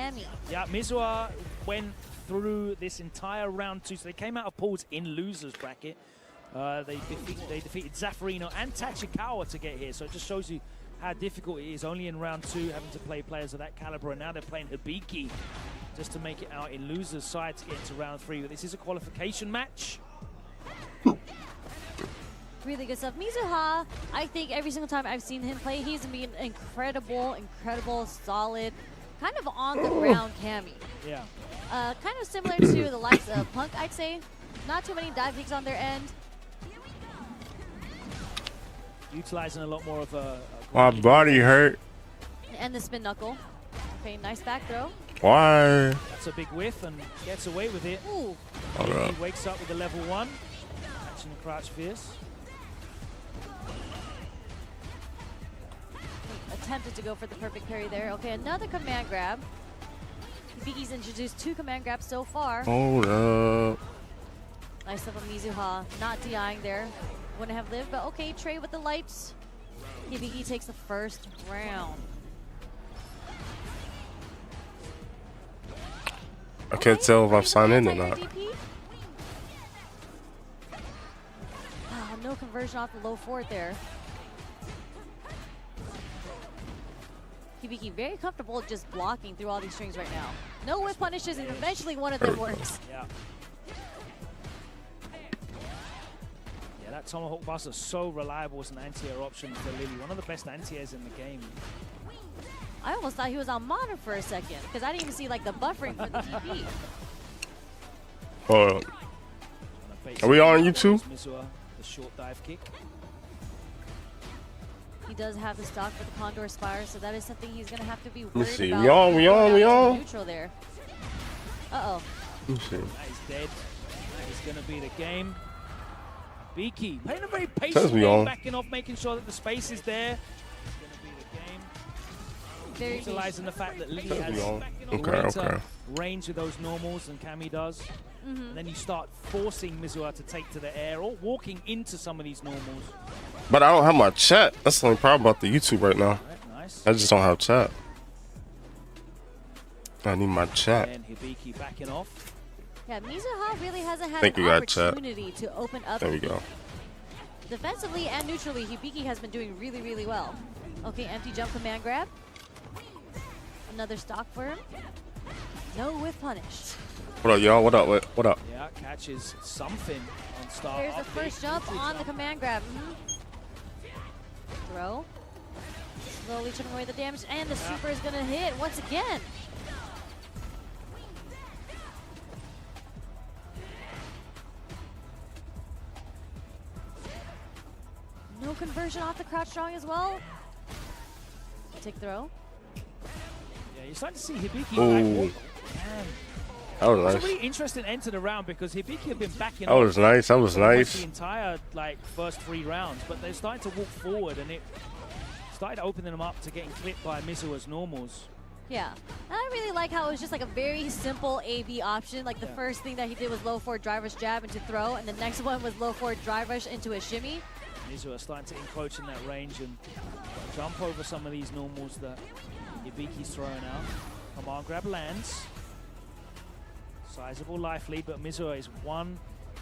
Cammy. Yeah, Mizuha went through this entire round 2, so they came out of pools in losers bracket. They defeated Zaffarino and Tachikawa to get here, so it just shows you how difficult it is only in round 2 having to play players of that caliber, and now they're playing Hibiki just to make it out in losers side to get into round 3. But this is a qualification match. Really good stuff. Mizuha, I think every single time I've seen him play, he's been incredible, solid, kind of on the ground Cammy. Yeah. Kind of similar to the likes of Punk, I'd say. Not too many dive kicks on their end. Utilizing a lot more of a My body hurt. And the spin knuckle. Okay, nice back throw. Why? That's a big whiff and gets away with it. Ooh. He wakes up with the level 1. Catching the crouch fierce. Attempted to go for the perfect parry there. Okay, another command grab. Hibiki's introduced 2 command grabs so far. Hold up. Nice stuff from Mizuha. Not DIing there. Wouldn't have lived, but okay, trade with the lights. Hibiki takes the first round. I can't tell if I've signed in or not. No conversion off the low forward there. Hibiki very comfortable just blocking through all these strings right now. No whip punishes, and eventually one of them works. Yeah. Yeah, that Tomahawk Buster is so reliable as an anti-air option for Lily. One of the best anti-airs in the game. I almost thought he was on monitor for a second, because I didn't even see like the buffering for the TP. Hold up. Are we on YouTube? Mizuha, the short dive kick. He does have the stock for the Condor Spire, so that is something he's going to have to be worried Let's see. about. We on. Neutral there. Uh-oh. Let's see. That is dead. That is going to be the game. Biki playing a very patient Says we game, on. backing off, making sure that the space is there. It's going to be the game. Very Utilizing the fact that Lily Says has we on. greater range with those normals than Cammy does. Mm-hmm. And then you start forcing Mizuha to take to the air or walking into some of these normals. But I don't have my chat. That's the only problem about the YouTube right now. Right, nice. I just don't have chat. I need my chat. And Hibiki backing off. Yeah, Mizuha really hasn't had Think an we got chat. opportunity to open up. There we go. Defensively and neutrally, Hibiki has been doing really, really well. Okay, empty jump command grab. Another stock for him. No whiff punish. What up, y'all? What up? What up? Yeah, catches something on start. There's the first jump on the command grab. Throw. Slowly chipping away the damage, and the super is going to hit once again. No conversion off the crouch strong as well. Take throw. Yeah, you're starting to see Hibiki. Ooh. That was It's a nice. really interesting end to the round because Hibiki have been backing That was nice. That was the nice. entire first 3 rounds, but they're starting to walk forward, and it started opening them up to getting clipped by Mizuha's normals. Yeah, and I really like how it was just like a very simple A-B option. Like the first thing that he did was low forward drive rush jab into throw, and the next one was low forward drive rush into a shimmy. Mizuha starting to encroach in that range and jump over some of these normals that Hibiki's throwing out. Command grab lands. Sizable life lead, but Mizuha is 1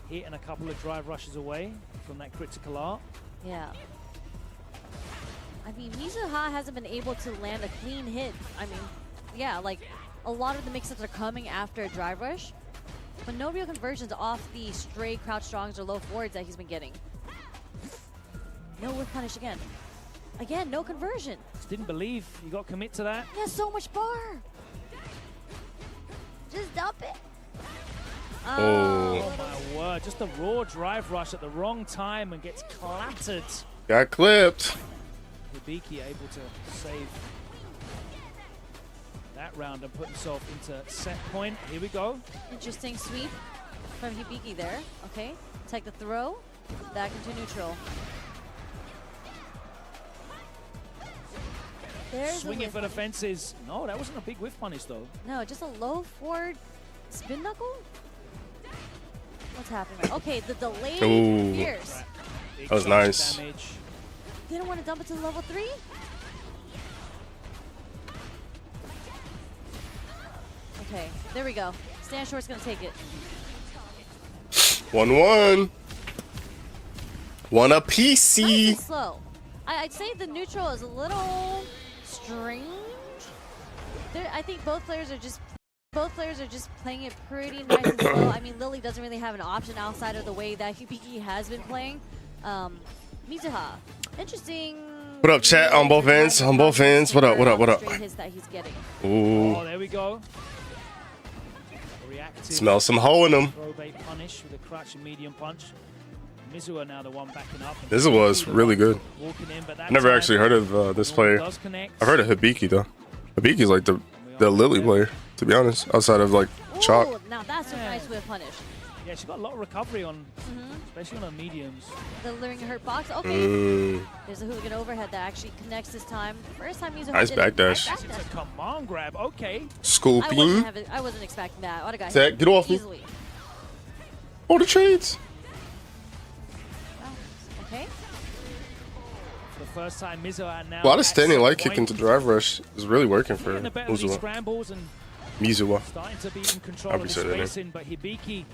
hit and a couple of drive rushes away from that critical art. Yeah. I mean, Mizuha hasn't been able to land a clean hit. I mean, yeah, like a lot of the mix-ups are coming after a drive rush, but no real conversions off the stray crouch strongs or low forwards that he's been getting. No whiff punish again. Again, no conversion. Just didn't believe you got to commit to that. He has so much bar. Just dump it. Oh. My word, just a raw drive rush at the wrong time and gets clattered. Got clipped. Hibiki able to save that round and put himself into set point. Here we go. Interesting sweep from Hibiki there. Okay, take the throw, back into neutral. There's Swinging for the fences. No, that wasn't a big whiff punish though. No, just a low forward spin knuckle? What's happening? Okay, the delayed fierce. That was nice. Damage. Didn't want to dump it to level 3? Okay, there we go. Stand Short's gonna take it. 1-1. One a Nice PC. and slow. I'd say the neutral is a little strange. I think both players are just playing it pretty nice and slow. I mean, Lily doesn't really have an option outside of the way that Hibiki has been playing. Mizuha, interesting. What up, chat? On both ends. On both ends. What up? What up? What up? Straight hits that he's getting. Ooh. Oh, there we go. Reactive. Smell some hoe in them. Throw bait punish with a crutch and medium punch. Mizuha now the one backing up. This was really good. Walking in, but that Never time, actually heard of this player. does connect. I've heard of Hibiki though. Hibiki's like the Lily player, to be honest, outside of like Chalk. Ooh, now that's a nice whip punish. Yeah, she got a lot of recovery on, especially on her mediums. Delivering a hurt box. Okay. There's a hooligan overhead that actually connects this time. First time Mizuha Nice did it. backdash. Nice It's a command grab. Okay. Scooping. I wasn't expecting that. I would have got Zach, hit get off me. easily. Oh, the trades. Okay. For the first time, Mizuha now. A lot of standing light kick kick into drive rush is really working for in the better of these Mizuha. scrambles and Mizuha. starting to be in control I'll of be the saying that. spacing, but Hibiki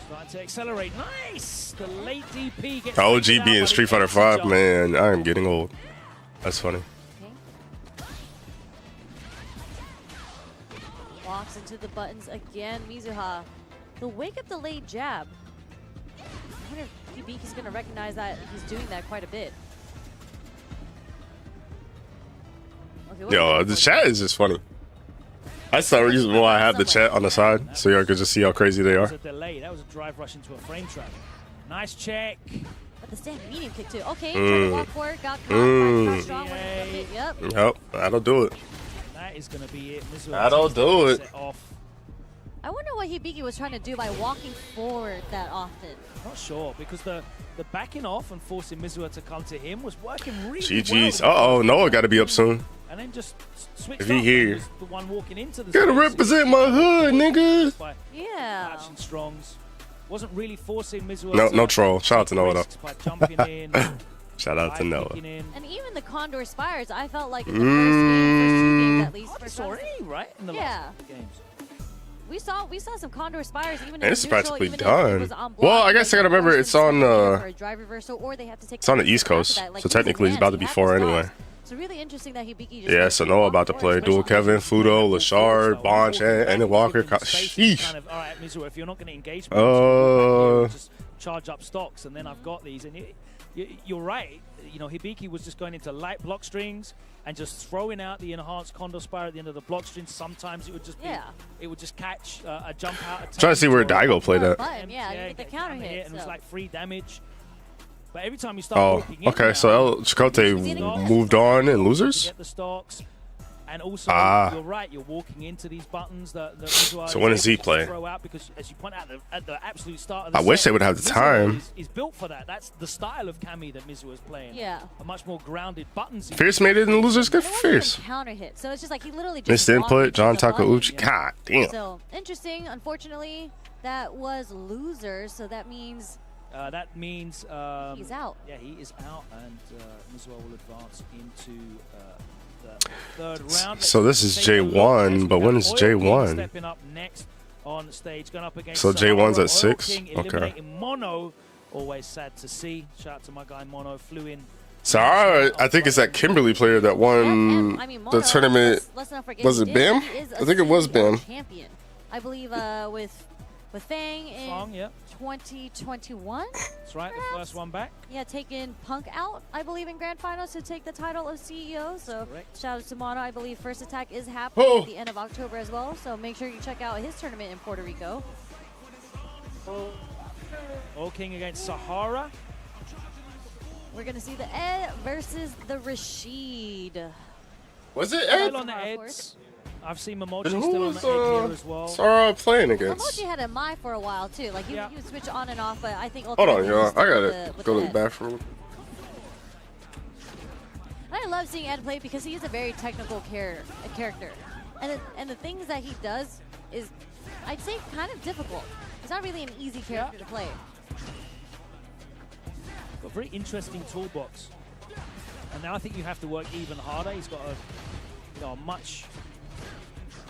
starting to accelerate. Nice! The late DP gets OG taken out being by Street the Fighter exit 5, jump. man, I am getting old. That's funny. Okay. Walks into the buttons again. Mizuha. The wake up delayed jab. I wonder if Hibiki's going to recognize that he's doing that quite a bit. Okay, what Yo, is the that? chat is just funny. That's the reason why I have the chat on the side, so y'all can just see how crazy they That was are. a delay. That was a drive rush into a frame trap. Nice check. But the stand medium kick too. Okay, trying to walk forward, got caught, got strong when it hit. Yep. Yep, that'll do it. That is going to be it. Mizuha That'll takes do that it. set off. I wonder what Hibiki was trying to do by walking forward that often. Not sure, because the backing off and forcing Mizuha to come to him was working really GG's. well. Uh-oh, Noah got to be up soon. And then just switched If he up here. and was the one walking into the Gotta space. represent my hood, nigga. By Yeah. catching strongs. Wasn't really forcing Mizuha No, to no troll. Shout out to take Noah, though. risks by jumping in, Shout out to by Noah. kicking in. And even the Condor Spires, I felt like in the first two games at least. Oh, first that's round, already right in the Yeah. last games. we saw some Condor Spires even in And it's the neutral, practically even if it done. was on block, Well, I guess I gotta remember it's on, for a drive reversal, or they have to take it's on the risks East after Coast, that. Like, so he was technically it's advanced, about to he be had 4 the anyway. stocks. So really interesting that Hibiki just Yeah, so Noah about to play dual Kevin, Fudo, Lashard, Bonch, and then Walker. Sheesh. Kind of, all right, Mizuha, if you're not going to engage me, just charge up stocks, and then I've got these. And you're right. You know, Hibiki was just going into light block strings and just throwing out the enhanced Condor Spire at the end of the block strings. Sometimes it would just be, it would just catch a jump out. Trying to see where Daigo played at. Button, yeah, you get the counter hit. and it So. was like free damage. But every time you start Oh, walking in okay. now, So El Chicote moved on in you losers. get the stocks. And also, you're right, you're walking into these buttons that Mizuha So when is does he able to play? throw out, because as you point out at the absolute start of the I wish set, they would have the Mizuha time. is built for that. That's the style of Kami that Mizuha is playing. Yeah. A much more grounded buttons. Fierce made it in losers. Good It for wasn't Fierce. even counter hit, so it's just like he literally just Missed walked input. into John the button. Takauchi. God damn. So interesting. Unfortunately, that was losers. So that means That means he's out. Yeah, he is out, and Mizuha will advance into the third round. So this is Let's take a look J1, as but we when have is Oil King J1? Stepping up next on stage, going up against So J1's Sahara. at 6? Oil King Okay. eliminating Mono. Always sad to see. Shout out to my guy Mono. Flew in. Sahara, I think it's that Kimberly player that won And, I mean, the Mono, tournament. let's not forget, Was he it did- Bam? he is a I think it was CEO Bam. champion. I believe with Fang in Song, yeah. 2021. That's right, the perhaps? first one back. Yeah, taking Punk out, I believe, in Grand Finals to take the title of CEO. So correct. shout out to Mono. I believe First Attack is happening Oh. at the end of October as well. So make sure you check out his tournament in Puerto Rico. Oil King against Sahara. We're going to see the Ed versus the Rashid. Was it Still on the Sahara, of Eds. course. I've seen Momochi And who still on was the Ed here as well. Sahara playing against? Momochi had a Mai for a while too. Like he would switch on and off, but I think Hold on, ultimately y'all. he I stuck gotta with go to the Ed. bathroom. I love seeing Ed play because he is a very technical character, and the things that he does is, I'd say, kind of difficult. He's not really an easy character to play. Got a very interesting toolbox. And now I think you have to work even harder. He's got a much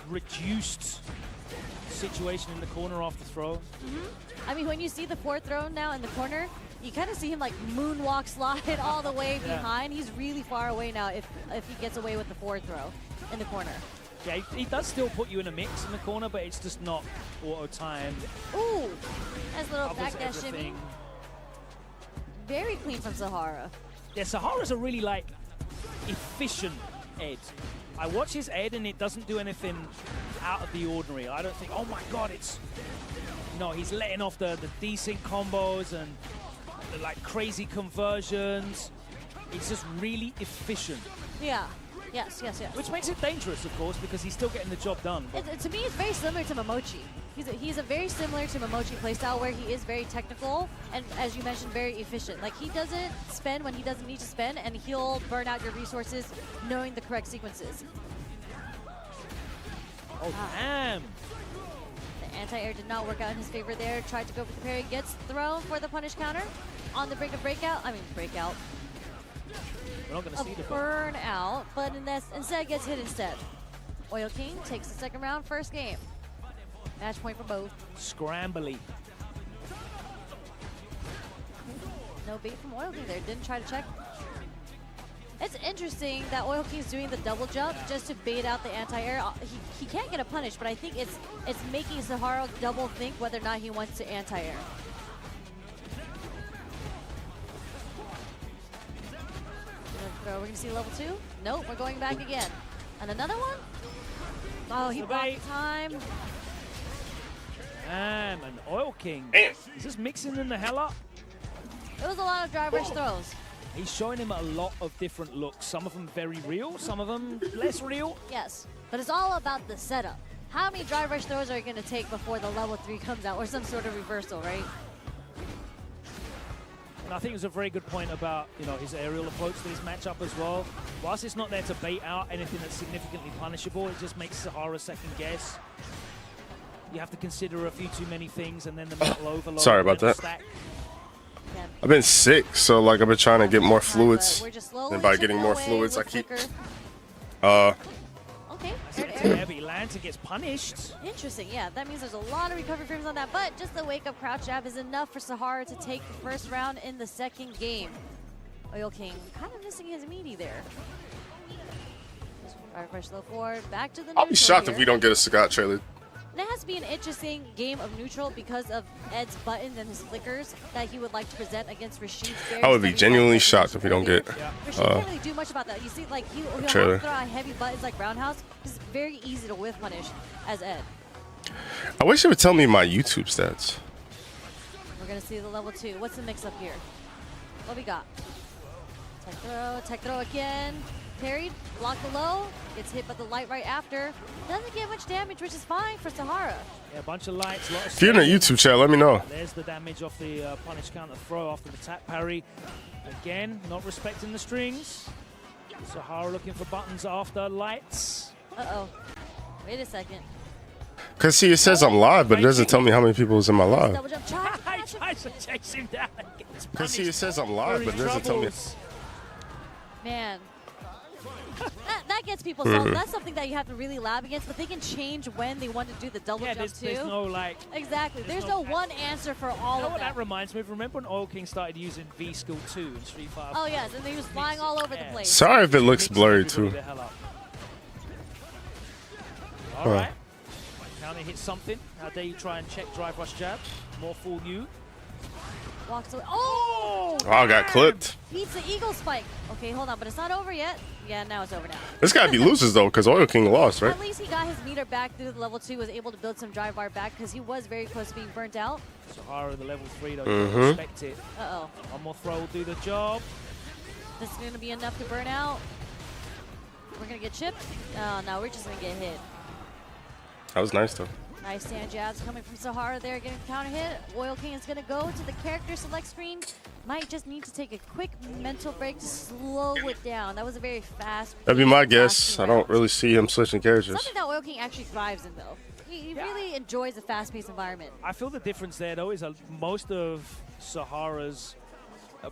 reduced situation in the corner after throw. I mean, when you see the fourth throw now in the corner, you kind of see him like moonwalk slide all the way behind. He's really far away now if he gets away with the forward throw in the corner. Yeah, he does still put you in a mix in the corner, but it's just not auto-timed. Ooh, nice little Covers back dash shimmy. everything. Very clean from Sahara. Yeah, Sahara's a really, like, efficient Ed. I watch his Ed, and it doesn't do anything out of the ordinary. I don't think, oh my god, it's... No, he's letting off the decent combos and the, like, crazy conversions. It's just really efficient. Yeah. Yes, yes, yes. Which makes it dangerous, of course, because he's still getting the job done. To me, it's very similar to Momochi. He's a very similar to Momochi playstyle where he is very technical and, as you mentioned, very efficient. Like, he doesn't spend when he doesn't need to spend, and he'll burn out your resources knowing the correct sequences. Oh, damn. The anti-air did not work out in his favor there. Tried to go for the parry, gets thrown for the punish counter. On the brink of breakout. We're not going to see the burn out, but instead gets hit instead. Oil King takes the second round, first game. Match point for both. Scrambly. No bait from Oil King there. Didn't try to check. It's interesting that Oil King's doing the double jump just to bait out the anti-air. He can't get a punish, but I think it's making Sahara double think whether or not he wants to anti-air. We're going to see level 2. Nope, we're going back again. And another one? Oh, he blocked the time. Damn, an Oil King. Is this mixing them the hell up? It was a lot of drive rush throws. He's showing him a lot of different looks. Some of them very real, some of them less real. Yes, but it's all about the setup. How many drive rush throws are you going to take before the level 3 comes out, or some sort of reversal, right? And I think it was a very good point about, you know, his aerial approach to this matchup as well. Whilst it's not there to bait out anything that's significantly punishable, it just makes Sahara second guess. You have to consider a few too many things, and then the mental overload. Sorry about that. Stack. Yeah. I've been sick, so like I've been trying to get more fluids. We're just slowly And by getting more fluids, I keep Okay. Heavy lands and gets punished. Interesting, yeah. That means there's a lot of recovery frames on that, but just the wake-up crouch jab is enough for Sahara to take the first round in the second game. Oil King kind of missing his meaty there. Fire fresh low forward, back to the I'll be shocked if we don't get a Sagat trailer. And it has to be an interesting game of neutral because of Ed's buttons and his flickers that he would like to present against Rashid's. I would be genuinely shocked if we don't get Rashid can't really do much about that. You see, like, he'll trailer. throw out heavy buttons like Roundhouse. It's very easy to whiff punish as Ed. I wish it would tell me my YouTube stats. We're going to see the level 2. What's the mix-up here? What we got? Tech throw again. Parried, blocked below, gets hit by the light right after. Doesn't get much damage, which is fine for Sahara. Yeah, a bunch of lights, a lot of If you're in the YouTube chat, let me know. There's the damage off the punish counter throw after the tap parry. Again, not respecting the strings. Sahara looking for buttons after lights. Uh-oh. Wait a second. Because see, it says I'm live, but it doesn't tell me how many people is in my live. Double jump, try. He tries to chase him down. Because see, it says I'm live, but it doesn't tell me. Man. That gets people salty. That's something that you have to really lab against, but they can change when they want to do the double jump too. There's no like... Exactly. There's no one answer for all of that. That reminds me of, remember when Oil King started using V-Skill 2 in Street Fighter? Oh yes, and he was flying all over the place. Sorry if it looks blurry too. Alright. Counter hit something. How dare you try and check drive rush jab. More fool you. Walks away. Oh! I got clipped. Beats the eagle spike. Okay, hold on, but it's not over yet. Yeah, now it's over now. This gotta be losers though, because Oil King lost, right? At least he got his meter back through the level 2, was able to build some drive bar back because he was very close to being burnt out. Sahara in the level 3 though, you don't expect it. Uh-oh. One more throw will do the job. This is going to be enough to burn out. We're going to get chipped. Oh, no, we're just going to get hit. That was nice though. Nice stand jabs coming from Sahara there, getting counter hit. Oil King is going to go to the character select screen. Might just need to take a quick mental break to slow it down. That was a very fast. That'd be my guess. I don't really see him switching characters. Something that Oil King actually thrives in, though. He really enjoys a fast-paced environment. I feel the difference there, though, is most of Sahara's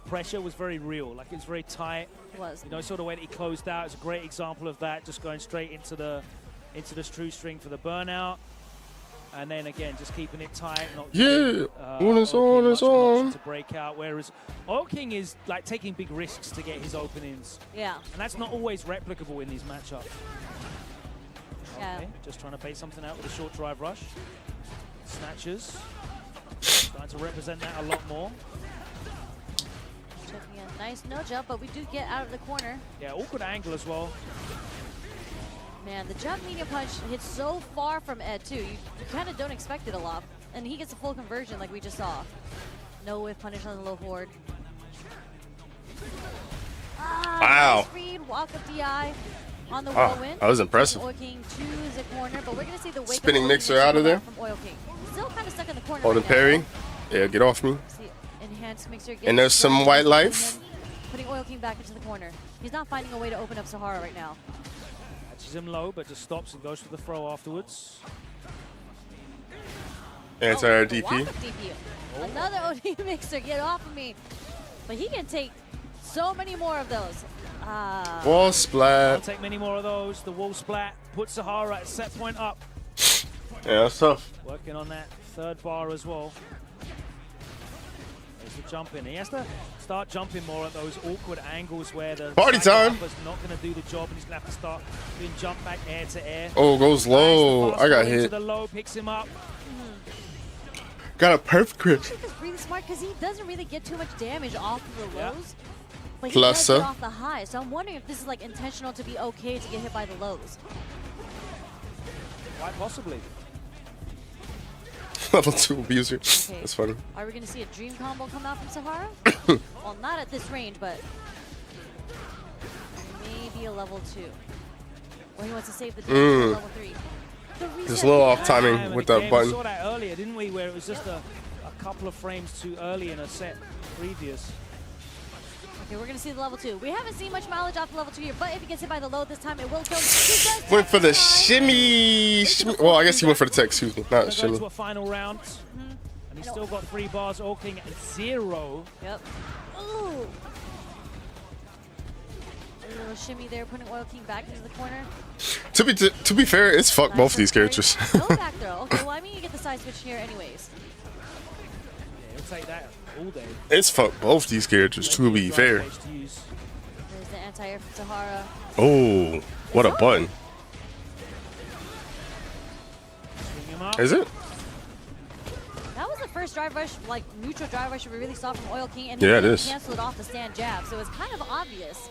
pressure was very real. Like, it was very tight. It was. You know, sort of when he closed out, it's a great example of that, just going straight into the into this true string for the burnout. And then again, just keeping it tight. Not Yeah, giving, it's on, it's much on. to break out. Whereas Oil King is like taking big risks to get his openings. Yeah. And that's not always replicable in these matchups. Yeah. Okay, just trying to bait something out with a short drive rush. Snatchers. Starting to represent that a lot more. Checking a nice no jump, but we do get out of the corner. Yeah, awkward angle as well. Man, the jump medium punch hits so far from Ed, too. You kind of don't expect it a lot. And he gets a full conversion like we just saw. No whiff punish on the low forward. Wow. Nice read, walk up DI on the Wow, whirlwind. that was impressive. Oil King to the corner, but we're going to see the wake Spinning up mixer out of there. from Oil King. Still kind of stuck in the corner. Oh, the right parry. now. Yeah, get off me. See, enhanced mixer And there's some white life. Putting Oil King back into the corner. He's not finding a way to open up Sahara right now. Catches him low, but just stops and goes for the throw afterwards. Anti-air the DP. walk-up DP. Another OD mixer, get off of me. But he can take so many more of those. Wall I'll splat. take many more of those. The wall splat puts Sahara at set point up. Yeah, that's tough. Working on that third bar as well. There's the jump in. He has to start jumping more at those awkward angles where the Party time. is not going to do the job, and he's going to have to start doing jump back air to air. Oh, goes low. Nice, I got into hit. the low, picks him up. Got a perfect crit. I think that's really smart because he doesn't really get too much damage off of the Yeah. lows. But he Plus, does get off the high. So I'm wondering if this is like intentional to be okay to get hit by the lows. Quite possibly. Level 2 abuser. Okay. That's funny. Are we going to see a dream combo come out from Sahara? Well, not at this range, but maybe a level 2. Or he wants to save the damage for level 3. The Just reset a little off behind- timing And with again, that button. We saw that earlier, didn't we? Where it was just a couple of frames too early in a set previous. Okay, we're going to see the level 2. We haven't seen much mileage off the level 2 here, but if he gets hit by the low this time, it will kill him. He does Went for the this time. shimmy. Well, I guess he went for the tech, excuse me. Not Gonna go shimmy. to a final round. And he's still got 3 bars. Oil King at 0. Yep. Ooh. A little shimmy there, putting Oil King back into the corner. To be fair, it's fuck Nice both these parry. characters. No back throw. Okay, well, I mean, you get the side switch here anyways. Yeah, he'll take that all day. It's fuck both these characters, to be fair. Advantage to use. There's the anti-air from Sahara. Oh, what a button. Swing him up. Is it? That was the first drive rush, like neutral drive rush we really saw from Oil King, and Yeah, it he is. canceled off the stand jab, so it's kind of obvious.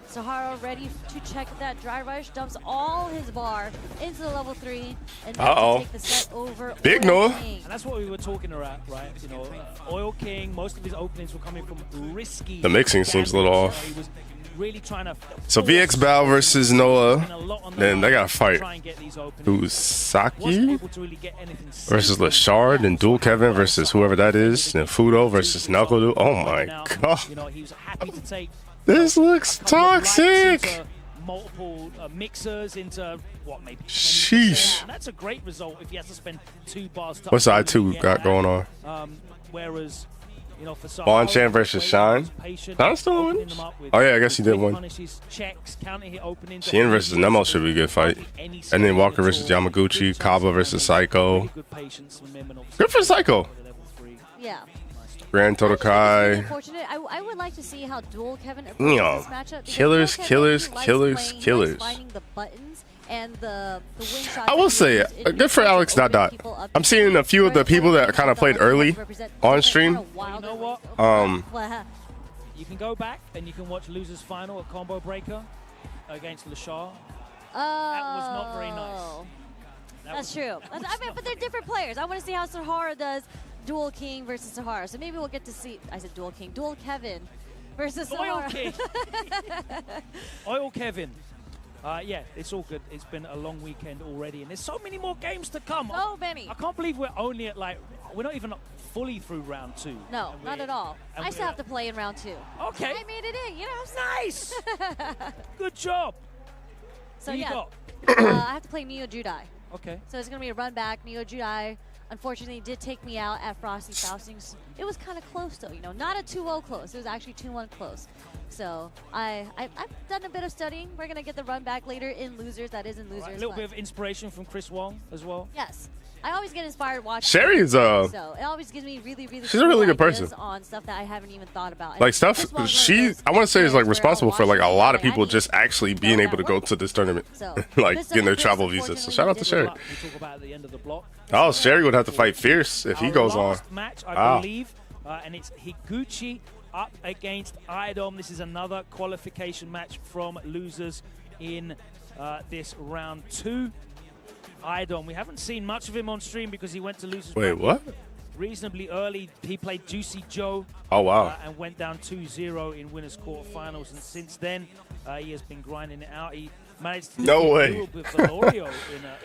Sahara ready to check that drive rush, dumps all his bar into the level 3, and then Uh-oh. take the set over Big Oil Noah. King. And that's what we were talking about, right? You know, Oil King, most of his openings were coming from risky. The mixing seems a little damage. off. He was really trying to So VX Bao versus Noah. Then they gotta fight. Who's Saki versus Lashard, and Dual Kevin versus whoever that is, and Fudo versus Knuckle. Oh my god. You know, he was happy to take This looks a couple of lights toxic. into multiple mixers into what, maybe 20%. Sheesh. And that's a great result if he has to spend 2 bars to What's open I2 get got that. going on? Whereas, you know, for Bonchan versus Shine. Shine still wins? Oh yeah, I guess he did win. Shine versus Nemo should be a good fight. And then Walker versus Yamaguchi, Kaba versus Psycho. Good for Psycho. Yeah. Grand Actually, this is Totokai. unfortunate. I would like to see how Dual Kevin Yeah. approaches this matchup. because Killers, Dual Kevin killers, likes killers, playing, he killers. likes finding the buttons and the wing shots. I will say, good for Alex Dot Dot. I'm seeing a few of the people that kind of played early on stream. You know what? Well, You can go back and you can watch Losers Final at Combo Breaker against Lashar. was not very nice. That's true. I mean, but they're different players. I want to see how Sahara does Dual King versus Sahara. So maybe we'll get to see. I said Dual King. Dual Kevin versus Oil Sahara. King. Oil Kevin. Yeah, it's all good. It's been a long weekend already, and there's so many more games to come. So many. I can't believe we're only at we're not even fully through round 2. No, And not we're- at all. and I still we're- have to play in round 2. Okay. I made it in, you know. Nice. Good job. So Who you yeah, got? I have to play Neo Judai. Okay. So it's going to be a run back. Neo Judai, unfortunately, did take me out at Frosty Faustings. It was kind of close, though, you know. Not a 2-0 close. It was actually 2-1 close. So I've done a bit of studying. We're gonna get the run back later in losers. That is in losers. Right, a little bit of inspiration from Chris Wong as well. Yes. I always get inspired watching. Sherry is so it always gives me really she's a really good person on stuff that I haven't even thought about. like stuff I want to say is like responsible for like a lot of people just actually being able to go to this tournament, like getting their travel visas. So shout out to Sherry. Oh, Sherry would have to fight Fierce if he goes on. Match, I believe, and it's Higuchi up against Idom. This is another qualification match from losers in this round 2. Idom, we haven't seen much of him on stream because he went to losers. Wait, what? Reasonably early. He played Juicy Joe. Oh, wow. And went down 2-0 in winners quarterfinals. And since then, he has been grinding it out. He managed to with Valorio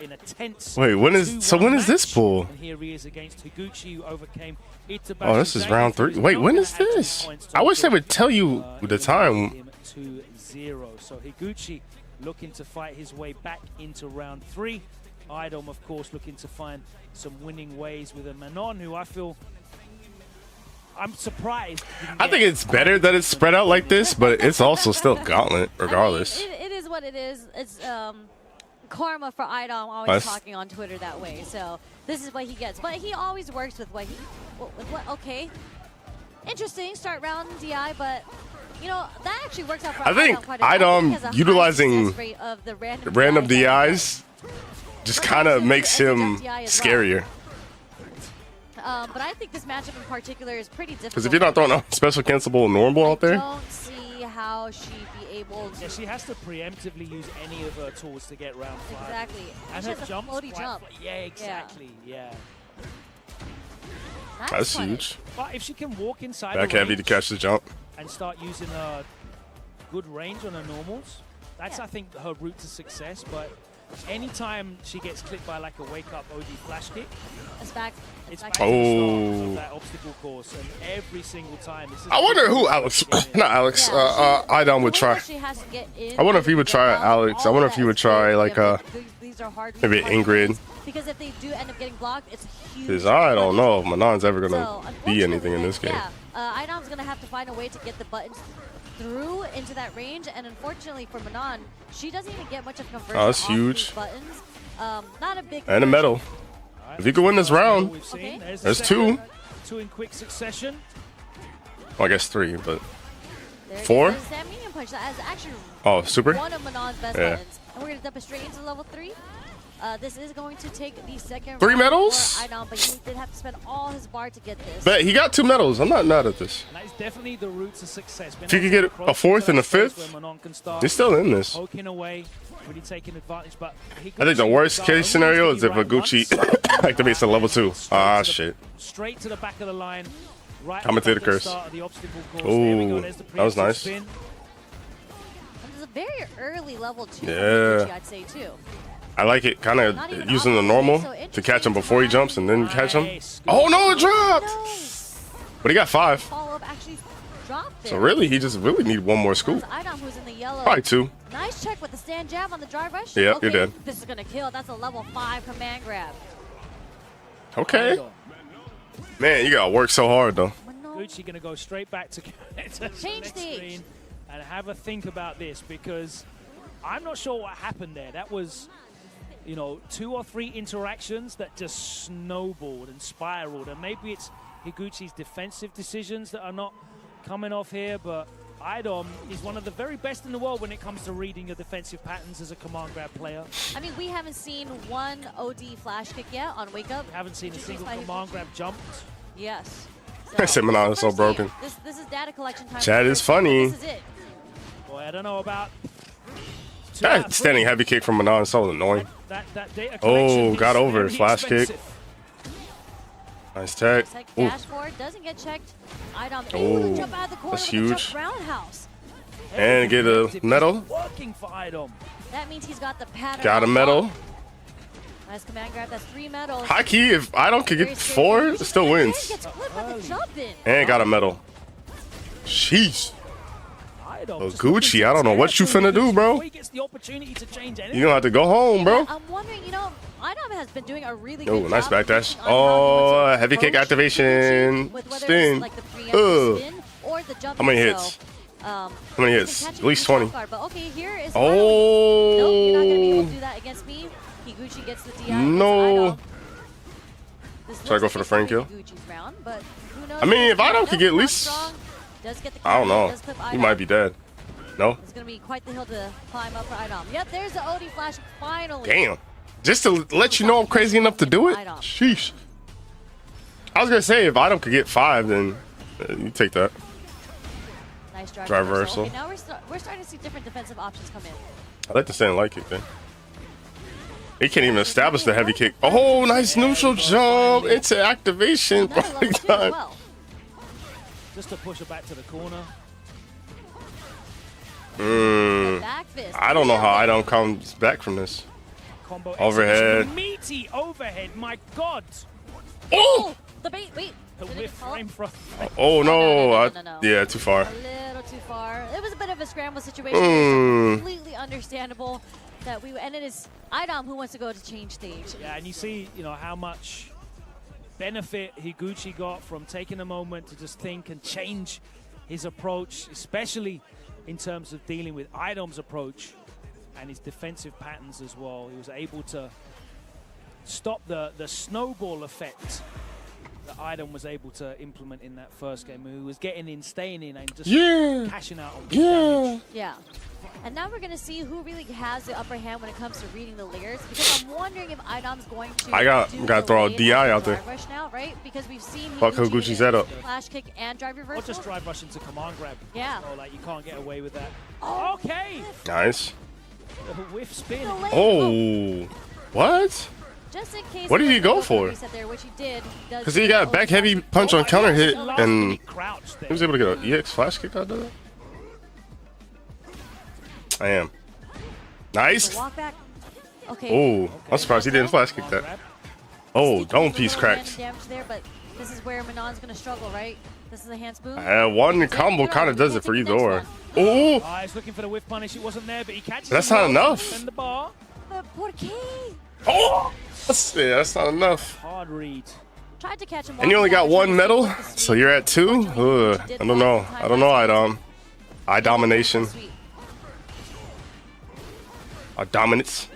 in a tense. Wait, when is this pool? And here he is against Higuchi, who overcame Itabashi. Oh, this is round 3. Wait, when is this? I wish they would tell you the time. 2-0. So Higuchi looking to fight his way back into round 3. Idom, of course, looking to find some winning ways with a Manon, who I'm surprised. I think it's better that it's spread out like this, but it's also still gauntlet, regardless. I mean, it is what it is. It's karma for Idom always talking on Twitter that way. So this is what he gets. But he always works with what okay. Interesting, start round DI, but you know, that actually works out for I think Idom utilizing the random DIs just kind of makes him scarier. But I think this matchup in particular is pretty difficult. Because if you're not throwing a special cancelable normal out there, I don't see how she'd be able to. Yeah, she has to preemptively use any of her tools to get round 5. Exactly. And she her has jump. Yeah, exactly. Yeah. That's huge. But if she can walk inside back heavy to catch the jump and start using a good range on her normals, that's I think her route to success. But anytime she gets clipped by like a wake-up OD flash kick, it's back to the start of that obstacle course, and every single time. I wonder who Alex, not Alex, Idom would try. I wonder if he would try Alex. I wonder if he would try like maybe Ingrid. Because if they do end up getting blocked, it's huge. Because I don't know if Manon's ever gonna be anything in this game. Yeah, Idom's gonna have to find a way to get the buttons through into that range, and unfortunately for Manon, she doesn't even get much of a conversion. Oh, that's huge. Buttons. Not a big. And a medal. If you can win this round, there's 2. 2 in quick succession. Well, I guess 3, but 4. That medium punch that is actually super. One of Manon's best buttons, and we're gonna dump it straight into level 3. This is going to take the second 3 medals? Idom, but he did have to spend all his bar to get this. But he got 2 medals. I'm not mad at this. And that is definitely the route to success. If he could get a 4th and a 5th, he's still in this. Poking away, really taking advantage. But I think the worst case scenario is if Higuchi activates at level 2. Ah, shit. Straight to the back of the line. Right. Commentator curse. Oh, that was nice. This is a very early level 2 Higuchi, I'd say, too. I like it, kind of using the normal to catch him before he jumps and then catch him. Oh no, it dropped! But he got 5. So really, he just really need 1 more scoop. Probably 2. Nice check with the stand jab on the drive rush. Yeah, you're dead. This is gonna kill. That's a level 5 command grab. Okay. Man, you gotta work so hard though. Gucci gonna go straight back to the next screen and have a think about this, because I'm not sure what happened there. That was, you know, 2 or 3 interactions that just snowballed and spiraled. And maybe it's Higuchi's defensive decisions that are not coming off here, but Idom is one of the very best in the world when it comes to reading your defensive patterns as a command grab player. I mean, we haven't seen 1 OD flash kick yet on Wake Up. We haven't seen a single command grab jumped. Yes. I said Manon is so broken. This is data collection time. Chad is funny. This is it. Boy, I don't know about... That standing heavy kick from Manon is so annoying. That data got over it. Flash kick. Nice tech. Dash forward, doesn't get checked. Idom jump out of the corner. That's huge. Roundhouse. And get a medal. Working for Idom. That means he's got the pattern. Got a medal. Nice command grab. That's 3 medals. High key, if Idom could get 4, it still wins. And got a medal. Jeez. Gucci, I don't know what you finna do, bro. You gonna have to go home, bro. I'm wondering, you know, Idom has been doing a really good job. Nice backdash. Oh, heavy kick activation. Spin. How How many hits? How many hits? At least 20. Guard, but okay, here is Oh. Nope, you're not going to be able to do that against me. Higuchi gets the DI. No. Should I go for the frame kill? Round, but who knows? I mean, if Idom could get at least... Strong, does get the I don't kill, know. does clip He Idom. might be dead. No? It's going to be quite the hill to climb up for Idom. Yep, there's the OD flash finally. Damn. Just to let you know I'm crazy enough to do it? Sheesh. I was going to say, if Idom could get 5, then you take that. Nice drive reversal. Okay, now we're starting to see different defensive options come in. I like the stand light kick then. He can't even establish the heavy kick. Oh, nice neutral jump into activation. Well. Just to push her back to the corner. Back fist. I don't know how Idom comes back from this. Combo Overhead. Meaty overhead, my God. Oh! The bait, wait. The whiff frame from. Oh, no. No. Yeah, too far. A little too far. It was a bit of a scramble situation. It's completely understandable that and it is Idom who wants to go to change stage. Yeah, and you see, how much benefit Higuchi got from taking a moment to just think and change his approach, especially in terms of dealing with Idom's approach and his defensive patterns as well. He was able to stop the snowball effect that Idom was able to implement in that first game. He was getting in, staying in, and just cashing out on damage. Yeah. And now we're going to see who really has the upper hand when it comes to reading the layers. Because I'm wondering if Idom's going to. I got to throw a DI out there. Rush now, right? Because we've seen Fuck Higuchi's head up. Flash kick and drive reversal. Or just drive rush into command grab. Yeah. So, like, you can't get away with that. Oh, okay. Nice. Whiff spin. Oh. What? Just in case. What did he go for? Because he got back heavy punch on counter hit, and he was able to get an EX flash kick out of that. I am. Nice. Walk back. Okay. Oh, I'm surprised he didn't flash kick that. Oh, dome piece cracked. Damage there, but this is where Manon's going to struggle, right? This is a hand spoon. One combo kind of does it for either or. Oh. He's looking for the whiff punish. It wasn't there, but he catches. That's not enough. And the bar. But por qué? Oh. That's not enough. Hard read. Tried to catch him. And you only got 1 medal, so you're at 2? Ugh, I don't know. Idom. Eye domination. Dominance.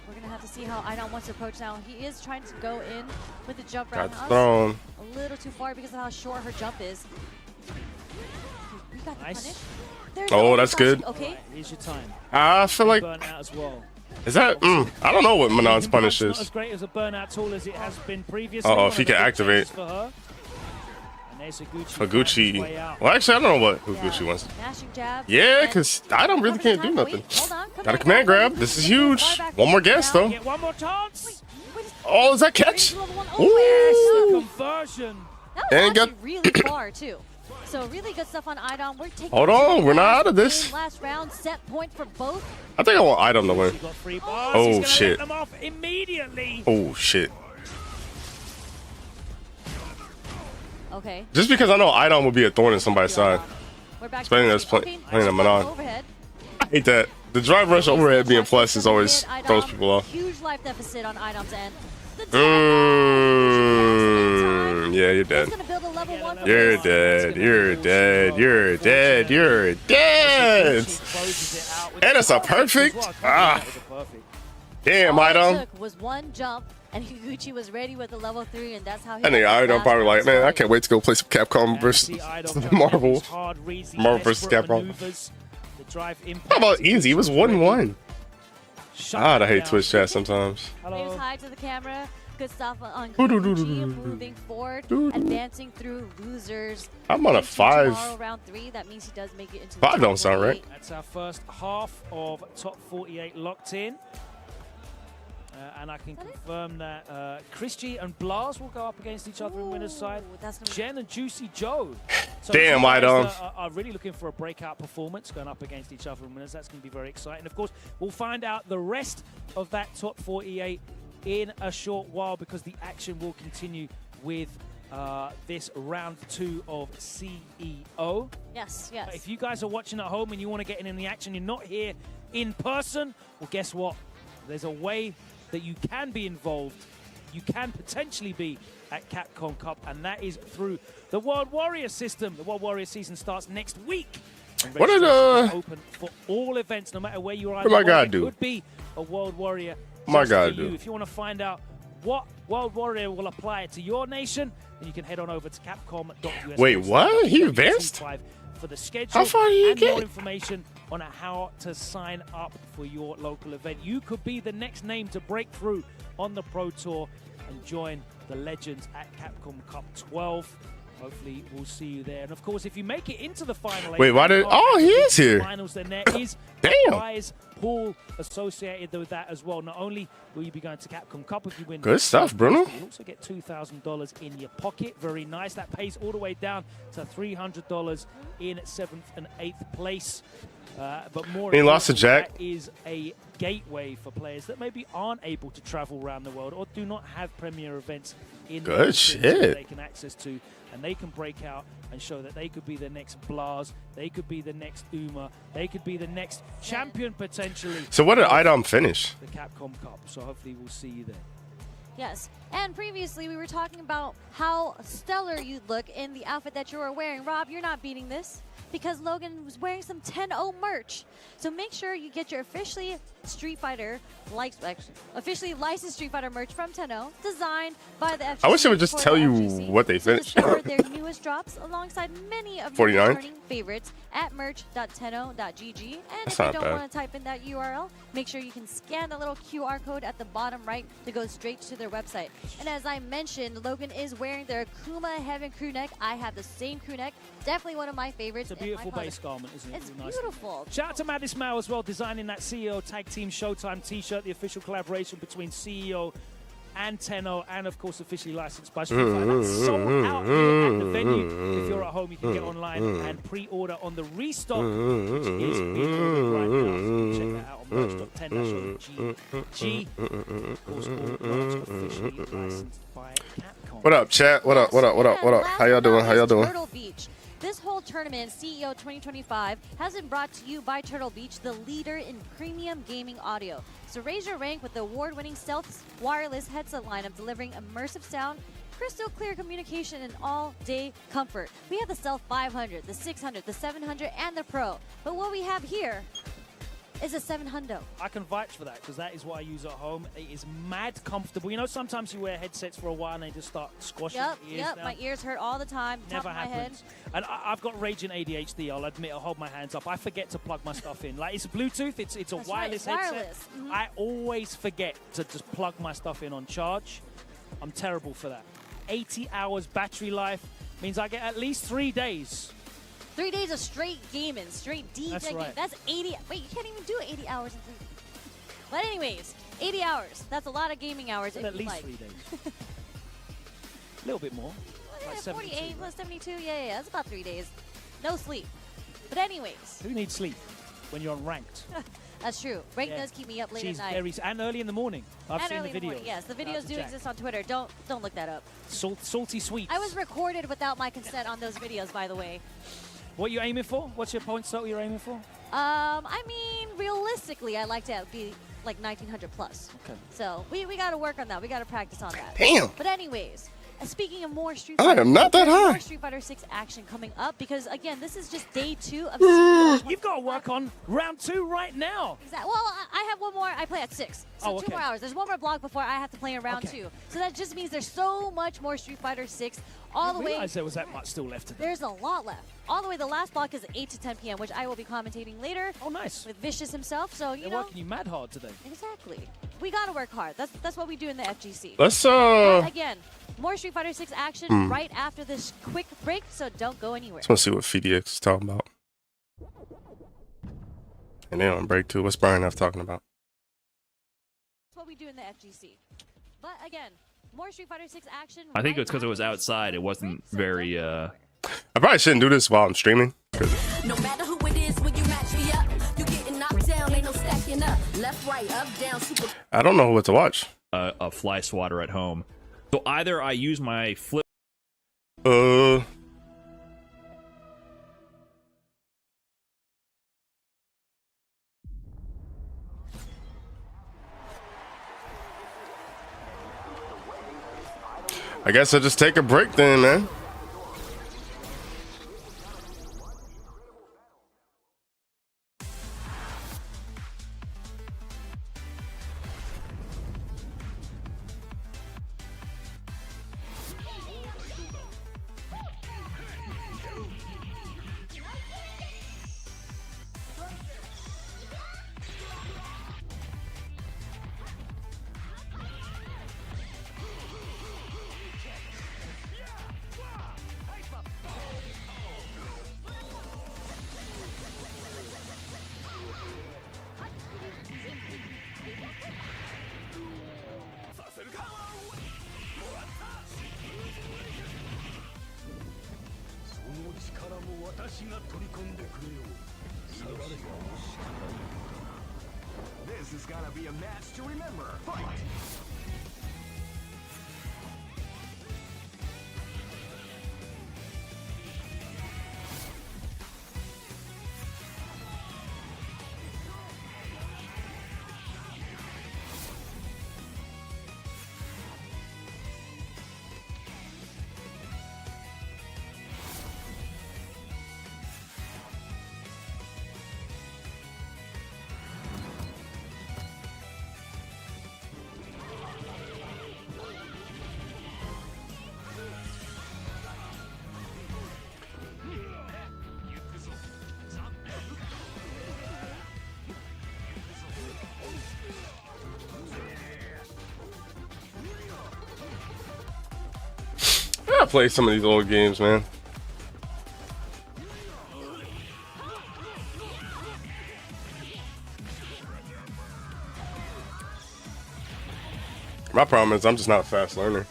We're going to have to see how Idom wants to approach now. He is trying to go in with the jump round. Got thrown. A little too far because of how short her jump is. We got the punish. Oh, that's good. Okay. Here's your time. I feel like. Burn out as well. Is that? I don't know what Manon's punish Not is. as great as a burnout tool as it has been previously. Oh, if he can activate. For her. And there's Higuchi. Well, actually, I don't know what Higuchi wants. Dashing jab. Yeah, because Idom really can't do nothing. Got a command grab. This is huge. One more guess, though. Get one more chance. Oh, is that catch? Ooh. Conversion. That was actually really far, too. So really good stuff on Idom. We're taking. Hold on, we're not out of this. Last round, set point for both. I think I want Idom to win. Oh shit. Them off immediately. Oh shit. Okay. Just because I know Idom would be a thorn in somebody's side. We're back Especially that's playing a Manon. I hate that. The drive rush overhead being plus is always throws people off. Huge life deficit on Idom's end. Yeah, you're dead. You're dead. You're dead. You're dead. You're dead. And it's a perfect. Damn, Idom. Was one jump, and Higuchi was ready with a level 3, and that's how he. I think Idom probably like, man, I can't wait to go play some Capcom versus Marvel. Marvel versus Capcom. How about easy? It was 1-1. God, I hate Twitch chat sometimes. Waves high to the camera. Good stuff on Higuchi, moving forward, advancing through losers. I'm on a 5. Round 3. That means he does make it into 5 don't sound right. That's our first half of top 48 locked in. And I can confirm that Christy and Blas will go up against each other in winner's side. Jen and Juicy Joe. So damn, Idom. Are really looking for a breakout performance going up against each other in winners. That's going to be very exciting. Of course, we'll find out the rest of that top 48 in a short while because the action will continue with this round 2 of CEO. Yes. If you guys are watching at home and you want to get in the action, you're not here in person, well, guess what? There's a way that you can be involved you can potentially be at Capcom Cup, and that is through the World Warrior system. The World Warrior season starts next week. What are the open for all events, no matter where you are? What my God do? It could be a World Warrior. My God do. If you want to find out what World Warrior will apply to your nation, then you can head on over to capcom.us. Wait, what? He advanced? For the schedule how far did he and get? More information on how to sign up for your local event. You could be the next name to break through on the Pro Tour and join the legends at Capcom Cup 12. Hopefully, we'll see you there. And of course, if you make it into the final, wait, why did? Oh, he is here. Finals, then there is Damn. a prize pool associated with that as well. Not only will you be going to Capcom Cup if you win, Good stuff, Bruno. you also get $2,000 in your pocket. Very nice. That pays all the way down to $300 in 7th and 8th place. But more, he lost to Jack. That is a gateway for players that maybe aren't able to travel around the world or do not have premier events in good shit that they can access to, and they can break out and show that they could be the next Blaz, they could be the next Uma, they could be the next champion potentially. So what did Idom finish? The Capcom Cup. So hopefully we'll see you there. Yes, and previously we were talking about how stellar you'd look in the outfit that you were wearing. Rob, you're not beating this because Logan was wearing some 10-0 merch. So make sure you get your officially officially licensed Street Fighter merch from 10-0, designed by the FGC. I wish it would just tell you FGC, what they finished. discover their newest drops alongside many of your 49? returning favorites at merch.10o.gg. And if you don't want to type in that URL, make sure you can scan the little QR code at the bottom right to go straight to their website. And as I mentioned, Logan is wearing their Kuma Heaven crew neck. I have the same crew neck. Definitely one of my favorites. It's a beautiful base garment, isn't it? It's really nice. beautiful. Shout out to Matt Ismail as well, designing that CEO Tag Team Showtime t-shirt, the official collaboration between CEO and 10-0, and of course officially licensed by Street Fighter. That's sold out here at the venue. If you're at home, you can get online and pre-order on the restock, which is being ordered right now. So check that out on merch.10-g. Of course, all merch officially licensed by Capcom. What up, chat? What up? What up? What up? What up? How y'all doing? How y'all doing? Turtle Beach. This whole tournament, CEO 2025, has been brought to you by Turtle Beach, the leader in premium gaming audio. So raise your rank with the award-winning Stealth wireless headset lineup, delivering immersive sound, crystal clear communication, and all-day comfort. We have the Stealth 500, the 600, the 700, and the Pro. But what we have here is a 700. I can vouch for that because that is what I use at home. It is mad comfortable. You know, sometimes you wear headsets for a while and they just start squashing your ears down. My ears hurt all the time. Never top of my happens. head. And I've got raging ADHD. I'll admit. I'll hold my hands up. I forget to plug my stuff in. Like, it's Bluetooth. It's a That's wireless right, headset. wireless. Mm-hmm. I always forget to just plug my stuff in on charge. I'm terrible for that. 80 hours battery life means I get at least 3 days. 3 days of straight gaming, straight deep That's gaming. right. That's 80. Wait, you can't even do 80 hours in 3 days. But anyways, 80 hours. That's a lot of gaming hours. At least 3 days. A little bit more. Like 48 72, plus 72. Yeah. That's about 3 days. No sleep. But anyways. Who needs sleep when you're on ranked? That's true. Rank does keep me up late She's at night. Very, and early in the morning. I've seen the videos. Morning, yes, the videos do exist on Twitter. Don't look that up. Salty sweets. I was recorded without my consent on those videos, by the way. What are you aiming for? What's your point total you're aiming for? I mean, realistically, I like to be like 1900 plus. Okay. So we got to work on that. We got to practice on that. Damn. But anyways, speaking of more Street I Fighter, am not that high. more Street Fighter 6 action coming up because again, this is just day 2 of. You've got to work on round 2 right now. Exactly. Well, I have one more. I play at 6, so 2 more hours. There's one more block before I have to play in round 2. So that just means there's so much more Street Fighter 6 all the way. I realized there was that much still left to do. There's a lot left. All the way. The last block is 8 to 10 p.m., which I will be commentating later. Oh, nice. With Vicious himself. So They're working you mad hard today. Exactly. We gotta work hard. That's what we do in the FGC. Let's But again, more Street Fighter 6 action right after this quick break. So don't go anywhere. Just want to see what FDX is talking about. And then on break 2, what's Brian F talking about? That's what we do in the FGC. But again, more Street Fighter 6 action. I think it's because it was outside. It wasn't very. I probably shouldn't do this while I'm streaming. No matter who it is, when you match me up, you getting knocked down, ain't no stacking up. Left, right, up, down, super. I don't know what to watch. A fly swatter at home. So either I use my flip. I guess I'll just take a break then, man. This is gonna be a match to remember. Fight! I play some of these old games, man. My problem is I'm just not a fast learner.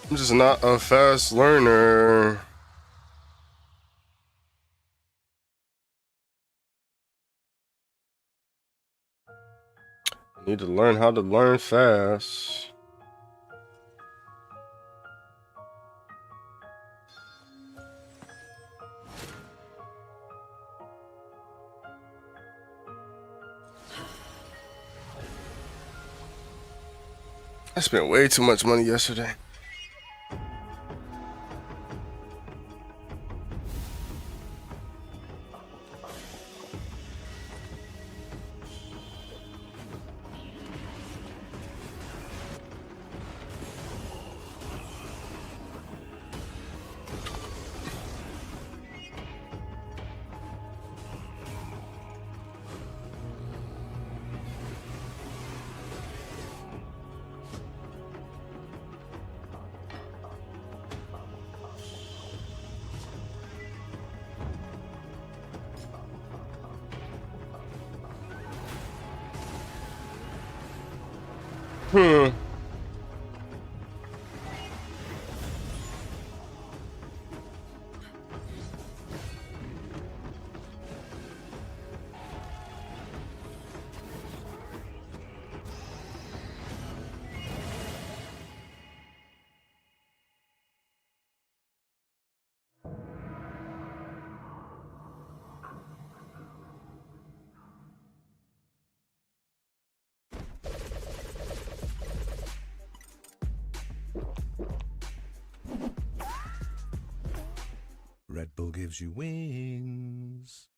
I'm just not a fast learner. I need to learn how to learn fast. I spent way too much money yesterday. Red Bull gives you wings.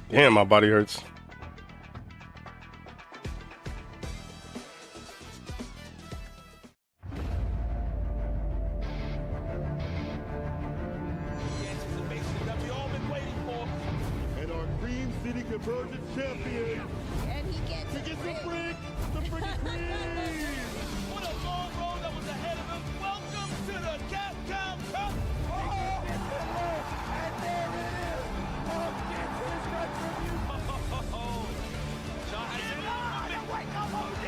Damn, my body hurts. And our Green City Convergence champion. And he gets To get the brick cream. What a long road that was ahead of him. Welcome to the Capcom Cup. And there it is. Oh, get his retribution. Wake up, OD!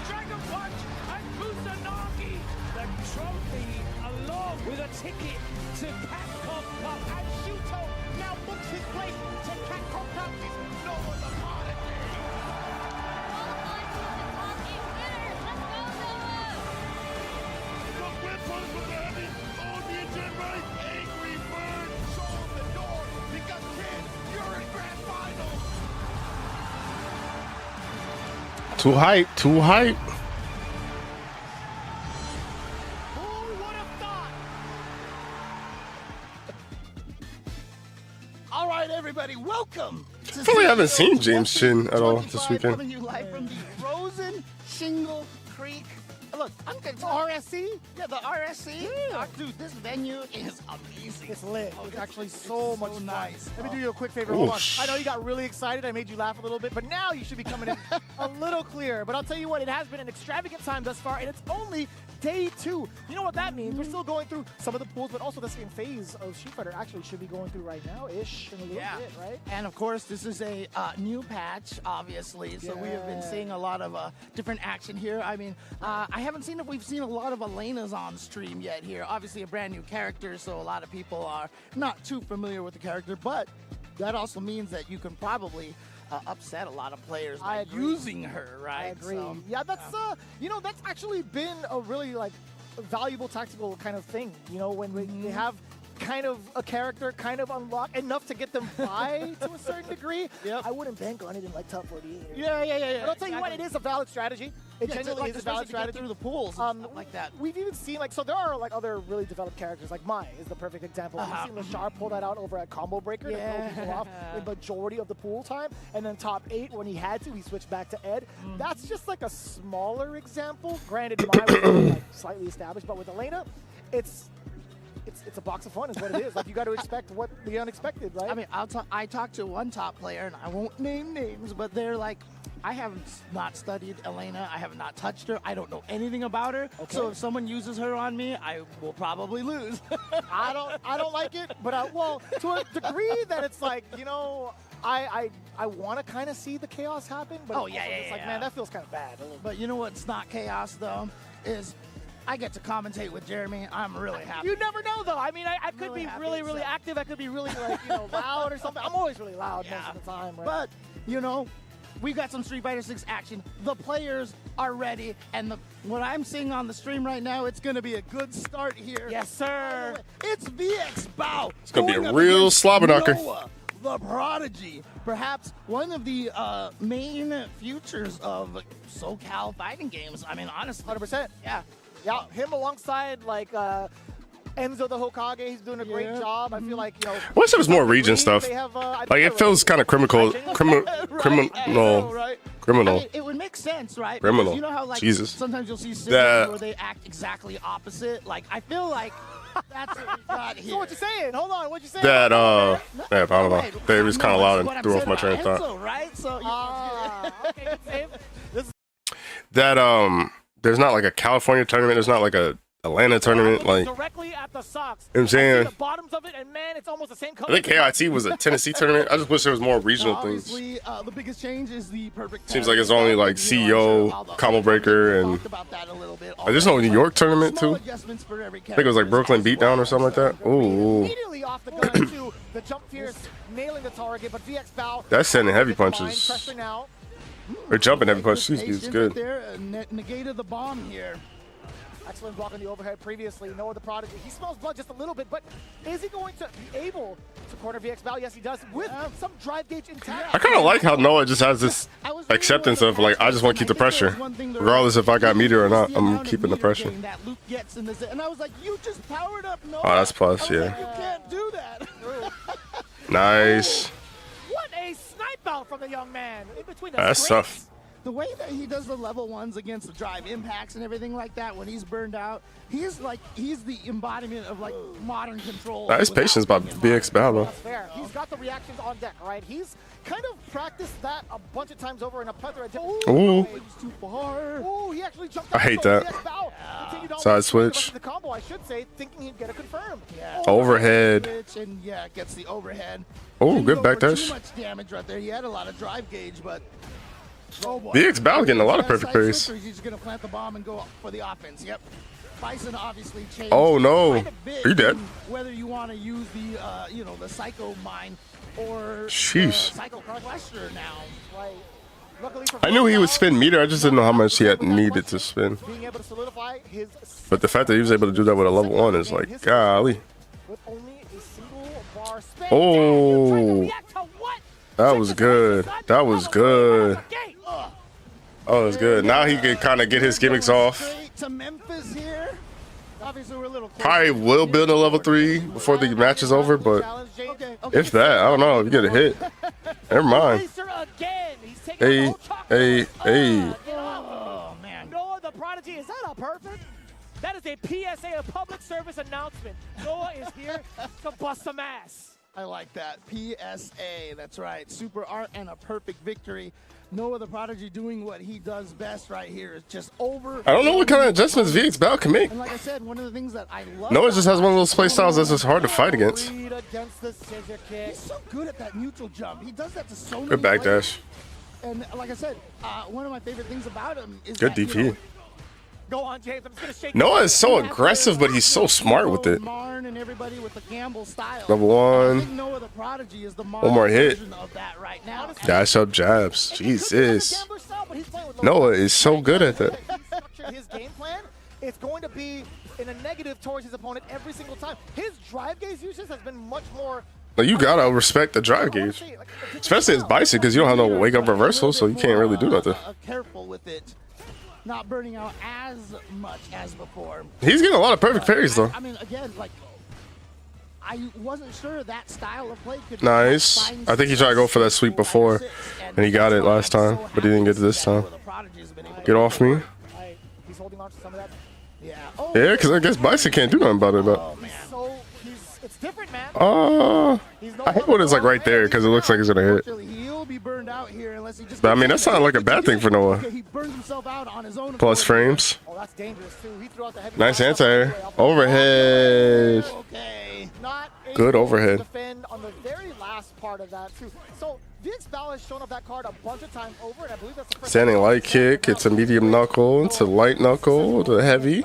Dragon Punch and Kusanagi. The trophy along with a ticket to Capcom Cup. And Shuto now books his place to Capcom Cup. It's no other Too hype. Too hype. All right, everybody, welcome. I feel like I haven't seen James Chin at all this weekend. Coming to you live from the frozen Shingle Creek. Look, I'm good. RSC? Yeah, the RSC. Yeah. Dude, this venue is amazing. It's lit. It's actually so much nice. Let me do you a quick favor. Hold on. I know you got really excited. I made you laugh a little bit, but now you should be coming in a little clearer. But I'll tell you what, it has been an extravagant time thus far, and it's only day 2. You know what that means? We're still going through some of the pools, but also the same phase of Street Fighter actually should be going through right now-ish in a little bit, right? And of course, this is a new patch, obviously. So we have been seeing a lot of different action here. I mean, I haven't seen if we've seen a lot of Elena's on stream yet here. Obviously a brand new character, so a lot of people are not too familiar with the character, but that also means that you can probably upset a lot of players by using her, right? I agree. So, yeah, that's you know, that's actually been a really like valuable tactical kind of thing. You know, when they have kind of a character kind of unlocked enough to get them by to a certain degree. I wouldn't bank on it in like top 48. Yeah. But I'll tell you what, it is a valid strategy. It genuinely is a valid strategy through the pools and stuff like that. We've even seen like, so there are like other really developed characters, like Mai is the perfect example. We've seen Lashar pull that out over at Combo Breaker to throw people off the majority of the pool time, and then top 8 when he had to, he switched back to Ed. That's just like a smaller example. Granted, Mai was like slightly established, but with Elena, it's a box of fun is what it is. Like, you got to expect what the unexpected, right? I mean, I talked to one top player, and I won't name names, but they're like, I have not studied Elena. I have not touched her. I don't know anything about her. Okay. So if someone uses her on me, I will probably lose. I don't like it, but well, to a degree that it's like, you know, I want to kind of see the chaos happen, but it's like, man, that feels kind of bad. But you know what's not chaos though is I get to commentate with Jeremy. I'm really happy. You never know, though. I mean, I could be really active. I could be really, like, you know, loud or something. I'm always really loud most of the time, right? But, you know, we've got some Street Fighter 6 action. The players are ready, and what I'm seeing on the stream right now, it's going to be a good start here. Yes, sir. It's VX Bow. It's going to be a real slobber knocker. The Prodigy, perhaps one of the main futures of SoCal fighting games. I mean, honestly. 100%. Yeah, him alongside like Enzo the Hokage, he's doing a great job. I feel like, you know, I wish there was more region stuff. Like, it feels kind of criminal. I mean, it would make sense, right? Criminal. Because you know how like Jesus. sometimes you'll see cities where they act exactly opposite. Like, I feel like that's what we got here. So what you saying? Hold on, what you saying? That I don't know. They was kind of loud and threw off my train of thought. Enzo, right? So okay, good save. That there's not like a California tournament. There's not like a Atlanta tournament. Like, directly at the socks. You know what I'm saying? The bottoms of it, and man, it's almost the same color. I think KIT was a Tennessee tournament. I just wish there was more regional things. The biggest change is the perfect. Seems like it's only like CEO, Combo Breaker, and there's no New York tournament too. I think it was like Brooklyn Beatdown or something like that. Ooh. Immediately off the gun to the jump fierce, nailing the target, but VX Bow. That's sending heavy punches. They're jumping heavy punches. It's good. Negated the bomb here. Excellent block on the overhead previously. Noah the Prodigy. He smells blood just a little bit, but is he going to be able to corner VX Bow? Yes, he does, with some drive gauge intact. I kind of like how Noah just has this acceptance of, like, I just want to keep the pressure. Regardless if I got meter or not, I'm keeping the pressure. And I was like, you just powered up Noah. Oh, that's plus, yeah. Like, you can't do that. Nice. What a snipe out from the young man. In between the That's tough. The way that he does the level 1s against the drive impacts and everything like that when he's burned out, he's the embodiment of like modern control. Nice patience by BX Bow, though. That's fair. He's got the reactions on deck, right? He's kind of practiced that a bunch of times over in a plethora of different. Ooh. Too far. Ooh, he actually jumped. I hate that. Side switch. The combo, I should say, thinking he'd get a confirm. Yeah. Overhead. And gets the overhead. Oh, good back dash. Too much damage right there. He had a lot of drive gauge, but. Oh boy. VX Bow getting a lot of perfect parries. He's just gonna plant the bomb and go for the offense. Yep. Bison obviously changed. Oh no! Are you dead? Whether you want to use the the Psycho Mine or Psycho Cluster now. Right. I knew he would spin meter. I just didn't know how much he had needed to spin. But the fact that he was able to do that with a level 1 is like, golly. Oh. That was good. That was good. Oh, it's good. Now he can kind of get his gimmicks off. Straight to Memphis here. Obviously, we're a little Probably will build a level 3 before the match is over, but if that, I don't know. If you get a hit, never mind. Hey, hey, hey. Oh, man. Noah the Prodigy, is that a perfect? That is a PSA, a public service announcement. Noah is here to bust some ass. I like that. PSA, that's right. Super art and a perfect victory. Noah the Prodigy doing what he does best right here is just over. I don't know what kind of adjustments VX Bow can make. And like I said, one of the things that I love. Noah just has one of those play styles that's just hard to fight against. He's so good at that neutral jump. He does that to so many Good backdash. And like I said, one of my favorite things about him is good that, DP. You know, go on, James. I'm just gonna shake Noah is so aggressive, but he's so smart with it. Marn and everybody with the gamble style. Number I think one. Noah the Prodigy is the One more hit. version of that right now. Dash up jabs. Jesus. Noah is so good at that. His game plan, it's going to be in a negative towards his opponent every single time. His drive gaze usage has been much more. Like, you gotta respect the drive gauge, especially his bison, because you don't have no wake up reversal, so you can't really do nothing. Careful with it. Not burning out as much as before. He's getting a lot of perfect parries though. I mean, again, like, I wasn't sure that style of play could. Nice. I think he tried to go for that sweep before, and he got it last time, but he didn't get it this time. Get off me. He's holding on to some of that. Yeah. Yeah, because I guess Bison can't do nothing about it. But it's different, man. I hate when it's like right there because it looks like he's gonna hit. He'll be burned out here unless he just. But I mean, that's not like a bad thing for Noah. He burns himself out on his own. Plus frames. Oh, that's dangerous too. He threw out the heavy Nice anti-air. Overhead. Okay. Not good overhead. Defend on the very last part of that too. So VX Bow has shown up that card a bunch of times over, and I believe that's the first Standing light kick. It's a medium knuckle. It's a light knuckle. The heavy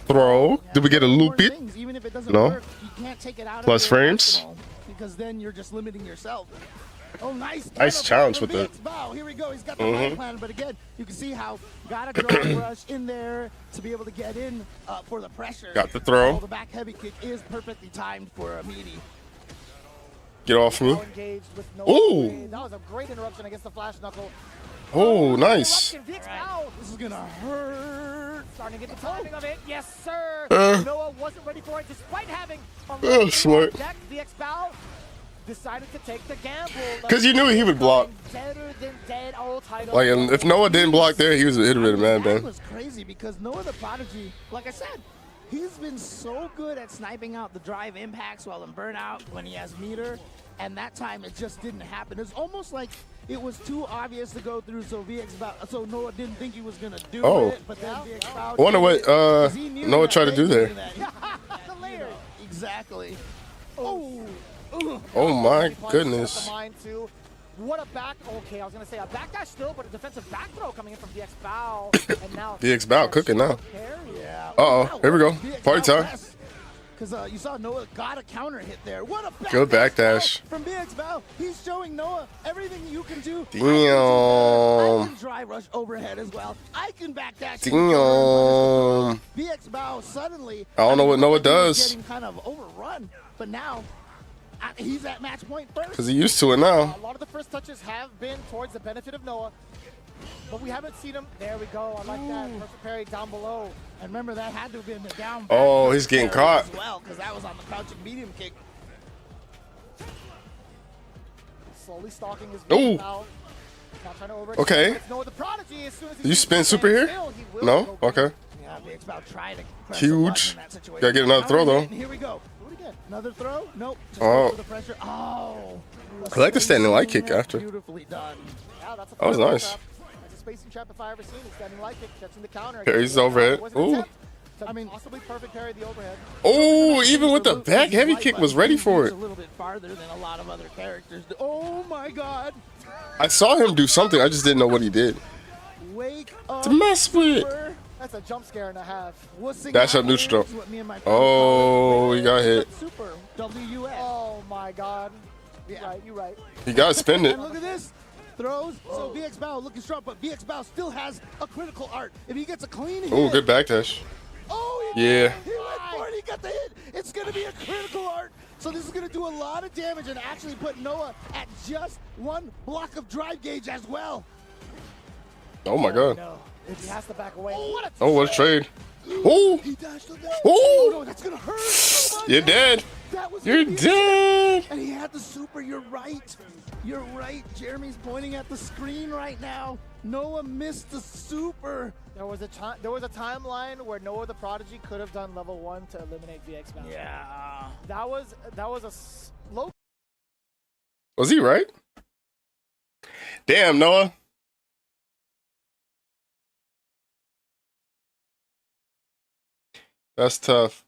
throw. Did we get a loop it? No. Plus frames. Because then you're just limiting yourself. Oh, nice. Nice challenge with it. Here we go. He's got the game plan, but again, you can see how got a drive rush in there to be able to get in for the pressure. Got the throw. The back heavy kick is perfectly timed for a meaty. Get off me. Ooh. That was a great interruption against the flash knuckle. Oh, nice. This is gonna hurt. Starting to get the timing of it. Yes, sir. Noah wasn't ready for it despite having a smart. deck. VX Bow decided to take the gamble. Because you knew he would block. Like, if Noah didn't block there, he was a hit with a man, That man. was crazy because Noah the Prodigy, like I said, he's been so good at sniping out the drive impacts while in burnout when he has meter, and that time it just didn't happen. It's almost like it was too obvious to go through, so so Noah didn't think he was gonna do it. But then VX Bow I wonder what Noah tried to do there. The layer. Exactly. Oh my goodness. What a back. Okay, I was gonna say a backdash still, but a defensive back throw coming in from VX Bow. And now VX Bow cooking now. Yeah. Uh-oh, here we go. Party time. Because you saw Noah got a counter hit there. What a backdash. Good backdash. From VX Bow. He's showing Noah everything you can do. Damn. I can dry rush overhead as well. I can backdash. Damn. VX Bow suddenly. I don't know what Noah does. Getting kind of overrun, but now he's at match point first. Because he's used to it now. A lot of the first touches have been towards the benefit of Noah, but we haven't seen him. There we go. I like that. Perfect parry down below. And remember, that had to have been the down. Oh, he's getting caught. As well, because that was on the crouching medium kick. Slowly stalking his Ooh. out. Not trying to over Okay. Noah the Prodigy, as soon as Did you spin super here? No? Okay. Yeah, VX Bow tried to press Huge. in that situation. Gotta get another throw, though. Here we go. Do it again. Another throw? Nope. Just Oh. go for the pressure. Oh. I like the standing light kick after. Beautifully done. Yeah, that's a That was nice. Trap. That's a spacing trap if I ever seen it. Standing light kick, catching the counter. Parries overhead. Ooh. I mean, possibly perfect parry the overhead. Oh, even with the back heavy kick was ready for it. A little bit farther than a lot of other characters. Oh my God. I saw him do something. I just didn't know what he did. Wake up. To mess with. That's a jump scare and a half. Dash up neutral. Oh, he got hit. Super WUS. Oh my God. You're right. He got to spin it. And look at this. Throws. So VX Bow looking strong, but VX Bow still has a critical art. If he gets a clean hit. Oh, good backdash. Oh, yeah. He went for it. He got the hit. It's going to be a critical art. So this is going to do a lot of damage and actually put Noah at just one block of drive gauge as well. Oh my god. No, if he has to back away. Oh, what a trade. Oh! He dashed him down. Oh! No, that's gonna hurt. Oh my You're God. dead. That was You're gonna be dead. And he had the super. You're right. You're right. Jeremy's pointing at the screen right now. Noah missed the super. There was a timeline where Noah the Prodigy could have done level 1 to eliminate VX Bound. Yeah. That was a slow. Was he right? Damn, Noah. That's tough.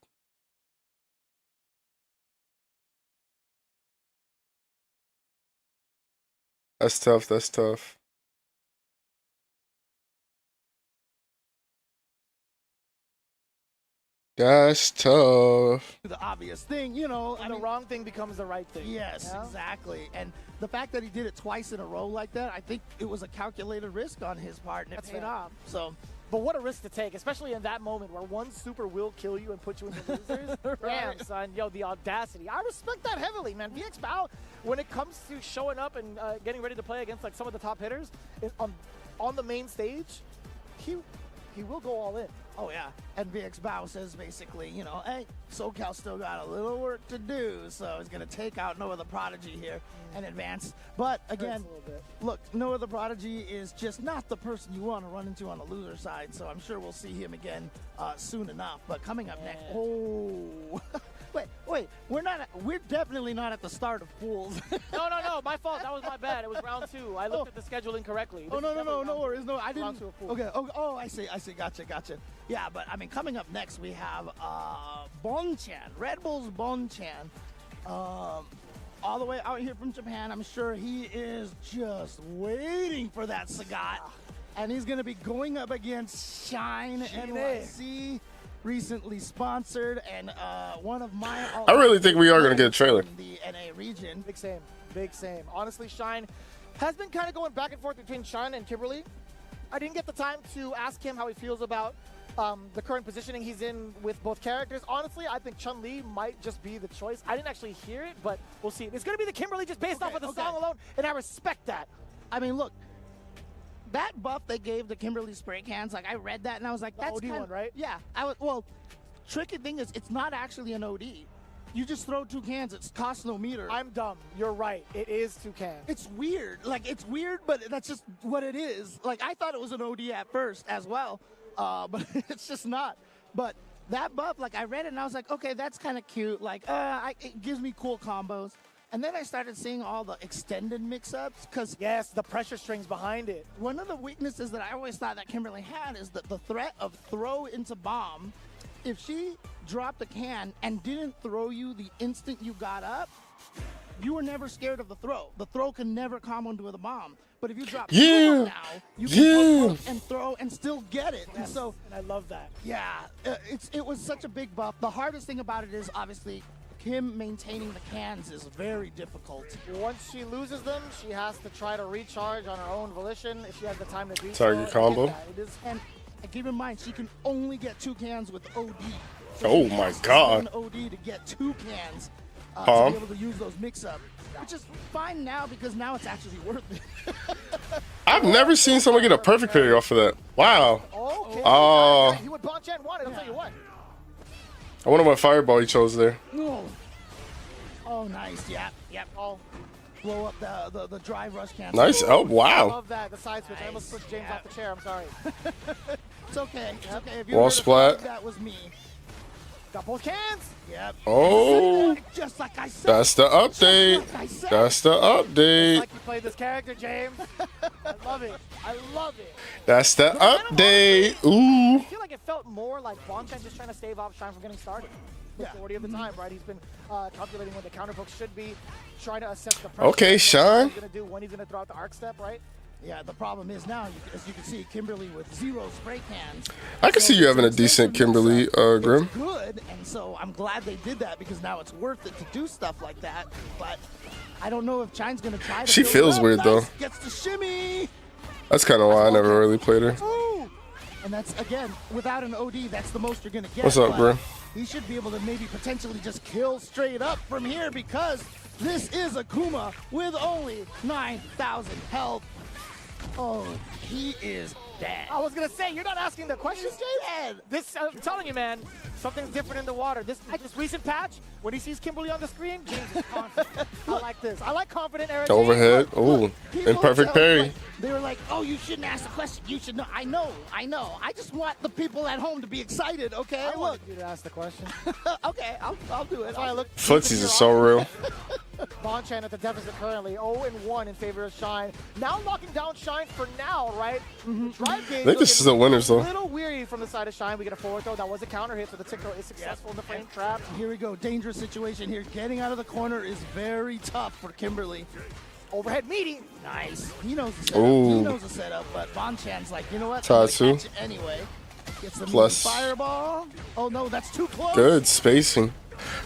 That's tough. That's tough. That's tough. The obvious thing, you know. The wrong thing becomes the right thing. Yes, you know? exactly. And the fact that he did it twice in a row like that, I think it was a calculated risk on his part, and it That's paid fair. off. So, But what a risk to take, especially in that moment where one super will kill you and put you in the losers. Damn, son. Yo, the audacity. I respect that heavily, man. VX Bao, when it comes to showing up and getting ready to play against like some of the top hitters on the main stage, he will go all in. oh yeah. And VX Bao says basically, you know, hey, SoCal still got a little work to do, so he's going to take out Noah the Prodigy here and advance. But again, look, Noah the Prodigy is just not the person you want to run into on the loser side, so I'm sure we'll see him again soon enough. But coming up next, oh, wait, we're definitely not at the start of pools. No, my fault. That was my bad. It was round 2. I looked at the schedule incorrectly. Oh, no worries. No, I didn't. Round 2 of pool. Okay, oh, I see. Gotcha. Yeah, but I mean, coming up next, we have Bonchan, Red Bull's Bonchan, all the way out here from Japan. I'm sure he is just waiting for that Sagat, and he's going to be going up against Shine NYC, recently sponsored, and one of my. I really think we are going to get a trailer. In the NA region. Big same. Honestly, Shine has been kind of going back and forth between Shine and Kimberly. I didn't get the time to ask him how he feels about the current positioning he's in with both characters. Honestly, I think Chun-Li might just be the choice. I didn't actually hear it, but we'll see. It's going to be the Kimberly just based off of the song alone, and I respect that. I mean, look, that buff they gave the Kimberly spray cans, like I read that and I was like, that's OD one, right? Yeah. Well, tricky thing is it's not actually an OD. You just throw 2 cans. It costs no meter. I'm dumb. You're right. It is 2 cans. It's weird. Like, it's weird, but that's just what it is. Like, I thought it was an OD at first as well, but it's just not. But that buff, like, I read it and I was like, okay, that's kind of cute. Like, it gives me cool combos. And then I started seeing all the extended mix-ups because yes, the pressure strings behind it. One of the weaknesses that I always thought that Kimberly had is that the threat of throw into bomb. If she dropped a can and didn't throw you the instant you got up, you were never scared of the throw. The throw can never combo into the bomb. But if you drop now, you can poke and throw and still get it. Yes. And I love that. Yeah, it was such a big buff. The hardest thing about it is obviously him maintaining the cans is very difficult. Once she loses them, she has to try to recharge on her own volition if she has the time to do Target combo. And keep in mind, she can only get 2 cans with OD. So oh my god. One OD to get 2 cans to be able to use those mix-up. Which is fine now because now it's actually worth it. I've never seen someone get a perfect parry off of that. Wow. Okay. He would Bonchan want it, I'll tell you what. I wonder what fireball he chose there. Oh, nice. Yep. Oh, blow up the drive rush can. Nice. Oh, wow. I love that. The side switch. I almost pushed James off the chair. I'm sorry. It's okay. It's okay. If you Wall splat. That was me. Got both cans. Yep. Oh. Just like I said. That's the update. That's the update. Like you played this character, James. I love it. That's the update. Ooh. I feel like it felt more like Bonchan just trying to stave off Shine from getting started. Majority of the time, right? He's been calculating when the counter poke should be, trying to assess the pressure. Okay, Sean. What he's going to do, when he's going to throw out the arc step, right? Yeah, the problem is now, as you can see, Kimberly with 0 spray cans. I can see you having a decent Kimberly, Grim. It's good, and so I'm glad they did that because now it's worth it to do stuff like that. But I don't know if Chine's going to try to. She feels weird, though. Gets the shimmy. That's kind of why I never really played her. Ooh. And that's, again, without an OD, that's the most you're going to get. What's up, Grim? He should be able to maybe potentially just kill straight up from here because this is Akuma with only 9,000 health. Oh, he is Damn. I was gonna say, you're not asking the questions, Jay. This, I'm telling you, man, something's different in the water. This recent patch, when he sees Kimberly on the screen, James is confident. I like this. I like confident Eric. Overhead. Ooh, imperfect parry. They were like, "Oh, you shouldn't ask the question. You should know." I know. I just want the people at home to be excited. Okay, I want you to ask the question. Okay, I'll do it. Footsies are so real. Bonchan at the deficit currently, 0-1 in favor of Shine. Now locking down Shine for now, right? Drive game. I think this is the winners, though. A little weary from the side of Shine. We get a forward throw. That was a counter hit, so the tick throw is successful in the frame trap. Here we go. Dangerous situation here. Getting out of the corner is very tough for Kimberly. Overhead meaty. Nice. He knows the setup. He knows the setup, but Bonchan's like, you know what? Tatsu. Catch it anyway. Gets the Plus. Fireball. Oh no, that's too close. Good spacing.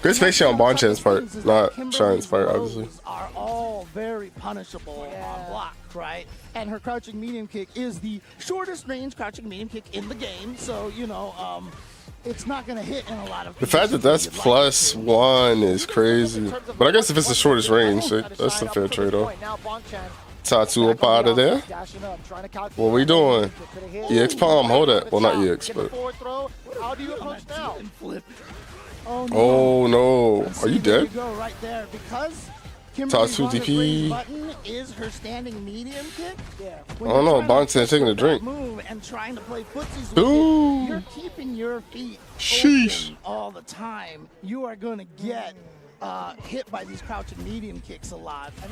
Good spacing on Bonchan's part, not Shine's part, obviously. Are all very punishable on block, right? And her crouching medium kick is the shortest range crouching medium kick in the game. So, you know, it's not going to hit in a lot of The fact that that's +1 is crazy. But I guess if it's the shortest range, that's the fair trade-off. Tatsu up out of there. What we doing? EX palm, hold that. Well, not EX, but. How do you approach now? Oh no. Are you dead? Go right there because Tatsu DP. Button is her standing medium kick. I don't know. Bonchan taking a drink. Move and trying to play footsies with Ooh. it. You're keeping your feet Sheesh. open all the time. You are going to get hit by these crouching medium kicks a lot. And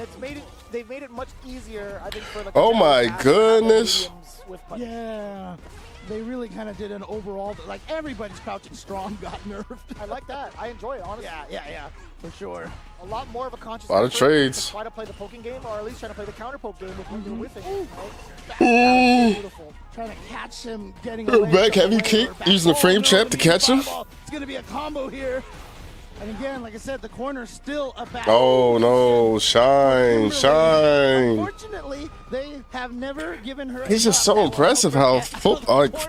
they've made it much easier, I think, for the Oh my goodness. Yeah. They really kind of did an overall, like everybody's crouching strong got nerfed. I like that. I enjoy it, honestly. Yeah, for sure. A lot more of a conscious A lot of effort trades. to try to play the poking game, or at least trying to play the counter poke game with you're whiffing. Right? Ooh. Beautiful. Trying to catch him, getting Back heavy kick, using the frame trap to catch him. It's going to be a combo here. And again, like I said, the corner's still a battle. Oh no, Shine. Unfortunately, they have never given her. He's just so impressive how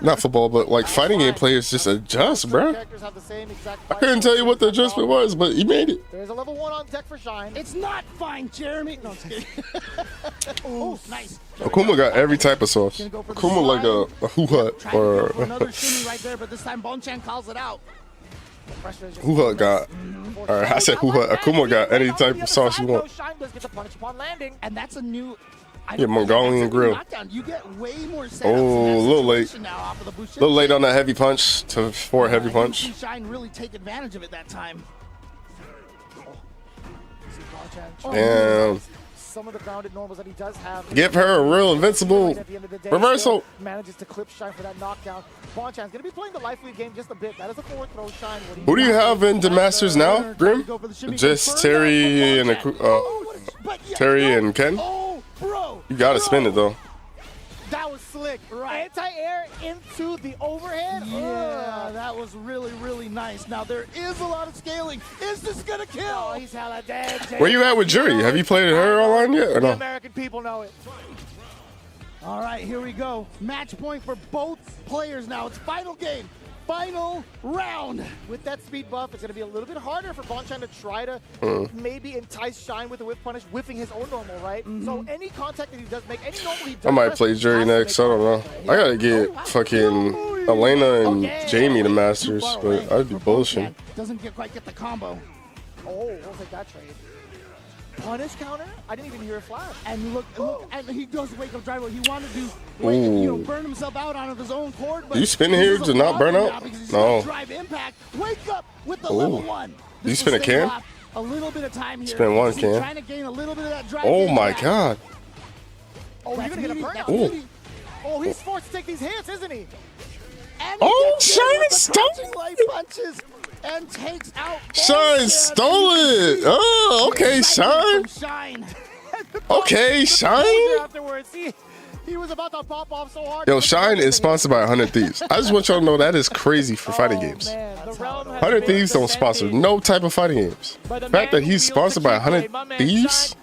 not football, but like fighting game players just adjust, bro. I couldn't tell you what the adjustment was, but he made it. There's a level 1 on deck for Shine. It's not fine, Jeremy. No, I'm just kidding. Oh, nice. Akuma got every type of sauce. Akuma like a hoo-hut or another shimmy right there, but this time Bonchan calls it out. hoo-hut got. Alright, I said hoo-hut. Akuma got any type of sauce you want. And that's a new. Yeah, Mongolian grill. You get way more oh, a little late. A little late on that heavy punch for a heavy punch. Shine really take advantage of it that time. Damn. Some of the grounded normals that he does have. Give her a real invincible reversal. Manages to clip Shine for that knockdown. Bonchan's going to be playing the life lead game just a bit. That is a forward throw, Shine. Who do you have in the Masters now, Grim? Just Terry and Terry and Ken? You got to spin it though. That was slick. Right. Anti-air into the overhead. Yeah, that was really, really nice. Now, there is a lot of scaling. Is this going to kill? Oh, he's hella dead. Where you at with Jury? Have you played her online yet or The no? American people know it. All right, here we go. Match point for both players now. It's final game. Final round. With that speed buff, it's going to be a little bit harder for Bonchan to try to maybe entice Shine with a whiff punish, whiffing his own normal, right? So any contact that he does make, any normal he does. I might play Jury next. I don't know. I gotta get fucking Elena and Jamie the Masters, but I'd be bullshitting. Doesn't quite get the combo. Oh, we'll take that trade. Punish counter? I didn't even hear a flash. And look, and he does wake up driver. He wanted to burn himself out on his own cord. But you spin here to not burn out? No. Drive impact. Wake up with the level 1. You spin a can? A little bit of time here. Spin one can. Trying to gain a little bit of that drive. Oh my god. Oh, you're gonna get a burnout. Oh. Oh, he's forced to take these hits, isn't he? Oh, Shine stole punches and takes out. Shine stole it. Oh, okay, Shine. Okay, Shine. Afterwards, he was about to pop off so hard. Yo, Shine is sponsored by 100 Thieves. I just want y'all to know that is crazy for fighting games. 100 Thieves don't sponsor no type of fighting games. The fact that he's sponsored by 100 Thieves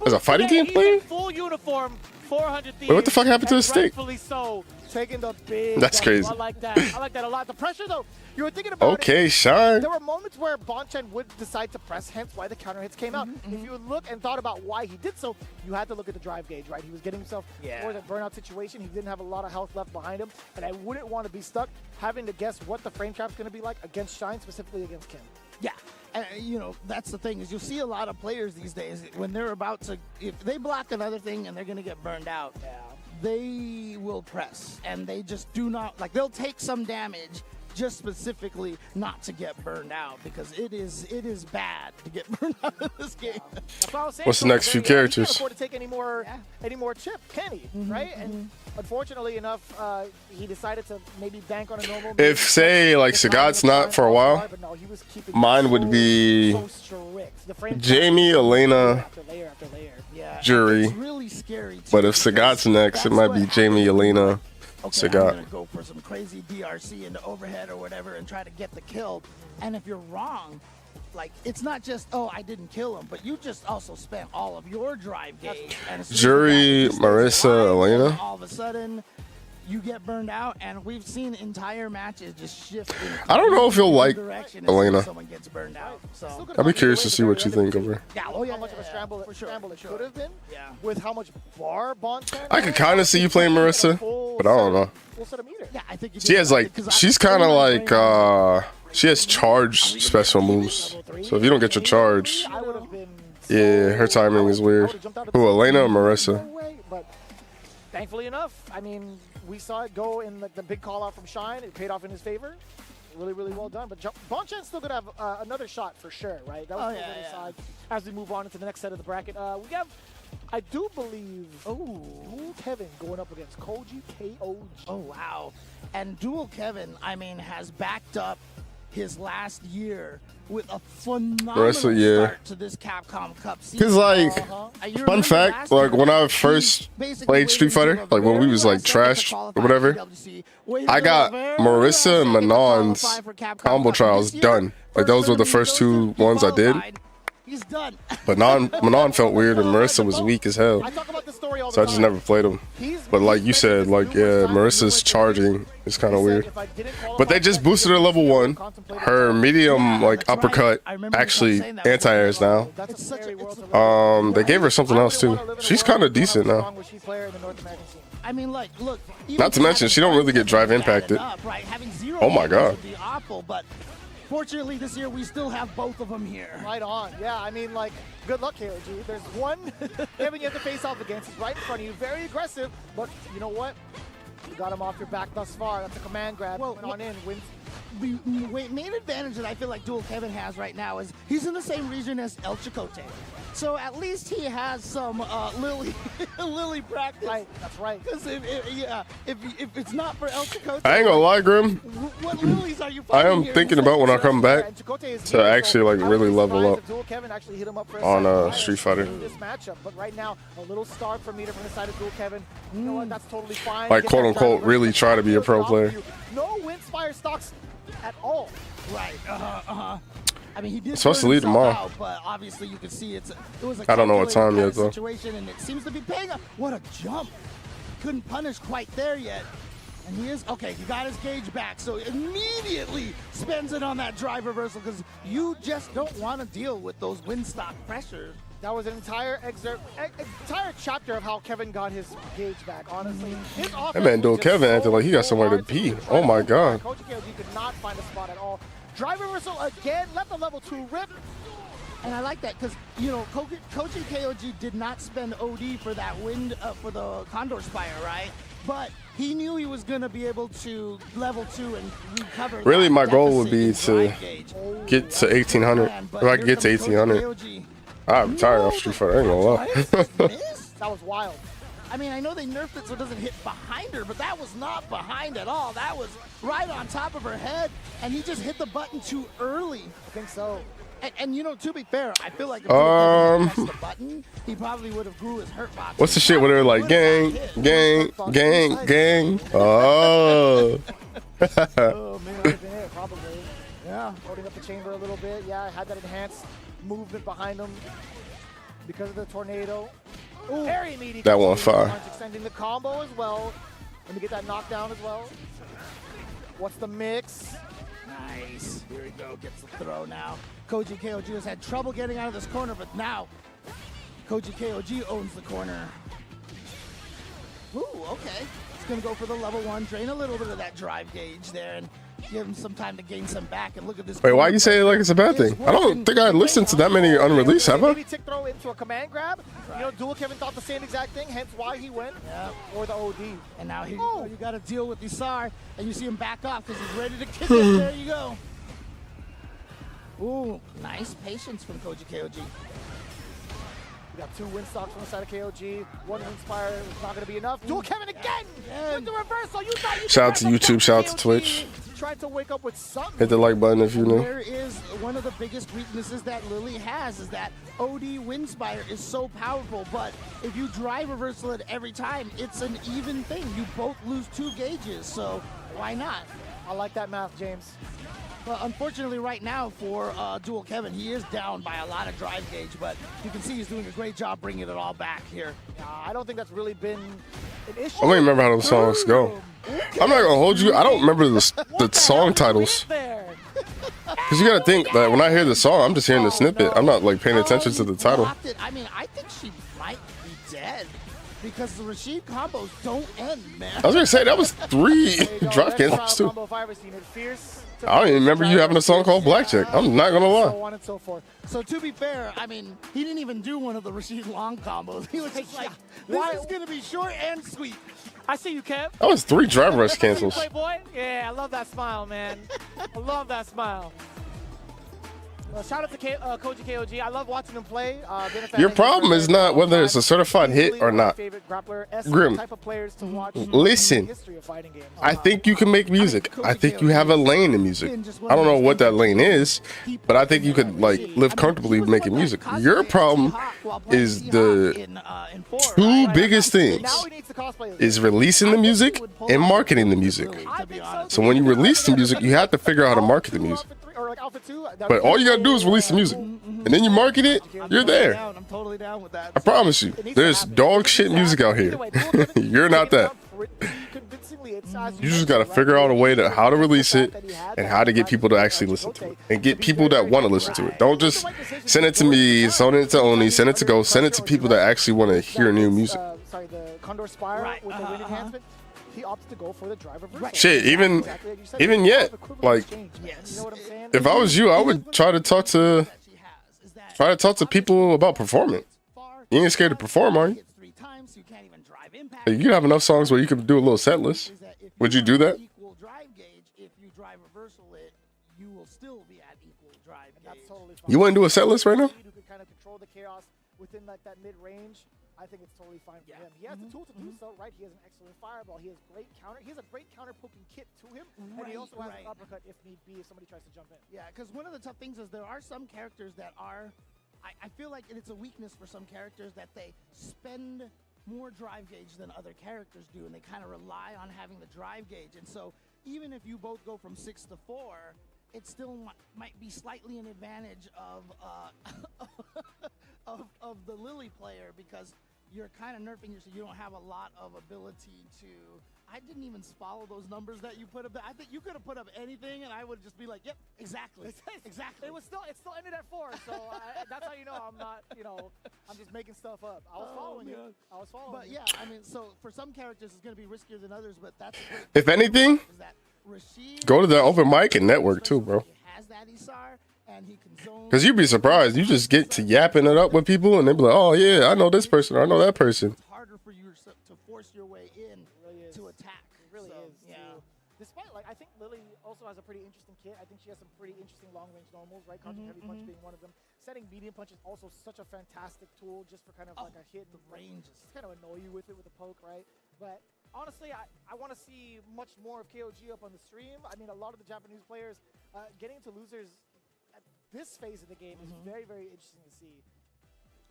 as a fighting game player? Full uniform, 400 Thieves. Wait, what the fuck happened to his stick? So taking the big. That's crazy. I like that. I like that a lot. The pressure, though, you were thinking about Okay, it. Shine. There were moments where Bonchen would decide to press, hence why the counter hits came out. If you look and thought about why he did so, you had to look at the drive gauge, right? He was getting himself towards a burnout situation. He didn't have a lot of health left behind him, and I wouldn't want to be stuck having to guess what the frame trap's going to be like against Shine, specifically against Kim. Yeah, and you know, that's the thing is you'll see a lot of players these days when they're about to, if they block another thing and they're going to get burned out, they will press and they just do not, like they'll take some damage just specifically not to get burned out because it is bad to get burned out in this game. That's what I was saying. What's the next few He characters? can't afford to take any more chip, can he? Right? And unfortunately enough, he decided to maybe bank on a normal. If, say, like, Sagat's not for a while, mine would be Jamie, Elena, Jury. Really scary. But if Sagat's next, it might be Jamie, Elena, Okay, Sagat. I'm gonna go for some crazy DRC into overhead or whatever and try to get the kill. And if you're wrong, like it's not just I didn't kill him, but you just also spent all of your drive gauge. And as soon as Jury, you got Marissa, Elena. all of a sudden you get burned out, and we've seen entire matches just shift. I don't know if you'll like Elena. Someone gets burned out. So I'll be curious to see what you think of her. Yeah, how much of a scramble it could have been. Yeah. With how much bar Bonchen. I could kind of see you playing Marissa, but I don't know. Yeah, I think She has like, she's kind of like, she has charge special moves. So if you don't get your charge, yeah, her timing is weird. Who, Elena or Marissa? But thankfully enough, I mean, we saw it go in the big call out from Shine. It paid off in his favor. Really, really well done. But Bonchen's still going to have another shot for sure, right? That was still good inside. As we move on into the next set of the bracket, we have, I do believe, Dual Kevin going up against Koji KOG. Oh, wow. And Dual Kevin, I mean, has backed up his last year with a phenomenal start to this Capcom Cup season. Because, like, fun fact, like, when I first played Street Fighter, like, when we was, like, trash or whatever, I got Marissa and Manon's combo trials done. Like, those were the first two ones I did. He's done. But Manon felt weird and Marissa was weak as hell. So I just never played them. But like you said, like, yeah, Marissa's charging is kind of weird. But they just boosted her level 1. Her medium, like, uppercut actually anti-airs now. They gave her something else too. She's kind of decent now. I mean, like, look. Not to mention, she don't really get drive impacted. Oh my god. Fortunately, this year we still have both of them here. Right on. Yeah, I mean, like, good luck, KOG. There's one Kevin you have to face off against. He's right in front of you, very aggressive. But you know what? You got him off your back thus far. That's a command grab. Went on in, wins. The main advantage that I feel like Dual Kevin has right now is he's in the same region as El Chicote. So at least he has some Lily practice. Right, that's right. Because if it's not for El Chicote, I ain't gonna lie, Grim. What Lilies are you I fighting am here? thinking about when I come back to actually, like, really level up on Street Fighter. This matchup, but right now a little starved for meter from the side of Dual Kevin. You know what? That's totally fine. Like, quote unquote, really try to be a pro player. No Windspire stocks at all. Right. I mean, he did supposed to lead tomorrow, out, but obviously you can see it was a I don't know what time yet though. Situation, and it seems to be paying up. What a jump! Couldn't punish quite there yet, and he is okay. He got his gauge back, so immediately spends it on that drive reversal because you just don't want to deal with those wind stock pressures. That was an entire entire chapter of how Kevin got his gauge back, honestly. That man Dual Kevin acting like he got somewhere to be. Oh my god. Koji KOG could not find a spot at all. Drive reversal again, let the level 2 rip. And I like that because, you know, Koji KOG did not spend OD for that wind, for the Condor Spire, right? But he knew he was going to be able to level 2 and recover. Really, my goal would be to get to 1800. If I could get to 1800, I'd retire off Street Fighter. I ain't gonna lie. That was wild. I mean, I know they nerfed it so it doesn't hit behind her, but that was not behind at all. That was right on top of her head, and he just hit the button too early. I think so. And you know, to be fair, I feel like if he had pressed the button, he probably would have grew his hurt box. What's the shit where they're like, gang, gang, gang, gang? Oh. Oh, man, it, probably. Yeah, holding up the chamber a little bit. Yeah, had that enhanced movement behind him because of the tornado. Ooh, very immediate. That one fire. Extending the combo as well. Let me get that knockdown as well. What's the mix? Nice. Here we go. Gets the throw now. Koji KOG has had trouble getting out of this corner, but now Koji KOG owns the corner. Ooh, okay. He's going to go for the level 1, drain a little bit of that drive gauge there, and give him some time to gain some back. And look at this. Wait, why you say it like it's a bad thing? I don't think I listened to that many unreleased, have I? Maybe tick throw into a command grab. Right. You know, Dual Kevin thought the same exact thing, hence why he went for the OD. And now here you got to deal with Isar, and you see him back off because he's ready to kick it. There you go. Ooh, nice patience from Koji KOG. We got 2 win stocks on the side of KOG. 1 Inspire is not going to be enough. Dual Kevin again with the reversal. You thought you shout out to YouTube, shout out to Twitch. Tried to wake up with something. Hit the like button if you know. There is one of the biggest weaknesses that Lily has is that OD Windspire is so powerful, but if you drive reversal it every time, it's an even thing. You both lose 2 gauges, so why not? I like that math, James. But unfortunately right now for Dual Kevin, he is down by a lot of drive gauge, but you can see he's doing a great job bringing it all back here. I don't think that's really been an issue. I don't remember how those songs go. I'm not gonna hold you. I don't remember the song titles. Because you gotta think that when I hear the song, I'm just hearing the snippet. I'm not like paying attention to the title. I mean, I think she might be dead because the Rashid combos don't end, man. I was gonna say that was 3 drive cancels too. I don't even remember you having a song called Blackjack. I'm not gonna lie. So on and so forth. So to be fair, I mean, he didn't even do one of the Rashid long combos. He was just like, this is gonna be short and sweet. I see you, Kev. That was 3 drive rush cancels. Playboy? Yeah, I love that smile, man. I love that smile. Shout out to Koji KOG. I love watching him play. Your problem is not whether it's a certified hit or not. Grim, type of players to watch listen. I think you can make music. I think you have a lane in music. I don't know what that lane is, but I think you could like live comfortably making music. Your problem is the 2 biggest things is releasing the music and marketing the music. So when you release the music, you have to figure out how to market the music. But all you gotta do is release the music, and then you market it. You're there. I'm totally down with that. I promise you. There's dog shit music out here. You're not that. You just gotta figure out a way to how to release it and how to get people to actually listen to it and get people that want to listen to it. Don't just send it to me, send it to Oni, send it to Go, send it to people that actually want to hear new music. Sorry, the Condor Spire with the wind enhancement. He opts to go for the drive reversal. Shit, even yet, like, if I was you, I would try to talk to people about performing. You ain't scared to perform, are you? You have enough songs where you could do a little set list. Would you do that? You wouldn't do a set list right now? Within like that mid-range, I think it's totally fine for him. He has the tool to do so, right? He has an excellent fireball. He has great counter. He has a great counter poking kit to him, and he also has an uppercut if need be if somebody tries to jump in. Yeah, because one of the tough things is there are some characters that are, I feel like it's a weakness for some characters that they spend more drive gauge than other characters do, and they kind of rely on having the drive gauge. And so even if you both go from 6 to 4, it still might be slightly an advantage of of the Lily player because you're kind of nerfing yourself. You don't have a lot of ability to. I didn't even follow those numbers that you put up. I think you could have put up anything, and I would just be like, "Yep, exactly, exactly." It still ended at 4, so that's how you know I'm not. I'm just making stuff up. I was following you. I was following. But yeah, I mean, so for some characters, it's going to be riskier than others. But that's if anything, go to the open mic and network too, bro. Because you'd be surprised. You just get to yapping it up with people, and they be like, "Oh yeah, I know this person, or I know that person." It's harder for you to force your way in to attack. It really is. Yeah. Despite, I think Lily also has a pretty interesting kit. I think she has some pretty interesting long-range normals, right? Crouching heavy punch being one of them. Setting medium punch is also such a fantastic tool just for kind of like a hit. The range is kind of annoy you with it with a poke, right? But honestly, I want to see much more of KOG up on the stream. I mean, a lot of the Japanese players getting into losers at this phase of the game is very, very interesting to see.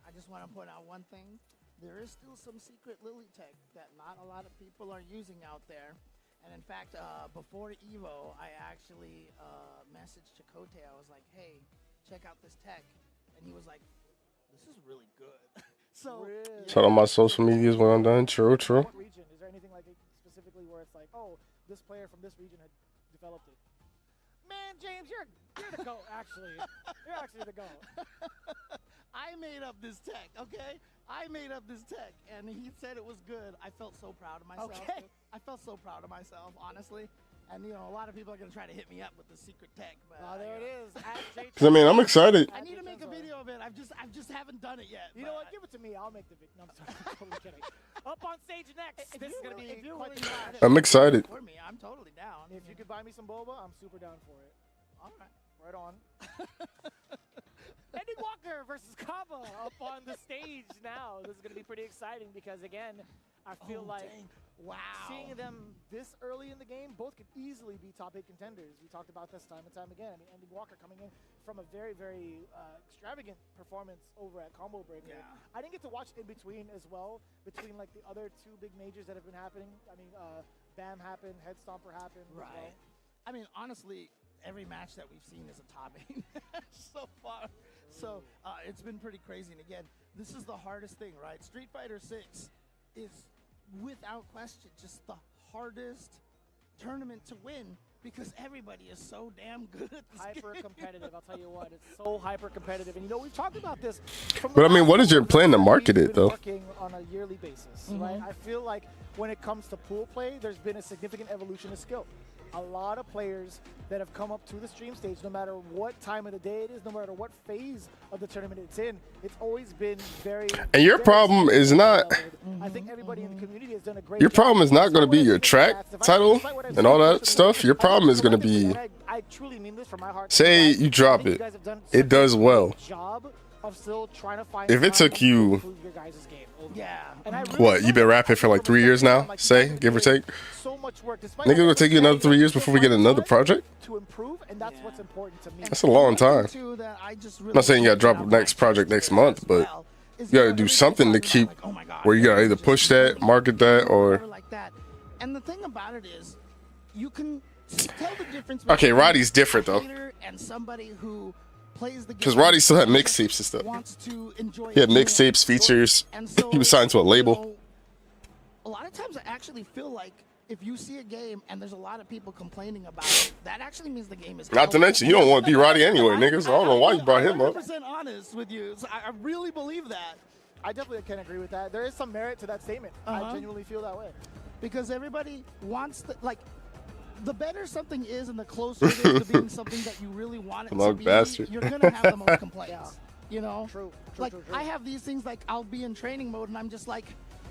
I just want to point out one thing. There is still some secret Lily tech that not a lot of people are using out there. And in fact, before EVO, I actually messaged Chakotay. I was like, hey, check out this tech. And he was like, this is really good. So, Tell on my social medias when I'm done. True. What region? Is there anything like specifically this player from this region had developed it. Man, James, you're the GOAT, actually. You're actually the GOAT. I made up this tech, okay? I made up this tech, and he said it was good. I felt so proud of myself. Okay. I felt so proud of myself, honestly. And, you know, a lot of people are going to try to hit me up with the secret tech. But There it is. Because, I mean, I'm excited. I need to make a video of it. I just haven't done it yet. You know what? Give it to me. I'll make the video. No, I'm sorry. I'm totally kidding. Up on stage next. This is going to be quite the match. I'm excited. For me, I'm totally down. If you could buy me some boba, I'm super down for it. All right. Right on. Eddie Walker versus Kaba up on the stage now. This is going to be pretty exciting because, again, I feel like seeing them this early in the game, both could easily be top 8 contenders. We talked about this time and time again. I mean, Eddie Walker coming in from a very, very extravagant performance over at Combo Breaker. Yeah. I didn't get to watch in between as well, between like the other 2 big majors that have been happening. I mean, BAM happened, Head Stomper happened. Right. As well. I mean, honestly, every match that we've seen is a top 8 match so far. So it's been pretty crazy. And again, this is the hardest thing, right? Street Fighter 6 is, without question, just the hardest tournament to win because everybody is so damn good at this Hyper game. competitive, I'll tell you what. It's so hyper competitive. And you know, we've talked about this. But, I mean, what is your plan to market it, though? Working on a yearly basis, right? I feel like when it comes to pool play, there's been a significant evolution of skill. A lot of players that have come up to the stream stage, no matter what time of the day it is, no matter what phase of the tournament it's in, it's always been very. And your problem is not. I think everybody in the community has done a great Your job. problem is not going to be your track title and all that stuff. Your problem is going to be. I truly mean this from my heart. Say you drop it, it does well. Job of still trying to find. If it took you. Yeah. What, you been rapping for like 3 years now, say, give or take? So much work. Nigga, it'll take you another 3 years before we get another project? To improve, and that's what's important to me. That's a long time. I'm not saying you gotta drop a next project next month, but you gotta do something to keep where you gotta either push that, market that, or. And the thing about it is, you can tell the difference. Okay, Roddy's different though. And somebody who plays the game. Because Roddy still had mixtapes and stuff. He had mixtapes, features. He was signed to a label. A lot of times I actually feel like if you see a game and there's a lot of people complaining about it, that actually means the game is Not to mention, you don't want to be Roddy anyway, niggas. I don't know why you brought him up. I'm 100% honest with you. So I really believe that. I definitely can agree with that. There is some merit to that statement. I genuinely feel that way. Because everybody wants to, like, the better something is and the closer it is to being something that you really want it to be, bastard. you're going to have the most complaints. You know? True. I have these things like I'll be in training mode and I'm just like,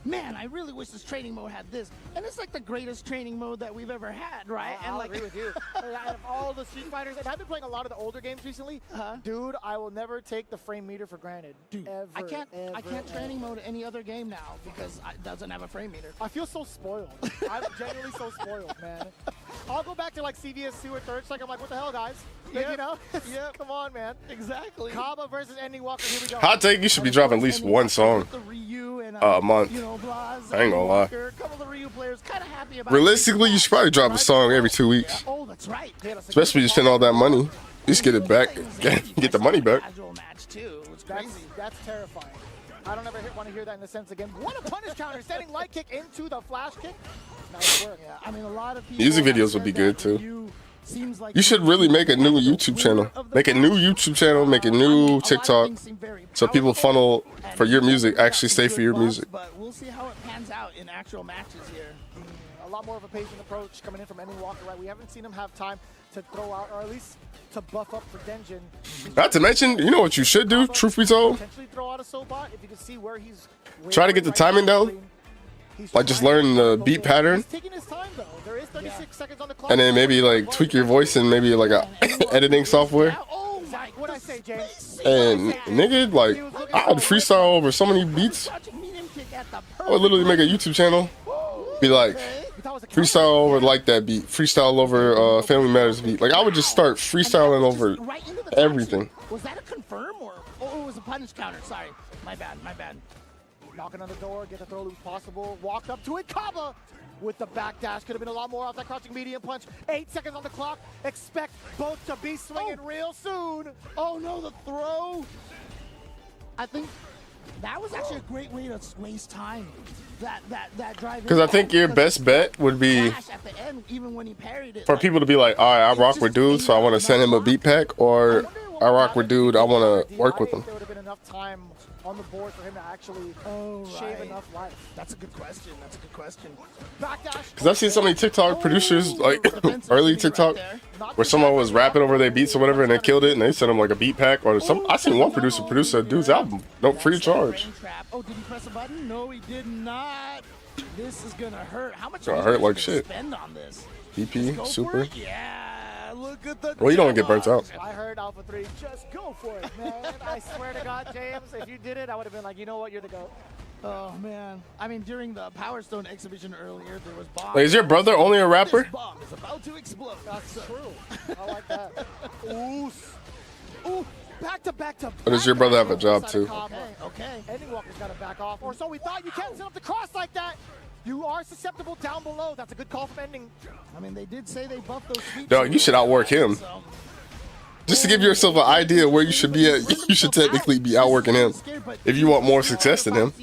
man, I really wish this training mode had this. And it's like the greatest training mode that we've ever had, right? I'll agree with you. Out of all the Street Fighters, and I've been playing a lot of the older games recently, dude, I will never take the frame meter for granted. Dude, I can't training mode any other game now because it doesn't have a frame meter. I feel so spoiled. I'm genuinely so spoiled, man. I'll go back to like CVS2 or Third Strike. I'm like, what the hell, guys? Like, you know? Come on, man. Exactly. Kaba versus Eddie Walker. Here we go. Hot take, you should be dropping at least one song a month. I ain't gonna lie. Realistically, you should probably drop a song every 2 weeks. Oh, that's right. Especially when you spend all that money. Just get it back. Get the money back. That's terrifying. I don't ever want to hear that in a sense again. What a punish counter, sending light kick into the flash kick. Nice work. Yeah, I mean, a lot of people Music videos would be good too. You should really make a new YouTube channel. Make a new YouTube channel, make a new TikTok, so people funnel for your music, actually stay for your music. But we'll see how it pans out in actual matches here. A lot more of a patient approach coming in from Eddie Walker, right? We haven't seen him have time to throw out, or at least to buff up for Denjin. Not to mention, you know what you should do, truth be told? Potentially throw out a soap bot if you can see where he's. Try to get the timing down. Like just learn the beat pattern. He's taking his time though. There is 36 seconds on the clock. And then maybe like tweak your voice and maybe like a editing software. Oh my! What I say, James? And nigga, like I'd freestyle over so many beats. I would literally make a YouTube channel. Be like freestyle over like that beat, freestyle over Family Matters beat. Like I would just start freestyling over everything. Was that a confirm or it was a punish counter? Sorry, my bad. Knocking on the door, get the throw loop possible. Walked up to it, Kaba with the backdash. Could have been a lot more off that crouching medium punch. 8 seconds on the clock. Expect both to be swinging real soon. Oh no, the throw. I think That was actually a great way to waste time. That drive. Because I think your best bet would be at the end, even when he parried it, for people to be like, all right, I rock with dude, so I want to send him a beat pack, or I rock with dude, I want to work with him. There would have been enough time on the board for him to actually shave enough life. That's a good question. That's a good question. Backdash. Because I've seen so many TikTok producers, like early TikTok, where someone was rapping over their beats or whatever, and they killed it, and they sent them like a beat pack or some. I seen one producer produce a dude's album, no free of charge. Oh, did he press a button? No, he did not. This is gonna hurt. How much? It's gonna hurt like shit. Spend on this? BP, super. Yeah, look at the. Well, you don't get burnt out. I heard Alpha 3, just go for it, man. I swear to God, James, if you did it, I would have been like, you know what, you're the GOAT. Oh, man. I mean, during the Power Stone exhibition earlier, there was bomb. Wait, is your brother only a rapper? This bomb is about to explode. That's true. I like that. Ooh. Ooh. Back to back to back. Or does your brother have a job too? Okay. Ending Walker's got to back off. Or so we thought. You can't set up the cross like that. You are susceptible down below. That's a good call from Ending. I mean, they did say they buffed those sweeps. Dog, you should outwork him. Just to give yourself an idea where you should be at, you should technically be outworking him if you want more success than him.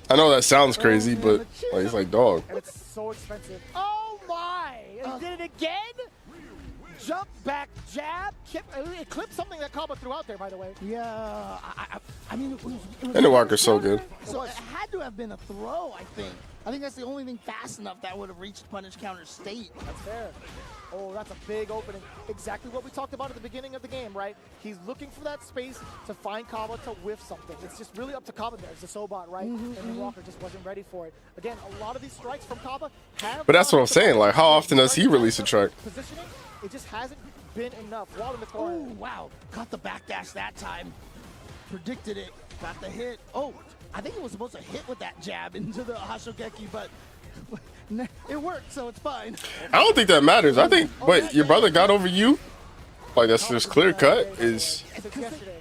I know that sounds crazy, but like, it's like, dog. And it's so expensive. Oh my! He did it again? Jump back jab. It clipped something that Kaba threw out there, by the way. Yeah, I mean, it was And Walker's so good. So it had to have been a throw, I think. I think that's the only thing fast enough that would have reached punish counter state. That's fair. Oh, that's a big opening. Exactly what we talked about at the beginning of the game, right? He's looking for that space to find Kaba to whiff something. It's just really up to Kaba there. It's the Sobot, right? And then Walker just wasn't ready for it. Again, a lot of these strikes from Kaba have... But that's what I'm saying. Like, how often does he release a track? Positioning, it just hasn't been enough. Oh, wow. Got the backdash that time. Predicted it. Got the hit. Oh, I think it was supposed to hit with that jab into the Hashogeki, but it worked, so it's fine. I don't think that matters. I think, wait, your brother got over you? Like, that's just clear cut is...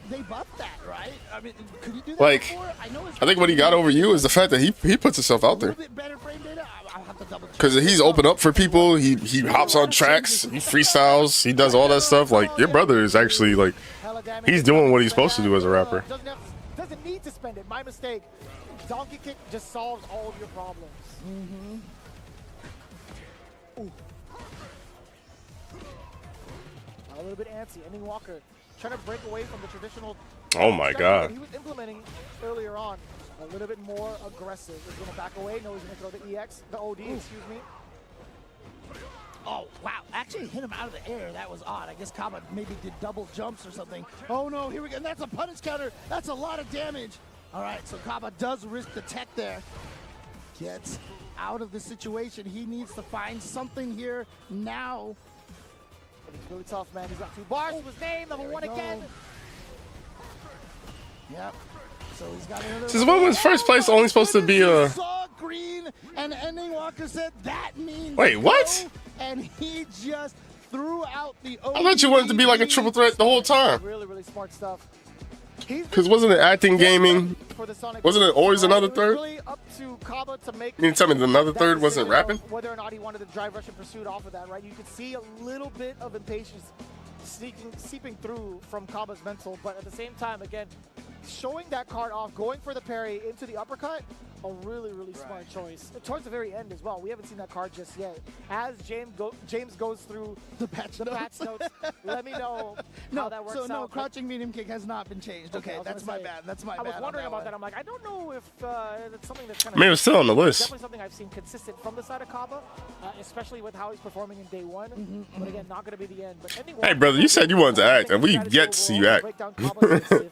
They buffed that, right? I mean, could you do that like, before? I think what he got over you is the fact that he puts himself out there. Because he's open up for people, he hops on tracks, he freestyles, he does all that stuff. Like, your brother is actually, like, he's doing what he's supposed to do as a rapper. Doesn't need to spend it. My mistake. Donkey kick just solves all of your problems. Ooh. A little bit antsy. Ending Walker trying to break away from the traditional. Oh my God. He was implementing earlier on. A little bit more aggressive. He's going to back away. No, he's going to throw the EX, the OD, excuse me. Oh, wow. Actually hit him out of the air. That was odd. I guess Kaba maybe did double jumps or something. Oh, no. Here we go. And that's a punish counter. That's a lot of damage. All right. So Kaba does risk the tech there. Gets out of the situation. He needs to find something here now. But it's really tough, man. He's got 2 bars. He was named number 1 again. Yep. So he's got another. Since when was first place only supposed to be a... Saw green, and Ending Walker said that means... Wait, what? And he just threw out the... I thought you wanted to be like a triple threat the whole time. Really, really smart stuff. Because wasn't it acting, gaming? Wasn't it always another third? Really up to Kaba to make. You mean tell me another third wasn't rapping? Whether or not he wanted to drive Russian pursuit off of that, right? You could see a little bit of impatience seeping through from Kaba's mental, but at the same time, again, showing that card off, going for the parry into the uppercut, a really, really smart choice. Towards the very end as well. We haven't seen that card just yet. As James goes through the patch notes, let me know how that works out. So no, crouching medium kick has not been changed. Okay, that's my bad. That's my bad. I was wondering about that. I'm like, I don't know if that's something that's kind of... I mean, it's still on the list. Definitely something I've seen consistent from the side of Kaba, especially with how he's performing in day 1. But again, not going to be the end. But hey, brother, you said you wanted to act, and we've yet to see you act.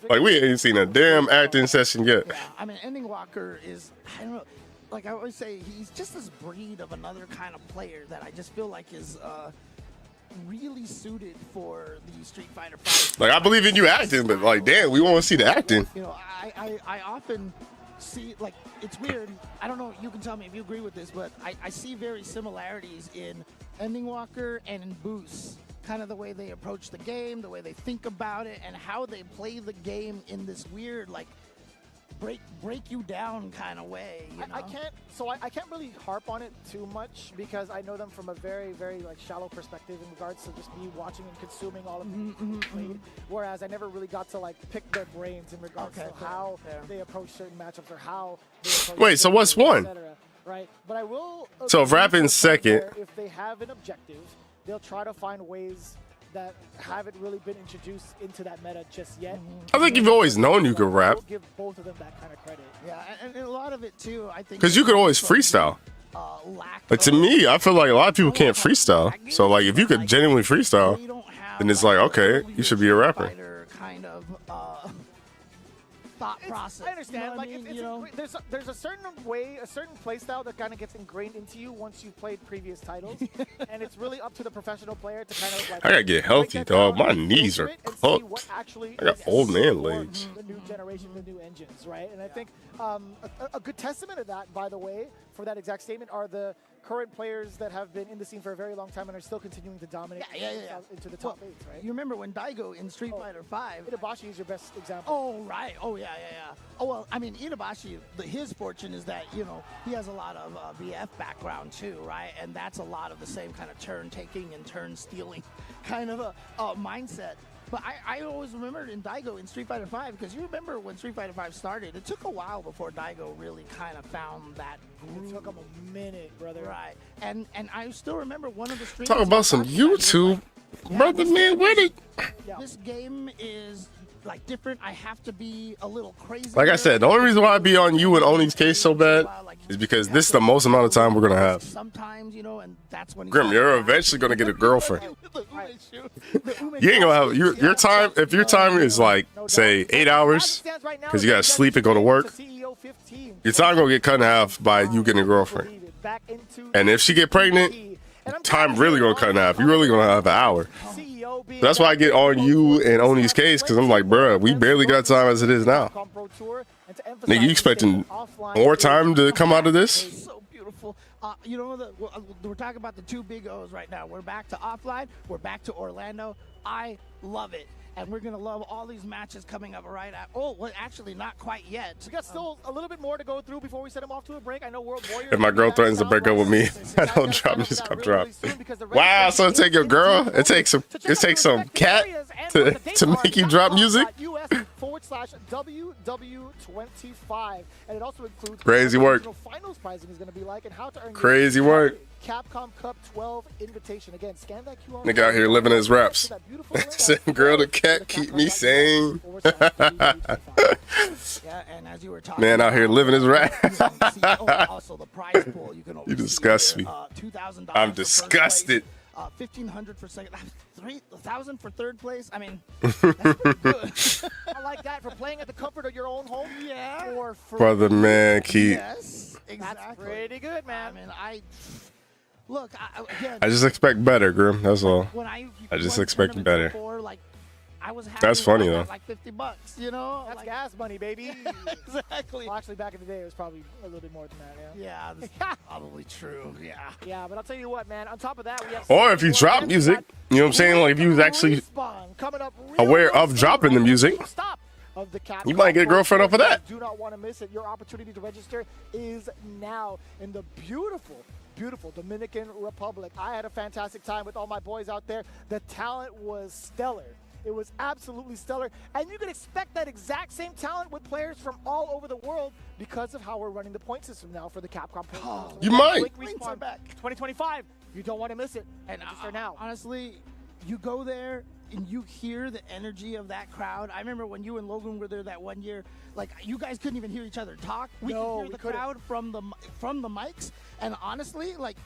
Like, we ain't seen a damn acting session yet. Yeah, I mean, Ending Walker is, I don't know, like I always say, he's just this breed of another kind of player that I just feel like is really suited for the Street Fighter fight. Like, I believe in you acting, but like, damn, we want to see the acting. You know, I often see, like, it's weird. I don't know, you can tell me if you agree with this, but I see very similarities in Ending Walker and in Boost. Kind of the way they approach the game, the way they think about it, and how they play the game in this weird, like, break you down kind of way. You know? I can't really harp on it too much because I know them from a very, very like shallow perspective in regards to just me watching and consuming all of them played. Whereas I never really got to like pick their brains in regards to how they approach certain matchups or how they approach Wait, so what's one? Right, but I will. So if Rappin's second, if they have an objective, they'll try to find ways that haven't really been introduced into that meta just yet. I think you've always known you could rap. Give both of them that kind of credit. Yeah, and a lot of it too, I think. Because you could always freestyle. But to me, I feel like a lot of people can't freestyle. So like, if you could genuinely freestyle, then it's like, okay, you should be a rapper. Kind of thought process. I understand. You know like, what I mean? there's a certain way, a certain play style that kind of gets ingrained into you once you've played previous titles, and it's really up to the professional player to kind of like. I gotta get healthy, dog. My knees are cooked. I got old man legs. The new generation, the new engines, right? And I think a good testament of that, by the way, for that exact statement, are the current players that have been in the scene for a very long time and are still continuing to dominate into the top 8, right? You remember when Daigo in Street Fighter 5? Itabashi is your best example. Oh, right. Oh, yeah. Oh, well, I mean, Itabashi, his fortune is that, you know, he has a lot of BF background too, right? And that's a lot of the same kind of turn-taking and turn-stealing kind of a mindset. But I always remembered in Daigo in Street Fighter 5, because you remember when Street Fighter 5 started, it took a while before Daigo really kind of found that groove. It took him a minute, brother. Right. And I still remember one of the streams. Talk about some YouTube. Brother, man, where did... This game is like different. I have to be a little crazy. Like I said, the only reason why I be on you and Oni's case so bad is because this is the most amount of time we're gonna have. Sometimes, you know, and that's when Grim, you're eventually gonna get a girlfriend. You ain't gonna have your time. If your time is like, say, 8 hours, because you gotta sleep and go to work, your time gonna get cut in half by you getting a girlfriend. And if she get pregnant, time really gonna cut in half. You really gonna have an hour. That's why I get on you and Oni's case, because I'm like, bruh, we barely got time as it is now. Nigga, you expecting more time to come out of this? So beautiful. You know, we're talking about the two big O's right now. We're back to offline. We're back to Orlando. I love it. And we're going to love all these matches coming up right at... Oh, well, actually, not quite yet. We got still a little bit more to go through before we send them off to a break. I know World Warrior... If my girl threatens to break up with me, I don't drop music, I'm dropping. Wow, so it take your girl? It takes some cat to make you drop music? /WW25. And it also includes... Crazy work. Finals pricing is going to be like and how to earn... Crazy work. Capcom Cup 12 invitation. Again, scan that QR. Nigga out here living his raps. Send girl to cat, keep me sane. Man out here living his rap. You disgust me. I'm disgusted. 1,500 for second, 3,000 for third place. I mean, that's pretty good. I like that for playing at the comfort of your own home. Yeah. Or for Brother man, keep. Yes, exactly. That's pretty good, man. I mean, look, again, I just expect better, Grim. That's all. When I just expect better. Before, like, I was happy That's funny though. Like $50, you know. That's like, gas money, baby. Exactly. Well, actually, back in the day, it was probably a little bit more than that. Yeah. That's probably true. Yeah. Yeah, but I'll tell you what, man. On top of that, we have. Or if you drop music, you know what I'm saying? Like if you was actually aware of dropping the music, you might get a girlfriend off of that. Do not want to miss it. Your opportunity to register is now in the beautiful Dominican Republic. I had a fantastic time with all my boys out there. The talent was stellar. It was absolutely stellar. And you can expect that exact same talent with players from all over the world because of how we're running the point system now for the Capcom point. You might. Respawn back 2025. You don't want to miss it. And register now. Honestly, you go there and you hear the energy of that crowd. I remember when you and Logan were there that one year, like you guys couldn't even hear each other talk. We could hear the crowd from the mics, and honestly, like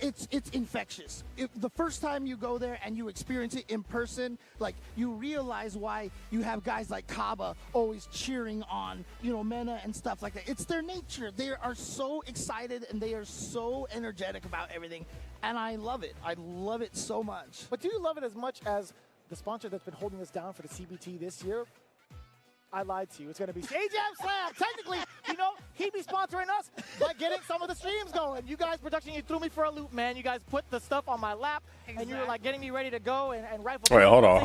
it's infectious. The first time you go there and you experience it in person, like you realize why you have guys like Kaba always cheering on, you know, Mena and stuff like that. It's their nature. They are so excited and they are so energetic about everything. And I love it. I love it so much. But do you love it as much as the sponsor that's been holding us down for the CBT this year? I lied to you. It's going to be AJM Slam. Technically, you know, he'd be sponsoring us by getting some of the streams going. You guys, production, you threw me for a loop, man. You guys put the stuff on my lap, and you were like getting me ready to go and rifle. Wait, hold on.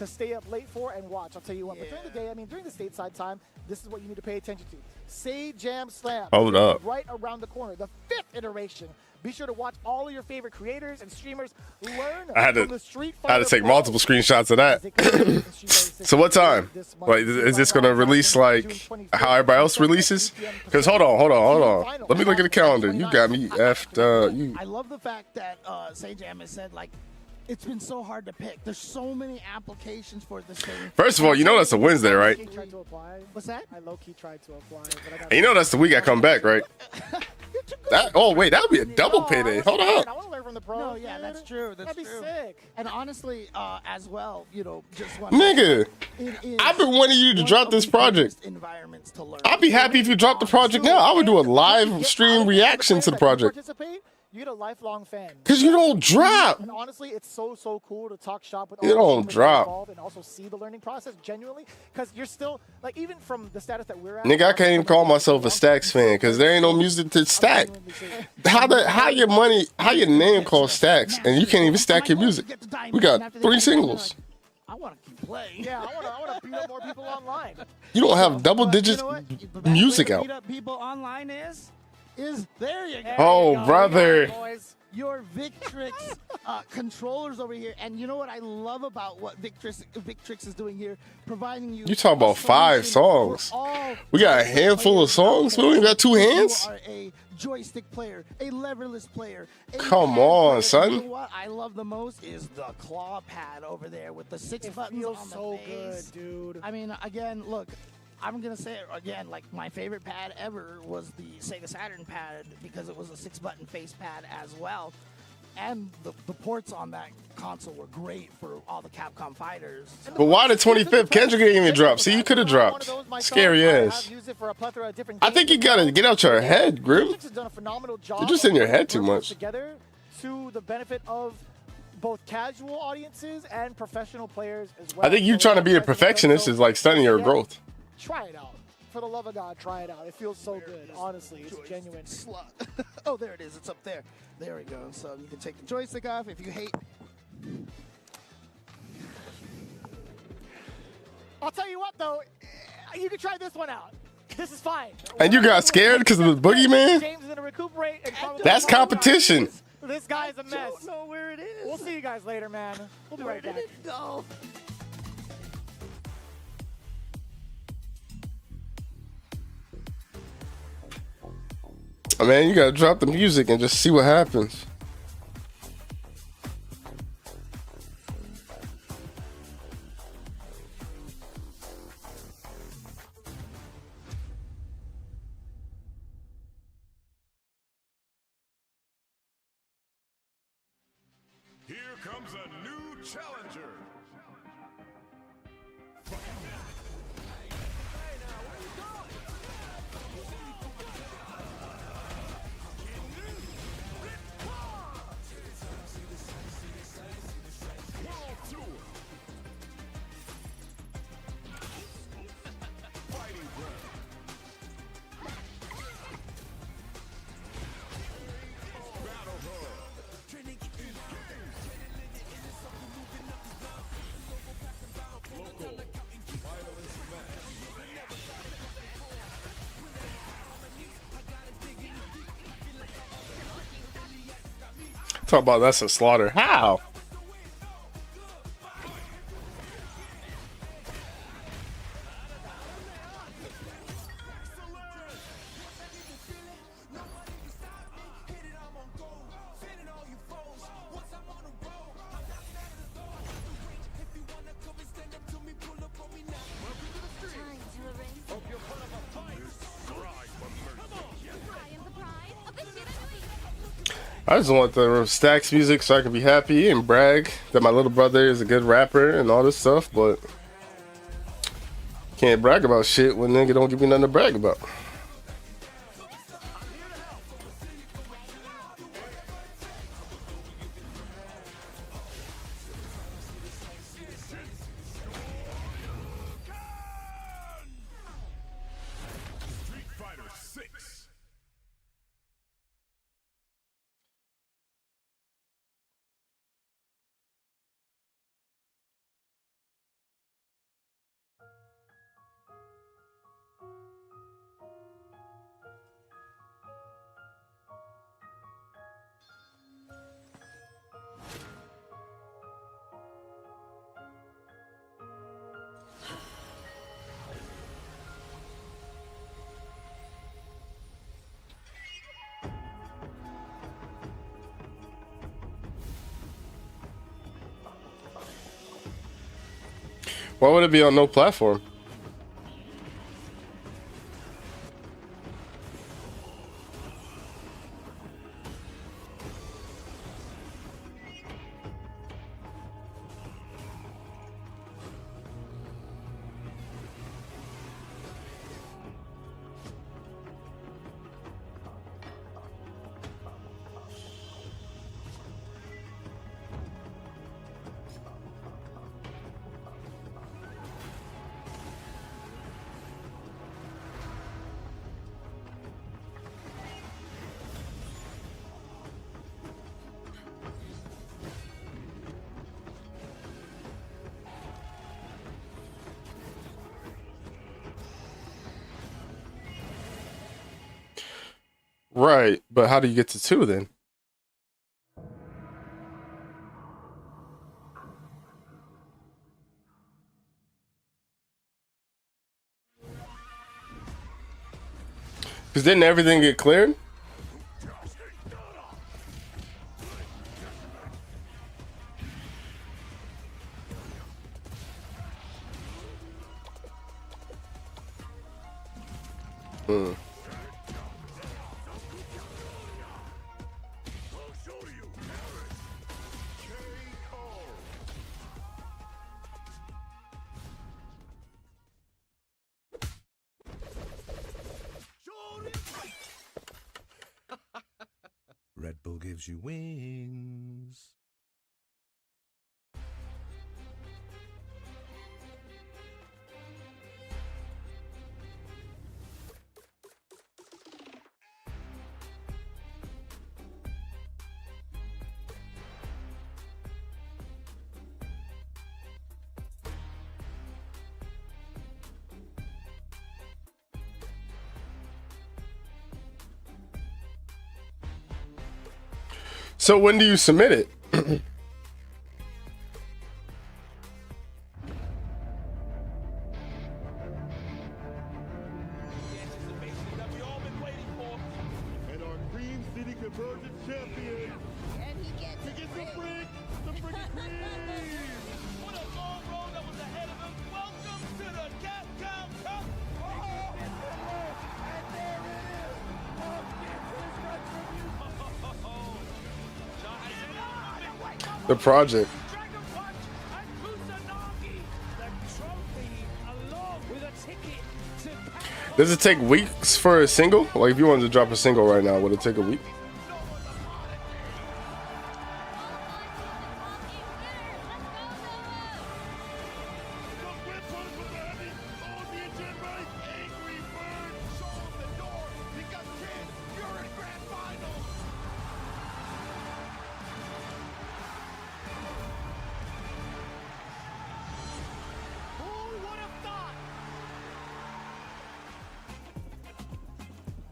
to stay up late for and watch. I'll tell you what. But during the day, I mean, during the stateside time, this is what you need to pay attention to. Say Jam Slam. Hold up. Right around the corner. The 5th iteration. Be sure to watch all of your favorite creators and streamers learn from the Street Fighter. I had to take multiple screenshots of that. So what time? Like, is this going to release like how everybody else releases? Because hold on. Let me look at the calendar. You got me effed. I love the fact that Say Jam has said, like, it's been so hard to pick. There's so many applications for this thing. First of all, you know that's a Wednesday, right? What's that? I low-key tried to apply. But And you know that's the week I come back, right? Oh wait, that would be a double payday. Hold on. I want to learn from the pros. No, yeah, that's true. That'd be sick. And honestly, as well, you know, just one. Nigga, I've been wanting you to drop this project. I'd be happy if you dropped the project now. I would do a live stream reaction to the project. You get a lifelong fan. Cause you don't drop. And honestly, it's so cool to talk shop with. You don't drop. And also see the learning process genuinely, because you're still like, even from the status that we're at. Nigga, I can't even call myself a Stacks fan because there ain't no music to stack. How your name called Stacks and you can't even stack your music? We got 3 singles. I want to keep playing. Yeah, I want to beat up more people online. You don't have double digits music out. Beat up people online is there you go. Oh, brother. Your Victrix controllers over here. And you know what I love about what Victrix is doing here? Providing you. You talking about 5 songs. We got a handful of songs. We only got 2 hands. You are a joystick player, a leverless player. Come on, son. You know what I love the most is the claw pad over there with the 6 buttons on the face. Good, dude. I mean, again, look. I'm going to say it again, like my favorite pad ever was the Sega Saturn pad because it was a 6-button face pad as well. And the ports on that console were great for all the Capcom fighters. So. But why the 25th? Kendrick didn't even drop. See, you could have dropped. Scary ass. I think you got to get out your head, Grim. You're just in your head too much. Together to the benefit of both casual audiences and professional players as well. I think you trying to be a perfectionist is like stunning your growth. Try it out. For the love of God, try it out. It feels so good. Honestly, it's genuine. Oh, there it is. It's up there. There we go. So you can take the joystick off if you hate. I'll tell you what, though. You can try this one out. This is fine. And you got scared because of the boogeyman? James is going to recuperate. And that's competition. This guy's a mess. I don't know where it is. We'll see you guys later, man. We'll be right back. Where did it go? Man, you gotta drop the music and just see what happens. Here comes a new challenger. Talk about that's a slaughter. How? I just want the Stacks music so I can be happy and brag that my little brother is a good rapper and all this stuff, but can't brag about shit when nigga don't give me nothing to brag about. Why would it be on no platform? Right, but how do you get to 2 then? Because didn't everything get cleared? Red Bull gives you wings. So when do you submit it? The project. Does it take weeks for a single? Like if you wanted to drop a single right now, would it take a week?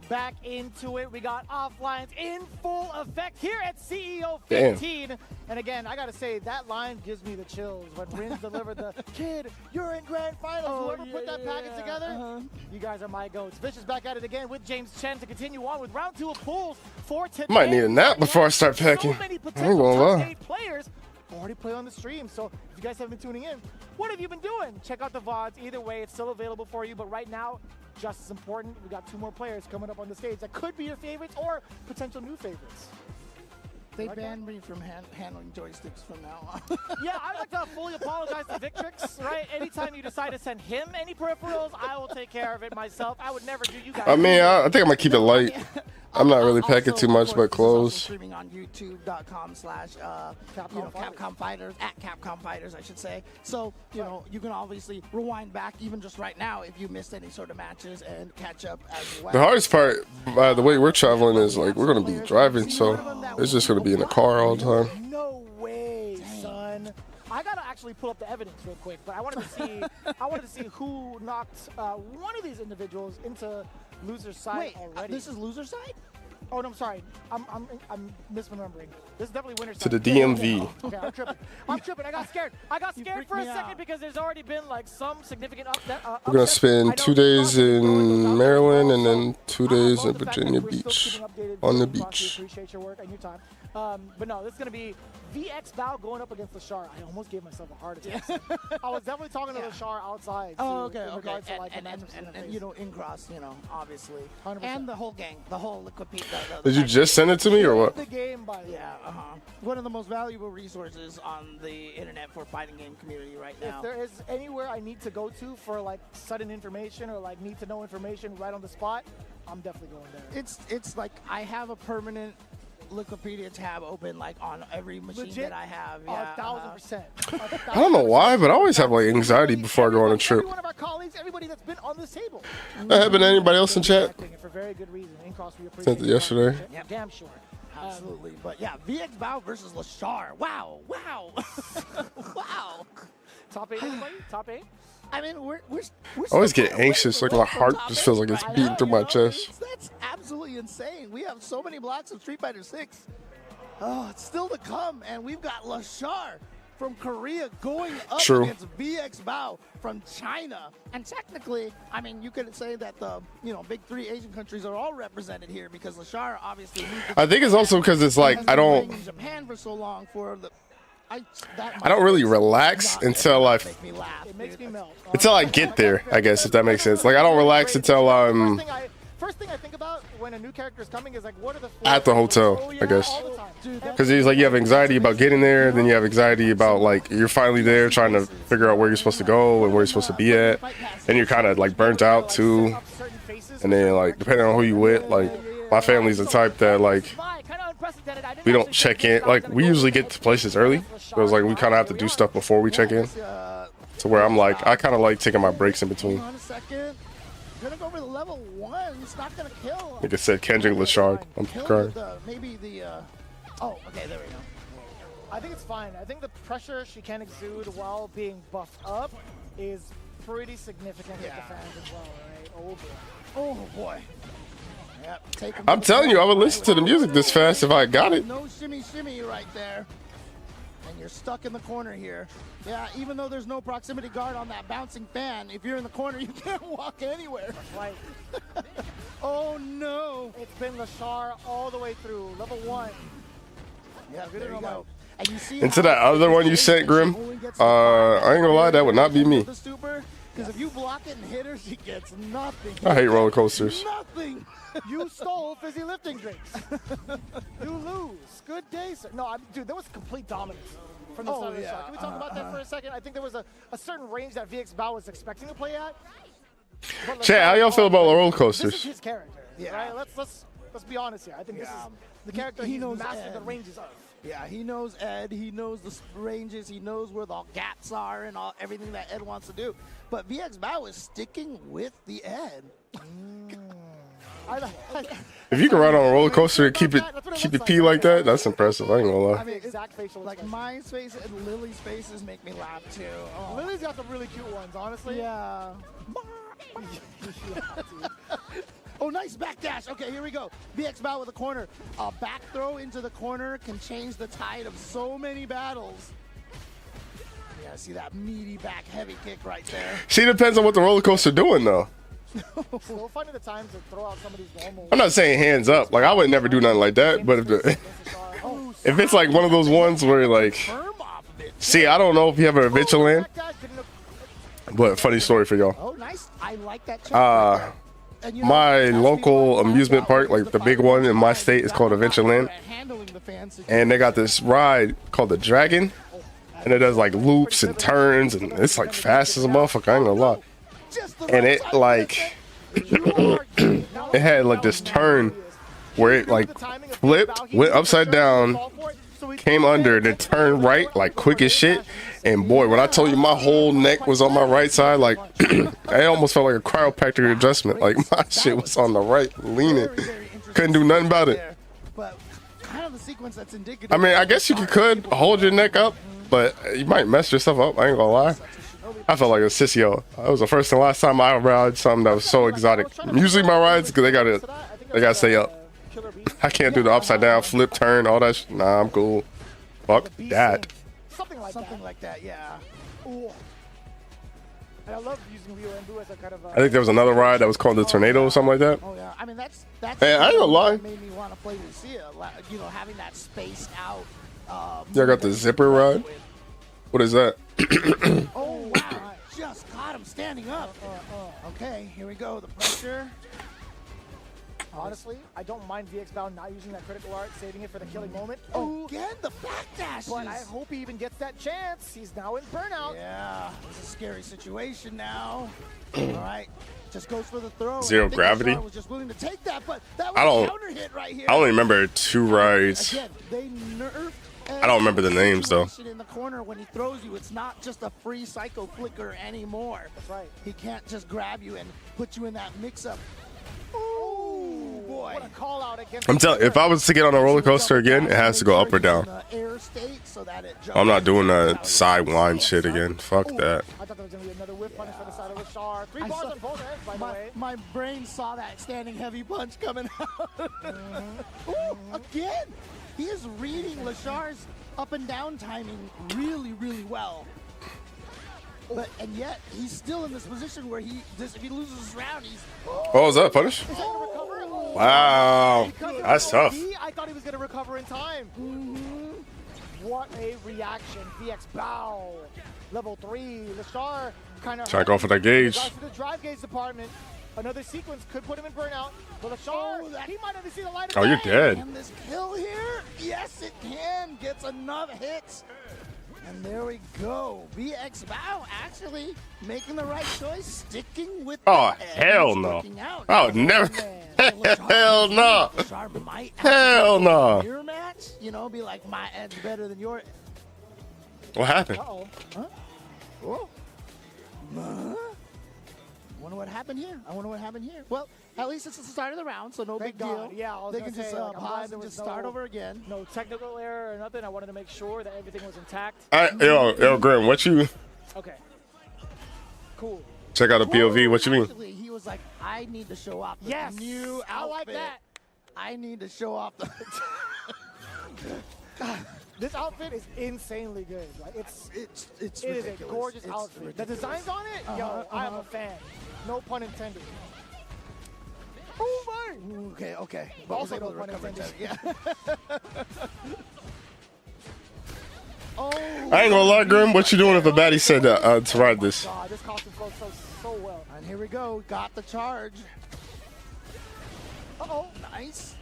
Back into it. We got offlines in full effect here at CEO 15. Damn. And again, I gotta say, that line gives me the chills when Rins delivered the kid, you're in grand finals. Whoever put that package together, you guys are my goats. Vicious back at it again with James Chen to continue on with round 2 of pools for today. Might need a nap before I start packing. So many I ain't potential gonna top lie. 8 players already play on the stream. So if you guys haven't been tuning in, what have you been doing? Check out the VODs. Either way, it's still available for you. But right now, just as important, we got 2 more players coming up on the stage that could be your favorites or potential new favorites. They banned me from handling joysticks from now on. Yeah, I'd like to fully apologize to Victrix, right? Anytime you decide to send him any peripherals, I will take care of it myself. I would never do you guys. I mean, I think I'm gonna keep it light. I'm not really packing too much, but clothes. Streaming on YouTube.com/Capcom Fighters, at Capcom Fighters, I should say. So, you know, you can obviously rewind back even just right now if you missed any sort of matches and catch up as well. The hardest part, by the way we're traveling, is like we're gonna be driving, so it's just gonna be in the car all the time. No way, son. I gotta actually pull up the evidence real quick, but I wanted to see. I wanted to see who knocked one of these individuals into loser's side already. This is loser side? Oh no, I'm sorry. I'm misremembering. This is definitely winter. To the DMV. Okay, I'm tripping. I'm tripping. I got scared. I got scared for a second out. because there's already been like some significant We're gonna spend 2 days in Maryland and then 2 days in Virginia Beach on the beach. Appreciate your work and your time. But no, this is gonna be VX Bow going up against Lashar. I almost gave myself a heart attack. I was definitely talking to Lashar outside. Oh, too, okay, in okay. regards to, like, And momentum you know, in cross, you know, obviously. 100%. And the whole gang, the whole Liquid Pete. Did you just send it to me or what? The game by Yeah, one of the most valuable resources on the internet for fighting game community right now. If there is anywhere I need to go to for like sudden information or like need to know information right on the spot, I'm definitely going there. It's like I have a permanent Wikipedia tab open like on every machine Legit? that I have. Yeah, 1,000%. I don't know why, but I always have like anxiety before I go on a trip. Every one of our colleagues, everybody that's been on this table. That happened to anybody else in chat? For very good reason. In cross, we appreciate Sent it yesterday. Yep. Damn sure. Absolutely. But yeah, VX Bow versus Lashar. Wow. Wow. wow. Top 8, anybody? Top 8? I mean, we're I always get anxious, like my heart just feels like it's beating through my chest. That's absolutely insane. We have so many blocks of Street Fighter 6. Oh, it's still to come, and we've got Lashar from Korea going up against VX Bow from China. And technically, I mean, you could say that the big 3 Asian countries are all represented here because Lashar obviously. I think it's also because it's like I don't. In Japan for so long for the. I don't really relax until I get there, I guess, if that makes sense. Like I don't relax until I'm First thing I think about when a new character is coming is like, what are the at the hotel, I guess. Because it's like you have anxiety about getting there, then you have anxiety about like you're finally there trying to figure out where you're supposed to go and where you're supposed to be at, and you're kind of like burnt out too. And then like depending on who you with, like my family's the type that like we don't check in. Like we usually get to places early, so it's like we kind of have to do stuff before we check in. To where I'm like I kind of like taking my breaks in between. Gonna go for the level 1. It's not gonna kill. Like I said, Kendrick Lashard. I'm crying. Maybe the. Oh, okay, there we go. I think it's fine. I think the pressure she can exude while being buffed up is pretty significant with the fans as well, right? Oh boy. Yep, I'm telling you, I would listen to the music this fast if I got it. No shimmy right there. And you're stuck in the corner here. Yeah, even though there's no proximity guard on that bouncing fan, if you're in the corner, you can't walk anywhere. Right. Oh no. It's been Lashar all the way through level 1. Yeah, there you go. And you see Into that other one you sent, Grim. I ain't gonna lie, that would not be me. Because if you block it and hit her, she gets nothing. I hate roller coasters. Nothing. You stole fizzy lifting drinks. You lose. Good day, sir. No, dude, there was complete dominance from the side of the shot. Can we talk about that for a second? I think there was a certain range that VX Bow was expecting to play at. Chat, how y'all feel about roller coasters? This is his character, right? Let's be honest here. I think this is the character he knows mastered the ranges of. Yeah, he knows Ed. He knows the ranges. He knows where the gaps are and everything that Ed wants to do. But VX Bow is sticking with the Ed. If you can ride on a roller coaster and keep it pee like that, that's impressive. I ain't gonna lie. I mean, exact facial like my face and Lily's faces make me laugh too. Oh. Lily's got some really cute ones, honestly. Yeah. Oh, nice backdash. Okay, here we go. VX Bow with a corner. A back throw into the corner can change the tide of so many battles. Yeah, see that meaty back heavy kick right there. See, it depends on what the roller coaster doing though. Still finding the time to throw out some of these normal. I'm not saying hands up. Like I would never do nothing like that. But if it's like one of those ones where like, see, I don't know if you have an Adventureland. But funny story for y'all. Oh, nice. I like that. My local amusement park, like the big one in my state, is called Adventureland. And they got this ride called the Dragon. And it does like loops and turns, and it's like fast as a motherfucker, I ain't gonna lie. And it like, it had like this turn where it like flipped, went upside down, came under, then turned right like quick as shit. And boy, when I told you my whole neck was on my right side, like I almost felt like a chiropractic adjustment. Like my shit was on the right, leaning. Couldn't do nothing about it. I mean, I guess you could hold your neck up, but you might mess yourself up. I ain't gonna lie. I felt like a sissy. That was the first and last time I ride something that was so exotic. Usually my rides, because they gotta stay up. I can't do the upside down flip turn, all that. Nah, I'm cool. Fuck that. Something like that, yeah. Ooh. And I love using Rio and Blue as a kind of. I think there was another ride that was called the Tornado or something like that. Oh yeah, I mean that's. Hey, I ain't gonna lie. Made me want to play Lucia. You know, having that spaced out. Yeah, I got the zipper ride. What is that? Oh wow! Just caught him standing up. Okay, here we go. The pressure. Honestly, I don't mind VX Bow not using that critical art, saving it for the killing moment. Again, the backdash. But I hope he even gets that chance. He's now in burnout. Yeah, it's a scary situation now. All right, just goes for the throw. Zero gravity. Was just willing to take that, but that was I don't. a counter hit right here. I only remember 2 rides. Again, they nerfed. I don't remember the names though. In the corner when he throws you, it's not just a free psycho flicker anymore. That's right. He can't just grab you and put you in that mix-up. Oh boy! What a call out against. I'm telling. If I was to get on a roller coaster again, it has to go up or down. I'm not doing that side wind shit again. Fuck that. I thought there was gonna be another whip punish for the side of Lashar. 3 bars on both ends, by the way. My brain saw that standing heavy punch coming out. Ooh, again! He is reading Lashar's up and down timing really, really well. But and yet he's still in this position where if he loses this round, he's. Oh, was that punish? Wow, that's tough. I thought he was gonna recover in time. What a reaction! VX Bow, level 3. Lashar kind of trying to go for that gauge. Goes to the drive gauge department. Another sequence could put him in burnout. But Lashar, he might not see the light of day. Oh, you're dead. Can this kill here? Yes, it can. Gets another hit. And there we go. VX Bow actually making the right choice, sticking with Oh, hell no. Oh, never. Hell no. Hell no. Your match, you know, be like, my edge better than your. What happened? Uh-oh. Huh? Whoa. Wonder what happened here. I wonder what happened here. Well, at least it's the start of the round, so no big deal. Yeah, they can just pause and just start over again. No technical error or nothing. I wanted to make sure that everything was intact. Yo, Graham, what you? Okay. Cool. Check out the POV. What you mean? Actually, he was like, I need to show off the new outfit. I like that. I need to show off the. God, this outfit is insanely good. Like it is a gorgeous outfit. Ridiculous. The designs on it, yo, I am a fan. No pun intended. Oh my! Okay. But also no pun intended. Yeah. I ain't gonna lie, Grim. What you doing if a baddie said to ride this? God, this costume flows so well. And here we go. Got the charge. Uh-oh. Nice.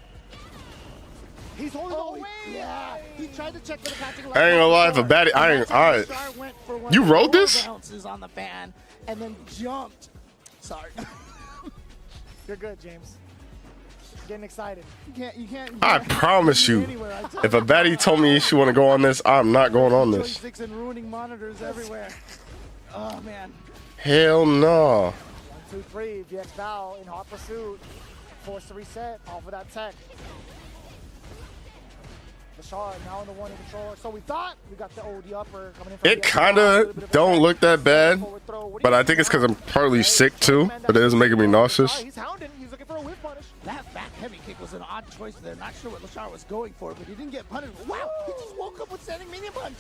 He's holding away. Yeah. He tried to check for the catching. I ain't gonna lie, if a baddie, I ain't. All right. You rode this? Bounces on the fan and then jumped. Sorry. You're good, James. Getting excited. You can't. I promise you, if a baddie told me she want to go on this, I'm not going on this. And ruining monitors everywhere. Oh man. Hell no. 1, 2, 3. VX Bow in hot pursuit. Forced to reset off of that tech. Lashar now in the one in controller. So we thought we got the OD upper coming in. From It kind of don't look that bad, but I think it's because I'm partly sick too. But it is making me nauseous. He's hounding. He's looking for a whip punish. That back heavy kick was an odd choice there. Not sure what Lashar was going for, but he didn't get punished. Wow, he just woke up with standing medium punch.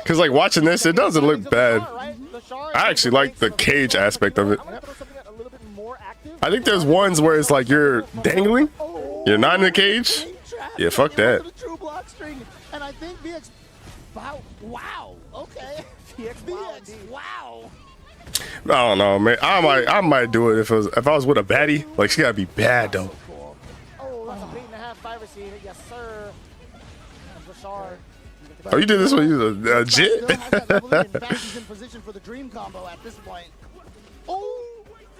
Because like watching this, it doesn't look bad. I actually like the cage aspect of it. I think there's ones where it's like you're dangling, you're not in the cage. Yeah, fuck that. True block string, and I think VX. Wow. Okay. VX. Wow. I don't know, man. I might do it if I was with a baddie. Like she gotta be bad though. Oh, that's a 8.5 receiver. Yes, sir. Lashar. Oh, you did this one? You a jit? In fact, he's in position for the dream combo at this point.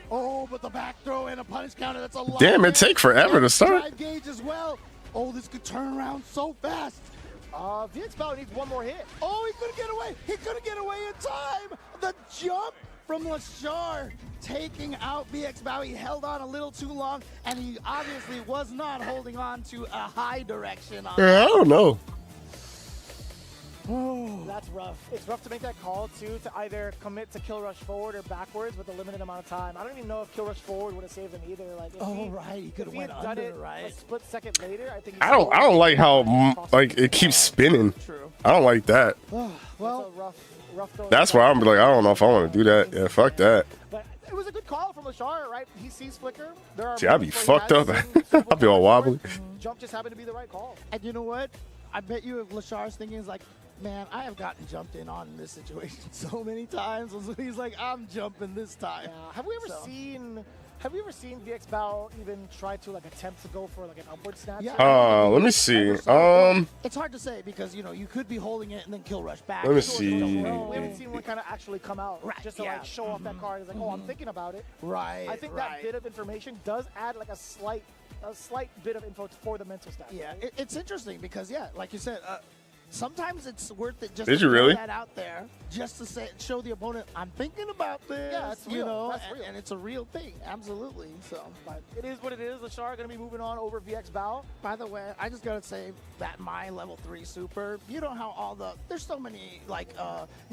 Oh, but the back throw and a punish counter. That's a lot. Damn, it take forever to start. Drive gauge as well. Oh, this could turn around so fast. VX Bow needs one more hit. Oh, he couldn't get away. He couldn't get away in time. The jump from Lashar taking out VX Bow. He held on a little too long, and he obviously was not holding on to a high direction. Yeah, I don't know. Oh, That's rough. It's rough to make that call, too, to either commit to kill rush forward or backwards with a limited amount of time. I don't even know if kill rush forward would have saved him either. Like, if he could have went done under, it right? a split second later, I think. I don't like how like it keeps spinning. True. I don't like that. Well, rough throw. That's why I'm like, I don't know if I want to do that. Yeah, fuck that. But it was a good call from Lashar, right? He sees Flicker. There are See, I'd be moments where he fucked up. has seen Super I'd be all Bowl wobbly. Jump just happened to be the right call. And you know what? I bet you if Lashar's thinking is like, man, I have gotten jumped in on in this situation so many times. So he's like, I'm jumping this time. Yeah. Have we ever seen VX Bao even try to like attempt to go for like an upward snatch? Yeah. Let me see. It's hard to say because you could be holding it and then kill rush back. Let me see. No, we haven't seen one kind of actually come out just to like show off that card. It's like, oh, I'm thinking about it. Right. I think that bit of information does add like a slight bit of info for the mental stat. Yeah, it's interesting because like you said, sometimes it's worth it just Did to you really? put that out there, just to show the opponent I'm thinking about this. Yeah, it's real. That's real. And it's a real thing, absolutely. So, but it is what it is. Lashar going to be moving on over VX Bao. By the way, I just gotta say that my level 3 super, you know how there's so many like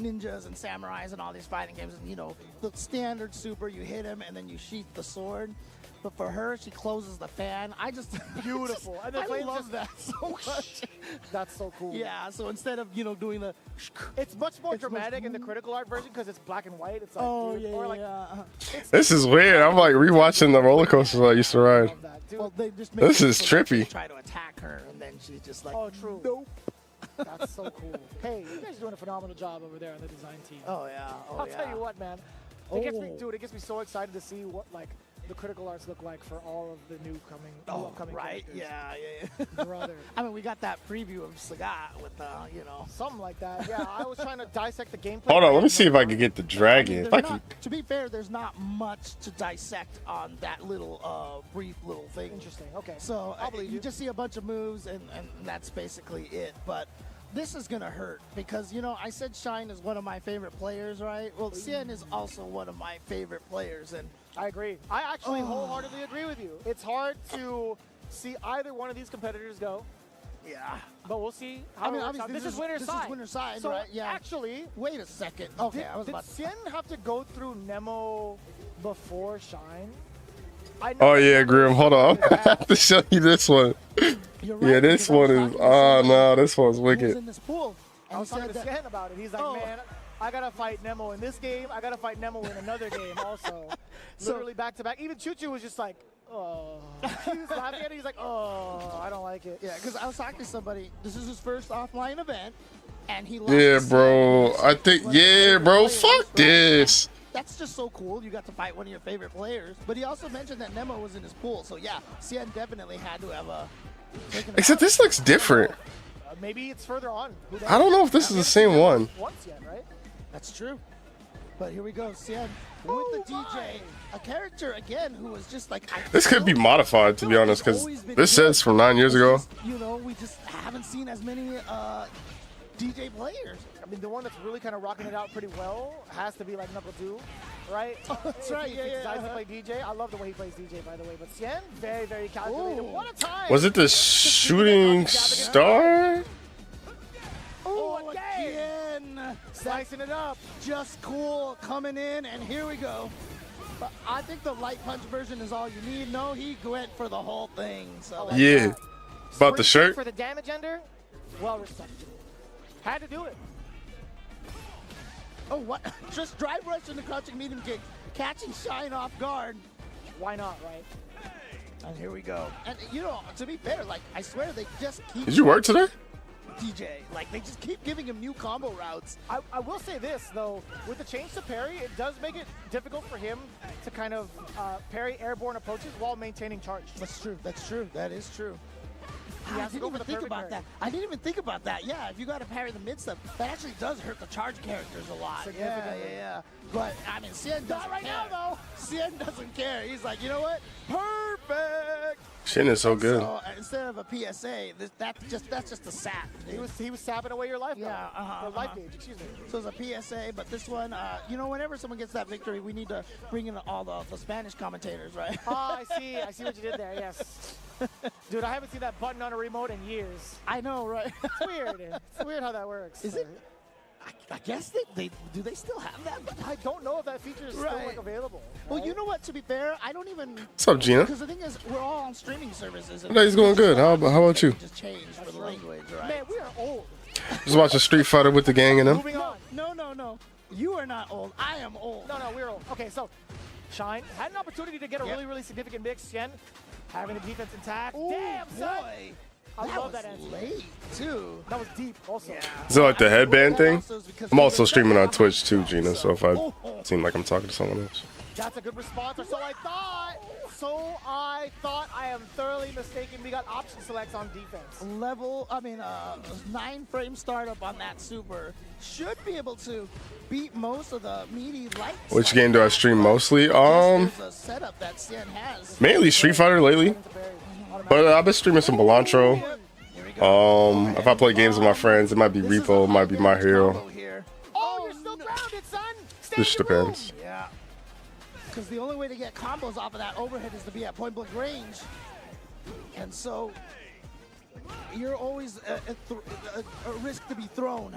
ninjas and samurais and all these fighting games, and the standard super, you hit him and then you sheath the sword. But for her, she closes the fan. I just beautiful. And I love that so much. That's so cool. Yeah. So instead of doing the, it's much more dramatic in the critical art version because it's black and white. It's like, This is weird. I'm like rewatching the roller coasters I used to ride. Well, they just This is trippy. Try to attack her, and then she's just like, oh, true. Nope. That's so cool. Hey, you guys are doing a phenomenal job over there on the design team. Oh yeah. I'll tell you what, man. It gets me so excited to see what like the critical arts look like for all of the new upcoming right? characters. Yeah. Brother. I mean, we got that preview of Sagat with something like that. Yeah, I was trying to dissect the gameplay. Hold on, let me see if I can get the dragon. To be fair, there's not much to dissect on that little brief little thing. Interesting. Okay. So you just see a bunch of moves, and that's basically it. But this is gonna hurt because I said Shine is one of my favorite players, right? Well, Cien is also one of my favorite players, and I agree. I actually wholeheartedly agree with you. It's hard to see either one of these competitors go. Yeah. But we'll see how it works out. This is winner's side. This is winner's side, so right? Yeah. Actually, wait a second. Okay, I was did about Cien have to go through Nemo before Shine? Oh yeah, Grim. Hold on. I have to show you this one. Right, yeah, this one is. Oh no, this one's wicked. In this pool, I was talking to Cien about it. He's like, man, I gotta fight Nemo in this game. I gotta fight Nemo in another game also. Literally back to back. Even Choo-Choo was just like, oh. He was laughing at it. He's like, oh, I don't like it. Yeah, because I was talking to somebody. This is his first offline event, and he. Yeah, bro. I think. Yeah, bro. Fuck this. That's just so cool. You got to fight one of your favorite players. But he also mentioned that Nemo was in his pool. So yeah, Cien definitely had to have Except this looks different. Maybe it's further on. I don't know if this is the same one. Once yet, right? That's true. But here we go, Cien with the DJ, a character again who was just like. This could be modified, to be honest, because this says from 9 years ago. We just haven't seen as many DJ players. I mean, the one that's really kind of rocking it out pretty well has to be like Knuckle Doo, right? Oh, that's right. He decides to play DJ. I love the way he plays DJ, by the way. But Cien, very, very calculated. What a time! Was it the shooting star? Oh, again! Slicing it up. Just cool coming in, and here we go. But I think the light punch version is all you need. No, he went for the whole thing. So yeah. About the shirt? For the damage ender, well respected. Had to do it. Oh, what? Just drive rush into crouching medium kick, catching Shine off guard. Why not, right? And here we go. And to be fair, like I swear they just keep. Did you work today? DJ, like they just keep giving him new combo routes. I will say this though, with the change to parry, it does make it difficult for him to kind of parry airborne approaches while maintaining charge. That's true. That's true. That is true. I didn't even think about that. I didn't even think about that. Yeah, if you got to parry the mid stuff, that actually does hurt the charge characters a lot. Yeah. But I mean, Cien doesn't right care. now though. Cien doesn't care. He's like, you know what? Perfect. Shin is so good. So instead of a PSA, that's just a sap. He was sapping away your life. Yeah. Life gauge. Excuse me. So it's a PSA, but this one, whenever someone gets that victory, we need to bring in all the Spanish commentators, right? Oh, I see what you did there. Yes. Dude, I haven't seen that button on a remote in years. I know, right? It's weird. It's weird how that works. Is it? I guess they do. They still have that? But I don't know if that feature is still like available. Well, right? you know what? To be fair, I don't even. What's up, Gina? Because the thing is, we're all on streaming services. No, he's going good. How about you? Just change for the language, right? Man, we are old. Just watching Street Fighter with the gang and them. Moving on. No. You are not old. I am old. No, we're old. Okay, so Shine had an opportunity to get a really significant mix. Yen having the defense intact. Ooh, Damn, son. boy. I love that answer. Late too. That was deep, also. Yeah. Is it like the headband thing? I'm also streaming on Twitch too, Gina. So if I seem like I'm talking to someone else. That's a good response, or so I thought. I am thoroughly mistaken. We got option selects on defense. 9 frame startup on that super should be able to beat most of the meaty light. Which game do I stream mostly? Setup that Cien has. Mainly Street Fighter lately. But I've been streaming some Belantro. If I play games with my friends, it might be Repo, it might be My Hero. Oh, you're still grounded, son. Just depends. Yeah. Because the only way to get combos off of that overhead is to be at point blank range. And so you're always a risk to be thrown.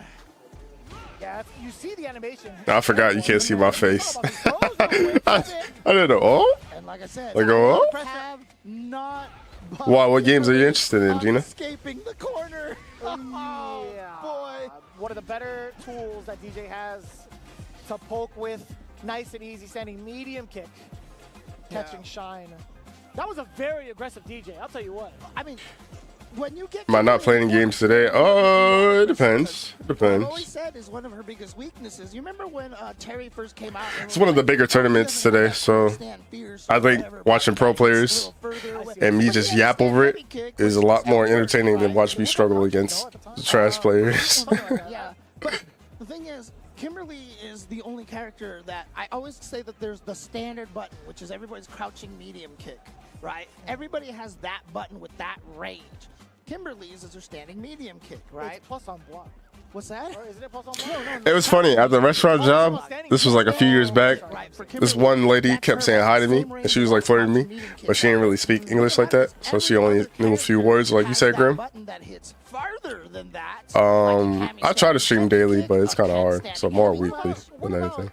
Yeah, you see the animation. I forgot you can't see my face. I didn't know. Oh? And like I said, oh? Why? What games are you interested in, Gina? Escaping the corner. Oh, boy. One of the better tools that DJ has to poke with. Nice and easy, standing medium kick, catching Shine. That was a very aggressive DJ, I'll tell you what. I mean, when you get... Am I not playing games today? Oh, it depends. It I've always depends. said is one of her biggest weaknesses. You remember when Terry first came out? It's one of the bigger tournaments today, so I think watching pro players and me just yap over it is a lot more entertaining than watch me struggle against the trash players. Yeah, but the thing is, Kimberly is the only character that I always say that there's the standard button, which is everybody's crouching medium kick, right? Everybody has that button with that range. Kimberly's is her standing medium kick, right? It's plus on block. What's that? Or isn't it plus on block? It was funny, at the restaurant job, this was like a few years back, this one lady kept saying hi to me, and she was like flirting me, but she didn't really speak English like that, so she only knew a few words, like you said, Grim. I try to stream daily, but it's kind of hard, so more weekly than anything.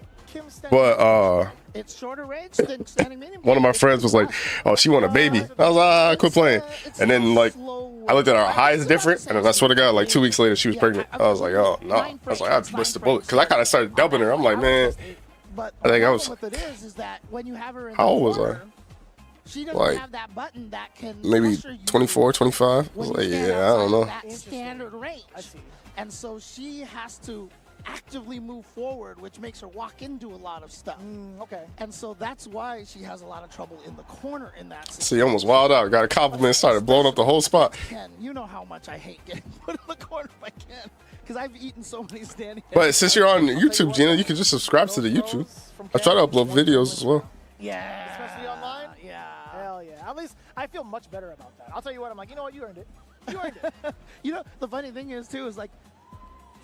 But it's shorter range than standing medium. one of my friends was like, "Oh, she want a baby." I was like, "Quit playing." And then like, I looked at her highs different, and then I swear to God, like 2 weeks later, she was pregnant. I was like, "Oh no!" I was like, "I missed the bullet," because I kind of started dubbing her. I'm like, man, I think I was. How old was I? She doesn't like have that button that can maybe 24, 25. I was like, yeah, I don't know. That standard range. And so she has to actively move forward, which makes her walk into a lot of stuff. Okay. And so that's why she has a lot of trouble in the corner in that situation. See, almost wild out. Got a compliment, started blowing up the whole spot. Ken, you know how much I hate getting put in the corner if I can, because I've eaten so many standing. But since you're on YouTube, Gina, you can just subscribe to the YouTube. I try to upload videos as well. Yeah. Especially online? Yeah. Hell yeah. At least I feel much better about that. I'll tell you what, I'm like, you know what, you earned it. You earned it. You know, the funny thing is, too, is like,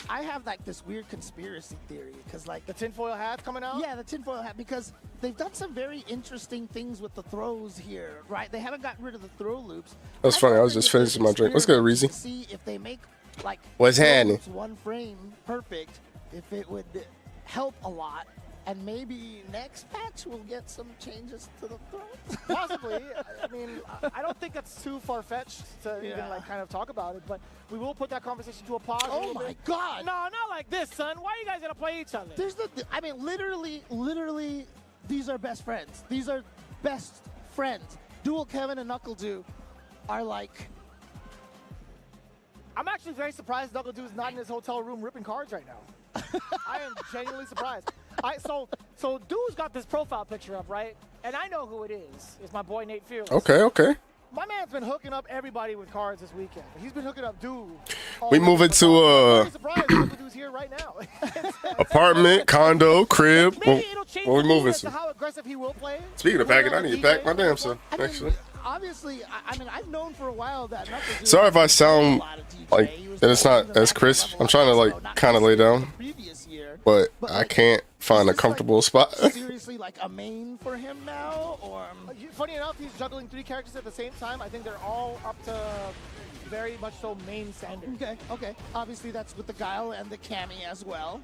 I have like this weird conspiracy theory, because like the tinfoil hat coming out? Yeah, the tinfoil hat, because they've done some very interesting things with the throws here, right? They haven't gotten rid of the throw loops. That's funny. I was just finishing my drink. Let's go, Reezy. See if they make like what's happening? One frame perfect, if it would help a lot. And maybe next patch we'll get some changes to the throws. Possibly. I mean, I don't think that's too far-fetched to even like kind of talk about it, but we will put that conversation to a pause. Oh my God! No, not like this, son. Why you guys gonna play each other? There's I mean, literally, these are best friends. These are best friends. Dual Kevin and Knuckle are like. I'm actually very surprised Knuckle is not in his hotel room ripping cards right now. I am genuinely surprised. So Dude's got this profile picture up, right? And I know who it is. It's my boy Nate Fearless. Okay. My man's been hooking up everybody with cards this weekend. He's been hooking up Dude. We move into surprised Dude's here right now. apartment, condo, crib. Maybe it'll change what we moving as to to? how aggressive he will play. Speaking of packing, I need to pack my damn self, actually. obviously, I mean, I've known for a while that Knuckles. Sorry if I sound like that it's not as crisp. I'm trying to like kind of lay down, but I can't find a comfortable spot. Seriously, like a main for him now, or funny enough, he's juggling 3 characters at the same time. I think they're all up to very much so main standard. Okay. Obviously, that's with the Guile and the Cammy as well.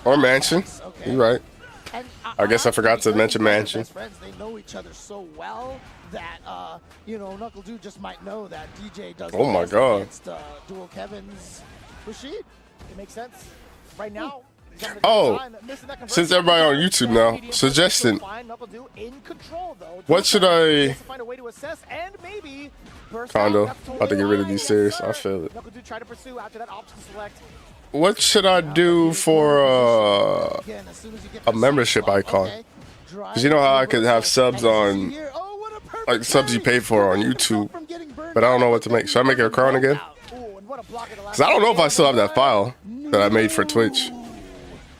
Or Mansion. Okay. You're right. And I guess I forgot to mention Mansion. Best friends, they know each other so well that you know, Knuckle Dude just might know that DJ does. Oh my God. Against, Dual Kevin's Rashid. It makes sense. Right now. Oh, since everybody on YouTube now, suggesting. What should I? Condo. About to get rid of these stairs. I feel it. What should I do for a membership icon? Because you know how I could have subs on, like subs you pay for on YouTube, but I don't know what to make. Should I make it a crown again? Because I don't know if I still have that file that I made for Twitch.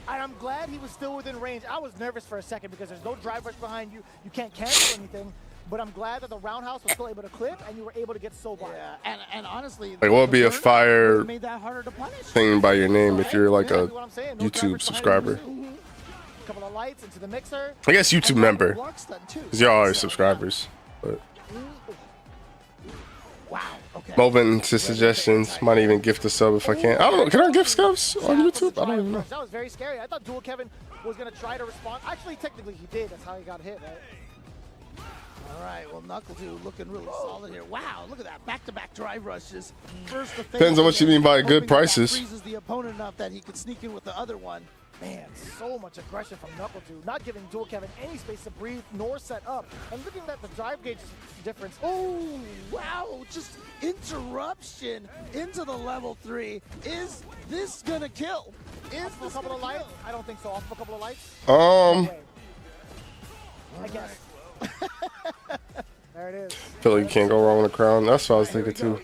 I'm glad he was still within range. I was nervous for a second because there's no drive rush behind you. You can't cancel anything. But I'm glad that the roundhouse was still able to clip and you were able to get so by. Yeah, and honestly, like, what would be a fire thing by your name if you're like a YouTube subscriber? A couple of lights into the mixer. I guess YouTube member, because y'all are subscribers. But moving to suggestions, might even gift a sub if I can. I don't know. Can I gift subs on YouTube? I don't even know. That was very scary. I thought Dual Kevin was gonna try to respond. Actually, technically he did. That's how he got hit, right? All right, well, Knuckle Dude looking really solid here. Wow, look at that, back-to-back drive rushes. First the depends on what you mean by good prices. Freezes the opponent enough that he could sneak in with the other one. Man, so much aggression from Knuckle Dude, not giving Dual Kevin any space to breathe nor set up. And looking at the drive gauge difference. Oh, wow, just interruption into the level 3. Is this gonna kill? Is this a couple of lights? I don't think so. Off of a couple of lights? I guess. There it is. I feel like you can't go wrong with a crown. That's what I was thinking too.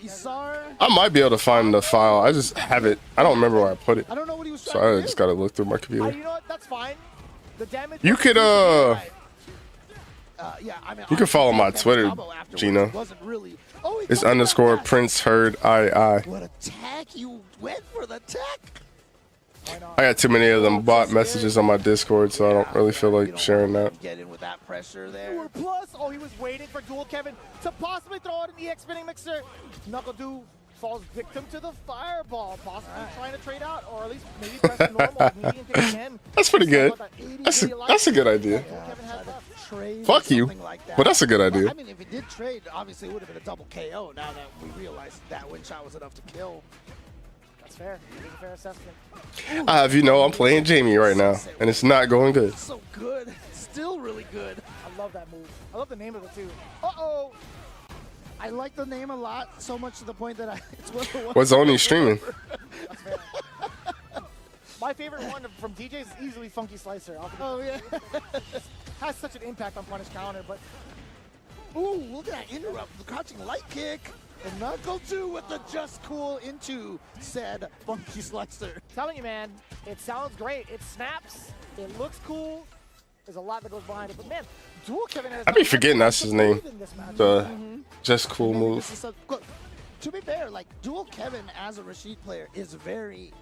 I might be able to find the file. I just have it. I don't remember where I put it. I don't know what he was so I just gotta look through my computer. You know what? That's fine. The damage. You could yeah, I mean, you can follow my Twitter, Gina. It's _ Prince Heard II. What a tech! You went for the tech. I got too many of them bot messages on my Discord, so I don't really feel like sharing that. Get in with that pressure there. Plus, oh, he was waiting for Dual Kevin to possibly throw out an EX spinning mixer. Knuckle Dude falls victim to the fireball, possibly trying to trade out, or at least maybe press the normal medium kick again. That's pretty good. That's a good idea. Fuck you, but that's a good idea. I mean, if he did trade, obviously it would have been a double KO. Now that we realize that wind shot was enough to kill. That's fair. It's a fair assessment. You know, I'm playing Jamie right now, and it's not going good. So good. Still really good. I love that move. I love the name of it, too. Uh-oh. I like the name a lot, so much to the point that it's one of the ones. What's only streaming? That's fair. My favorite one from DJs is easily Funky Slicer. Oh, yeah. Has such an impact on punish counter, but... Ooh, look at that interrupt. The crouching light kick. And Knuckle 2 with the just cool into said Funky Slicer. Telling you, man, it sounds great. It snaps. It looks cool. There's a lot that goes behind it. But, man, Dual Kevin has... I be forgetting that's his name. The just cool move. To be fair, like, Dual Kevin as a Rashid player is very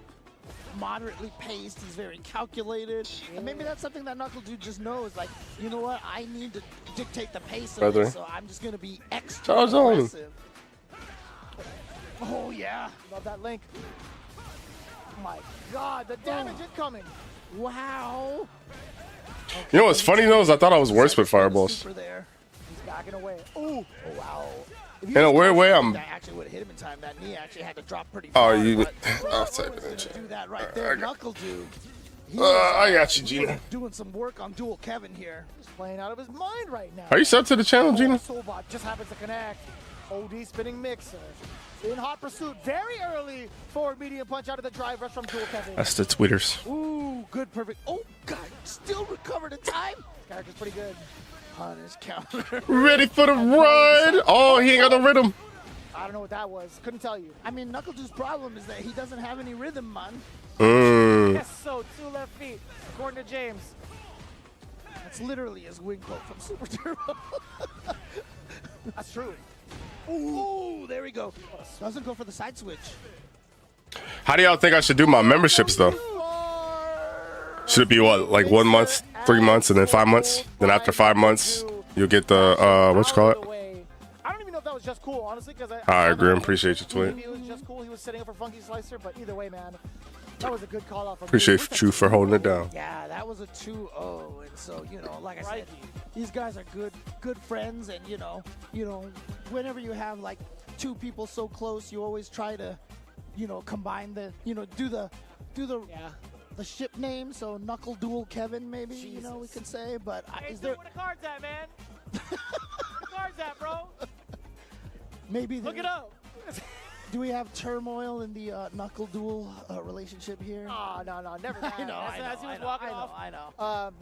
moderately paced. He's very calculated. And maybe that's something that Knuckle Dude just knows. Like, you know what? I need to dictate the pace of this, so I'm just going to be extra aggressive. Oh, yeah. Love that link. Oh, my God. The damage incoming. Wow. Okay. You know what's funny, though, is I thought I was worse with fireballs. He's backing away. Ooh. Oh, wow. In a weird way, I'm... That actually would have hit him in time. That knee actually had to drop pretty far. Oh, you... I'll type it in chat. Do that right there. Knuckle Dude. I got you, Gina. Doing some work on Dual Kevin here. He's playing out of his mind right now. Are you sub to the channel, Gina? Soulbot just happens to connect. OD spinning mixer. In hot pursuit, very early forward medium punch out of the drive rush from Dual Kevin. That's the tweeters. Ooh, good, perfect. Oh, God, still recovered in time. This character's pretty good. Punish counter. Ready for the ride. Oh, he ain't got no rhythm. I don't know what that was. Couldn't tell you. I mean, Knuckle Dude's problem is that he doesn't have any rhythm, man. Yes, so 2 left feet, according to James. That's literally his wing quote from Super Turbo. That's true. Ooh, there we go. Doesn't go for the side switch. How do y'all think I should do my memberships though? Should it be what, like 1 month, 3 months, and then 5 months? Then after 5 months, you'll get the what you call it? I don't even know if that was just cool, honestly, because I agree. Appreciate your tweet. It was just cool. He was setting up for Funky Slicer, but either way, man, that was a good call out. Appreciate you for holding it down. Yeah, that was a 2-0, and so like I said, these guys are good friends, and you know, whenever you have like two people so close, you always try to, combine the, do the ship name. So Knuckle Duel Kevin, maybe we can say. But is there? Where the cards at, man? Where the cards at, bro? Maybe look it up. Do we have turmoil in the Knuckle Duel relationship here? Oh, no, never that. I know. As he was walking off. I know.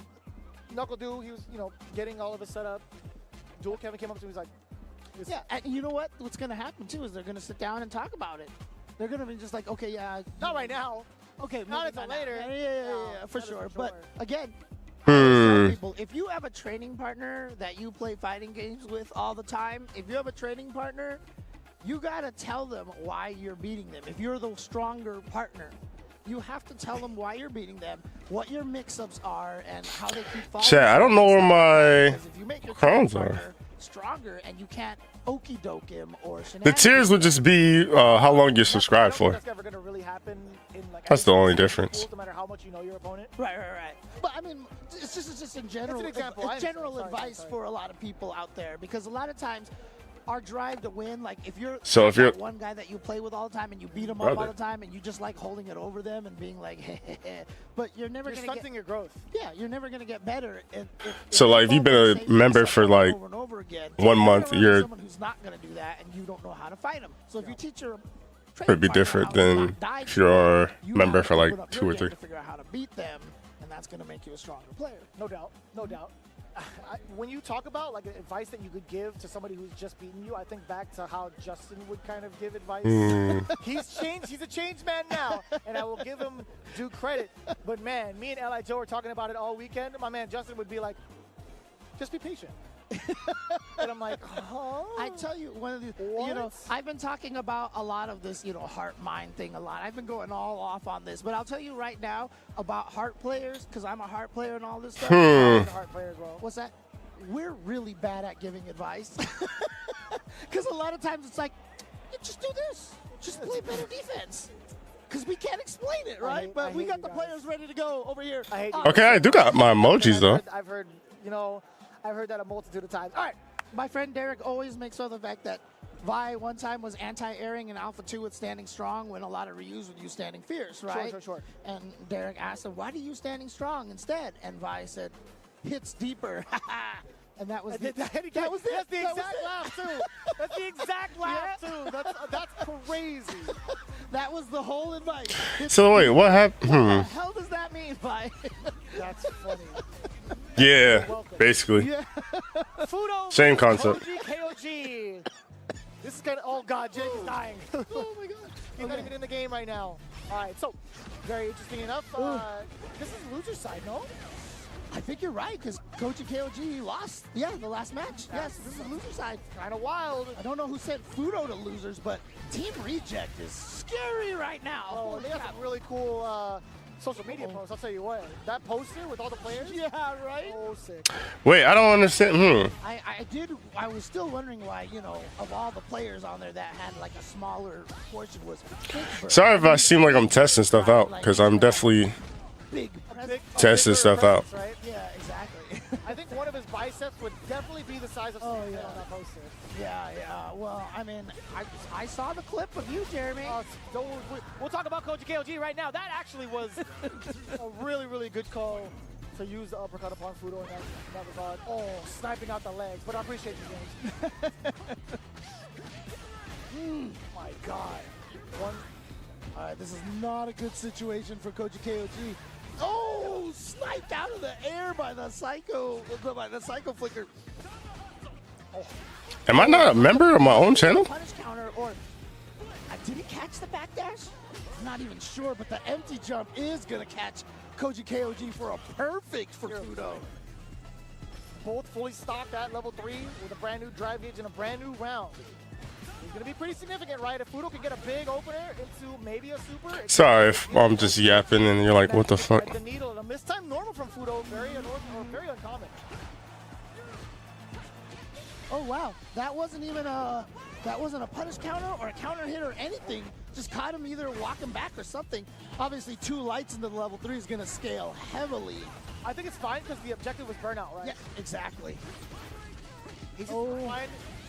Knuckle Duel, he was, getting all of his set up. Duel Kevin came up to him, he was like, yeah, and you know what? What's going to happen, too, is they're going to sit down and talk about it. They're going to be just like, okay, yeah. Not right now. Okay, not until later. Yeah, for sure. But again, people, if you have a training partner that you play fighting games with all the time, if you have a training partner, you got to tell them why you're beating them. If you're the stronger partner, you have to tell them why you're beating them, what your mix-ups are, and how they keep following. Chat, I don't know where my crowns are. Stronger, and you can't okey doke him or the tiers would just be how long you're subscribed for. That's never gonna really happen in like. That's the only difference. No matter how much you know your opponent. Right. But I mean, it's just in general. That's an example. It's general advice for a lot of people out there, because a lot of times our drive to win, like if you're one guy that you play with all the time and you beat him up all the time and you just like holding it over them and being like, but you're never going to stunting your growth. Yeah, you're never going to get better. So like if you've been a member for like over and over again, 1 month, you're someone who's not going to do that and you don't know how to fight them. So if you teach your it'd be different than if you're a member for like 2 or 3. To figure out how to beat them, and that's going to make you a stronger player. No doubt. When you talk about like advice that you could give to somebody who's just beaten you, I think back to how Justin would kind of give advice. He's changed. He's a changed man now, and I will give him due credit. But man, me and L.I. Joe were talking about it all weekend. My man Justin would be like, just be patient. And I'm like, oh. I tell you, one of the, I've been talking about a lot of this, heart-mind thing a lot. I've been going all off on this, but I'll tell you right now about heart players, because I'm a heart player and all this stuff. I'm a heart player as well. What's that? We're really bad at giving advice. Because a lot of times it's like, just do this. Just play better defense. Because we can't explain it, right? But we got the players ready to go over here. Okay, I do got my emojis though. I've heard, I've heard that a multitude of times. All right. My friend Derek always makes fun of the fact that Vi one time was anti-airing in Alpha 2 with standing strong when a lot of Ryus would use standing fierce, right? Sure. And Derek asked him, why do you use standing strong instead? And Vi said, hits deeper. And that was That's the exact laugh, too. That's the exact laugh, too. That's crazy. That was the whole advice. So wait, what happened? What the hell does that mean, Vi? That's funny. Yeah, basically. Yeah. Fudo Same concept. KOG. This is kind of, oh God, Jake is dying. Oh my God. He's not even in the game right now. All right, so very interesting enough. This is loser's side, no? I think you're right, because Coach and KOG lost, the last match. Yes, this is loser side. Kind of wild. I don't know who sent Fudo to losers, but Team Reject is scary right now. Oh, they have some really cool social media posts, I'll tell you what. That poster with all the players? Yeah, right? Oh, sick. Wait, I don't understand. I was still wondering why, of all the players on there that had like a smaller portion was Pittsburgh. Sorry if I seem like I'm testing stuff out, because I'm definitely testing stuff out. Right? Yeah, exactly. I think one of his biceps would definitely be the size of on that poster. Yeah. Well, I mean, I saw the clip of you, Jeremy. We'll talk about Coach KOG right now. That actually was a really, really good call to use the uppercut upon Fudo in that regard. Oh, sniping out the legs. But I appreciate you, James. My God. All right, this is not a good situation for Coach KOG. Oh, sniped out of the air by the psycho flicker. Oh. Am I not a member of my own channel? Punish counter, or did he catch the backdash? I'm not even sure, but the empty jump is gonna catch Koji KOG for a perfect for Fudo. both fully stocked at level 3 with a brand new drive gauge and a brand new round. It's going to be pretty significant, right? If Fudo can get a big opener into maybe a super. Sorry if I'm just yapping and you're like, what the fuck? The needle, and a mistime normal from Fudo, very uncommon. Oh wow, that wasn't even a punish counter or a counter hit or anything. Just caught him either walking back or something. Obviously, 2 lights into the level 3 is going to scale heavily. I think it's fine because the objective was burnout, right? Yeah, exactly. He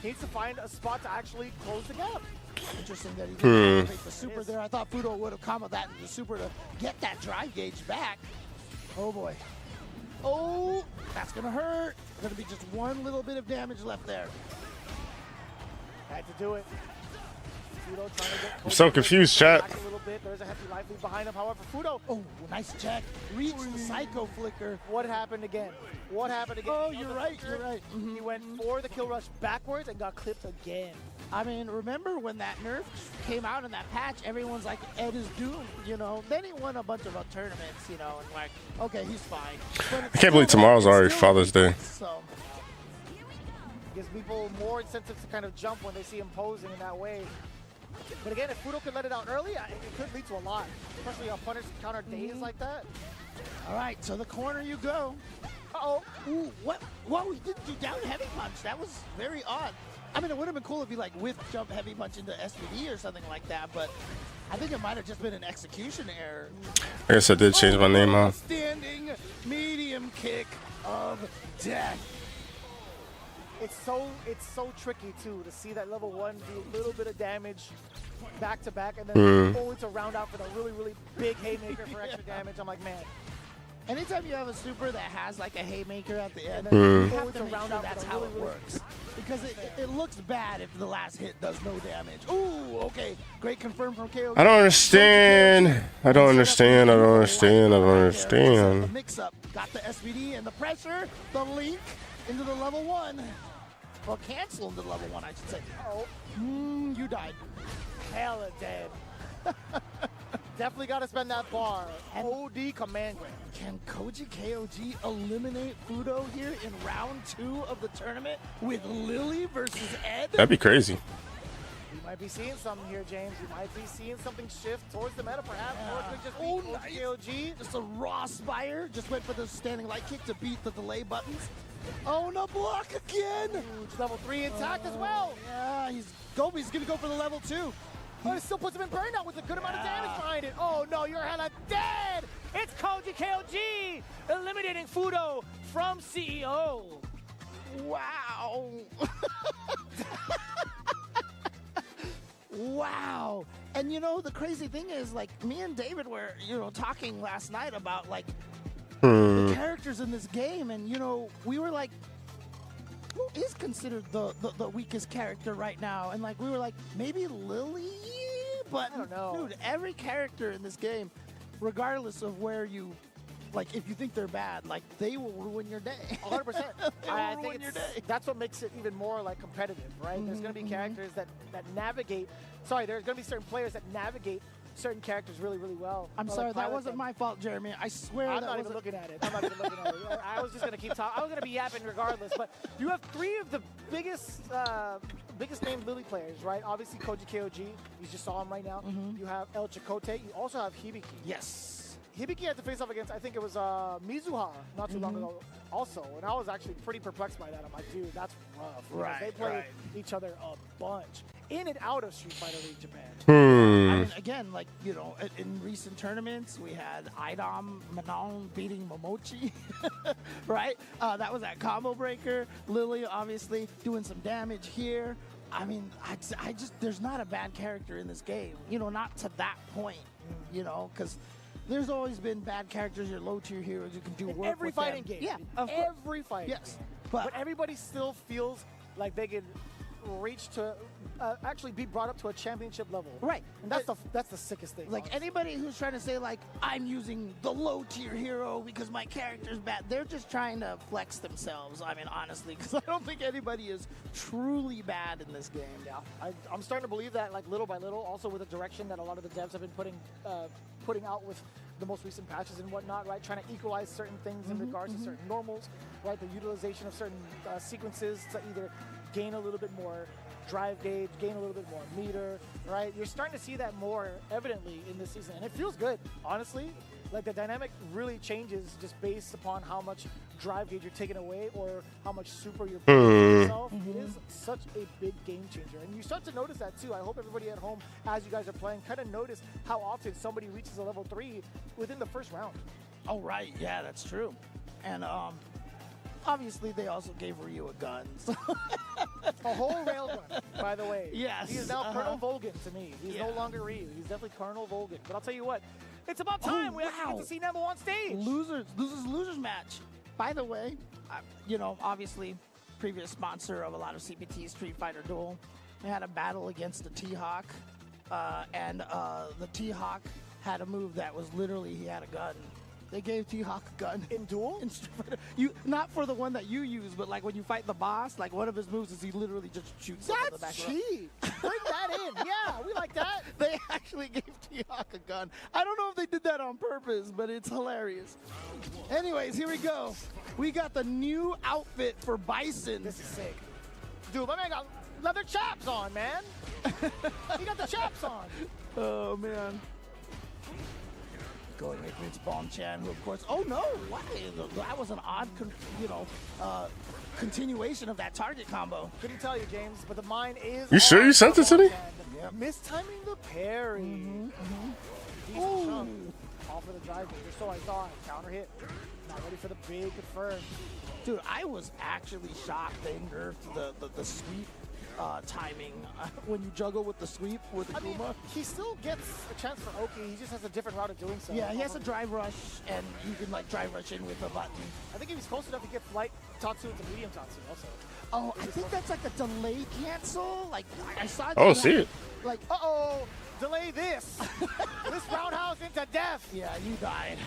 needs to find a spot to actually close the gap. Interesting that he didn't activate the super there. I thought Fudo would have comboed that into the super to get that drive gauge back. Oh boy. Oh, that's gonna hurt. Gonna be just one little bit of damage left there. Had to do it. Fudo trying to get I'm so confused, chat. back a little bit. There's a hefty life lead behind him. However, Fudo. Oh, nice check. Reached the psycho flicker. What happened again? What happened again? Oh, you're right. You're right. He went for the kill rush backwards and got clipped again. I mean, remember when that nerf came out in that patch, everyone's like, Ed is doomed, you know? Then he won a bunch of tournaments, you know, and like, okay, he's fine. I can't believe tomorrow's already Father's Day. So. Gives people more incentive to kind of jump when they see him posing in that way. But again, if Fudo could let it out early, it could lead to a lot, especially on punish counter days like that. All right, so the corner you go. Uh-oh. Ooh, what? Whoa, he didn't do down heavy punch. That was very odd. I mean, it would have been cool if he like whiff jump heavy punch into SVD or something like that, but I think it might have just been an execution error. I guess I did change my name out. Standing medium kick of death. It's so tricky too to see that level 1 do a little bit of damage back to back and then only to round out for the really big haymaker for extra damage. I'm like, man. Anytime you have a super that has like a haymaker at the end, you have to round out that's how it works. Because it looks bad if the last hit does no damage. Ooh, okay. Great confirm from KO. I don't understand. I don't understand. I don't understand. I don't understand. The mix up. Got the SVD and the pressure. The link into the level 1. Well, cancel into level 1, I should say. Oh. You died. Hella dead. Definitely got to spend that bar. OD command grab. Can Koji KOG eliminate Fudo here in round 2 of the tournament with Lily versus Ed? That'd be crazy. You might be seeing something here, James. You might be seeing something shift towards the meta, perhaps. Or it could just be nice. KOG. Just a raw spire. Just went for the standing light kick to beat the delay buttons. Oh, no block again. Huge level 3 intact as well. Yeah, Gobi's going to go for the level 2. But it still puts him in burnout with a good amount of damage behind it. Oh no, you're hella dead! It's Koji KOG eliminating Fudo from CEO. Wow. Wow. And you know, the crazy thing is, like, me and David were, you know, talking last night about, like, the characters in this game. And, you know, we were like, who is considered the weakest character right now? And like we were like, maybe Lily? But I don't know. Dude, every character in this game, regardless of where you, like if you think they're bad, like they will ruin your day. 100%. I think your day. That's what makes it even more like competitive, right? There's going to be characters that navigate. Sorry, there's going to be certain players that navigate certain characters really well. I'm sorry, that wasn't my fault, Jeremy. I swear I'm not even looking at it. I'm not even looking at it. I was just going to keep talking. I was going to be yapping regardless. But you have 3 of the biggest named Lily players, right? Obviously, Koji KOG. You just saw him right now. You have El Chakotay. You also have Hibiki. Yes. Hibiki had to face off against, I think it was Mizuha not too long ago also. And I was actually pretty perplexed by that. I'm like, dude, that's rough. Right, They play each other a bunch. In and out of Street Fighter League Japan. I mean, again, like, you know, in recent tournaments, we had Idom Manon beating Momochi, right? That was that combo breaker. Lily, obviously, doing some damage here. I mean, I just, there's not a bad character in this game. You know, not to that point, you know, because there's always been bad characters, your low-tier heroes, you can do work every with fighting them. game. Yeah, every fighting game. Yes. But everybody still feels like they can reach to actually be brought up to a championship level. Right. And that's the sickest thing. Like anybody who's trying to say like, I'm using the low tier hero because my character's bad, they're just trying to flex themselves. I mean, honestly, because I don't think anybody is truly bad in this game. Yeah. I'm starting to believe that like little by little, also with the direction that a lot of the devs have been putting out with the most recent patches and whatnot, right? Trying to equalize certain things in regards to certain normals, right? The utilization of certain sequences to either gain a little bit more drive gauge, gain a little bit more meter, right? You're starting to see that more evidently in this season, and it feels good, honestly. Like, the dynamic really changes just based upon how much drive gauge you're taking away or how much super you're putting on yourself. It is such a big game changer, and you start to notice that too. I hope everybody at home, as you guys are playing, kind of notice how often somebody reaches a level 3 within the first round. Oh, right. Yeah, that's true. And obviously they also gave Ryu a gun. So. A whole railgun, by the way. Yes. He is now Colonel Volgan to me. He's no longer Ryu. He's definitely Colonel Volgan. But I'll tell you what, it's about time we actually get to see Nemo on stage. Losers match. By the way, you know, obviously, previous sponsor of a lot of CPT, Street Fighter Duel. They had a battle against the T-Hawk, and the T-Hawk had a move that was literally he had a gun. They gave T-Hawk a gun. In Duel? In Street Fighter. Not for the one that you use, but like when you fight the boss, like one of his moves is he literally just shoots up in the back. That's cheap. Bring that in. Yeah, we like that. They actually gave T-Hawk a gun. I don't know if they did that on purpose, but it's hilarious. Anyways, here we go. We got the new outfit for Bison. This is sick. Dude, my man got leather chaps on, man. He got the chaps on. Oh, man. Going against Bonchan, who of course, oh no, why? That was an odd, continuation of that target combo. Couldn't tell you, James, but the mine is. You sure you sent it to me? Yeah. Mistiming the parry. Decent jump off of the drive gauge, so I thought. Counter hit. Not ready for the big confirm. Dude, I was actually shocked they nerfed the sweep timing when you juggle with the sweep with the Kuma. He still gets a chance for Oki. He just has a different route of doing so. Yeah, he has a drive rush, and you can like drive rush in with a button. I think if he's close enough, he gets light Tatsu into medium Tatsu also. Oh, I think that's like a delay cancel. Like I saw. I don't see it. Like, delay this. This roundhouse into death. Yeah, you died.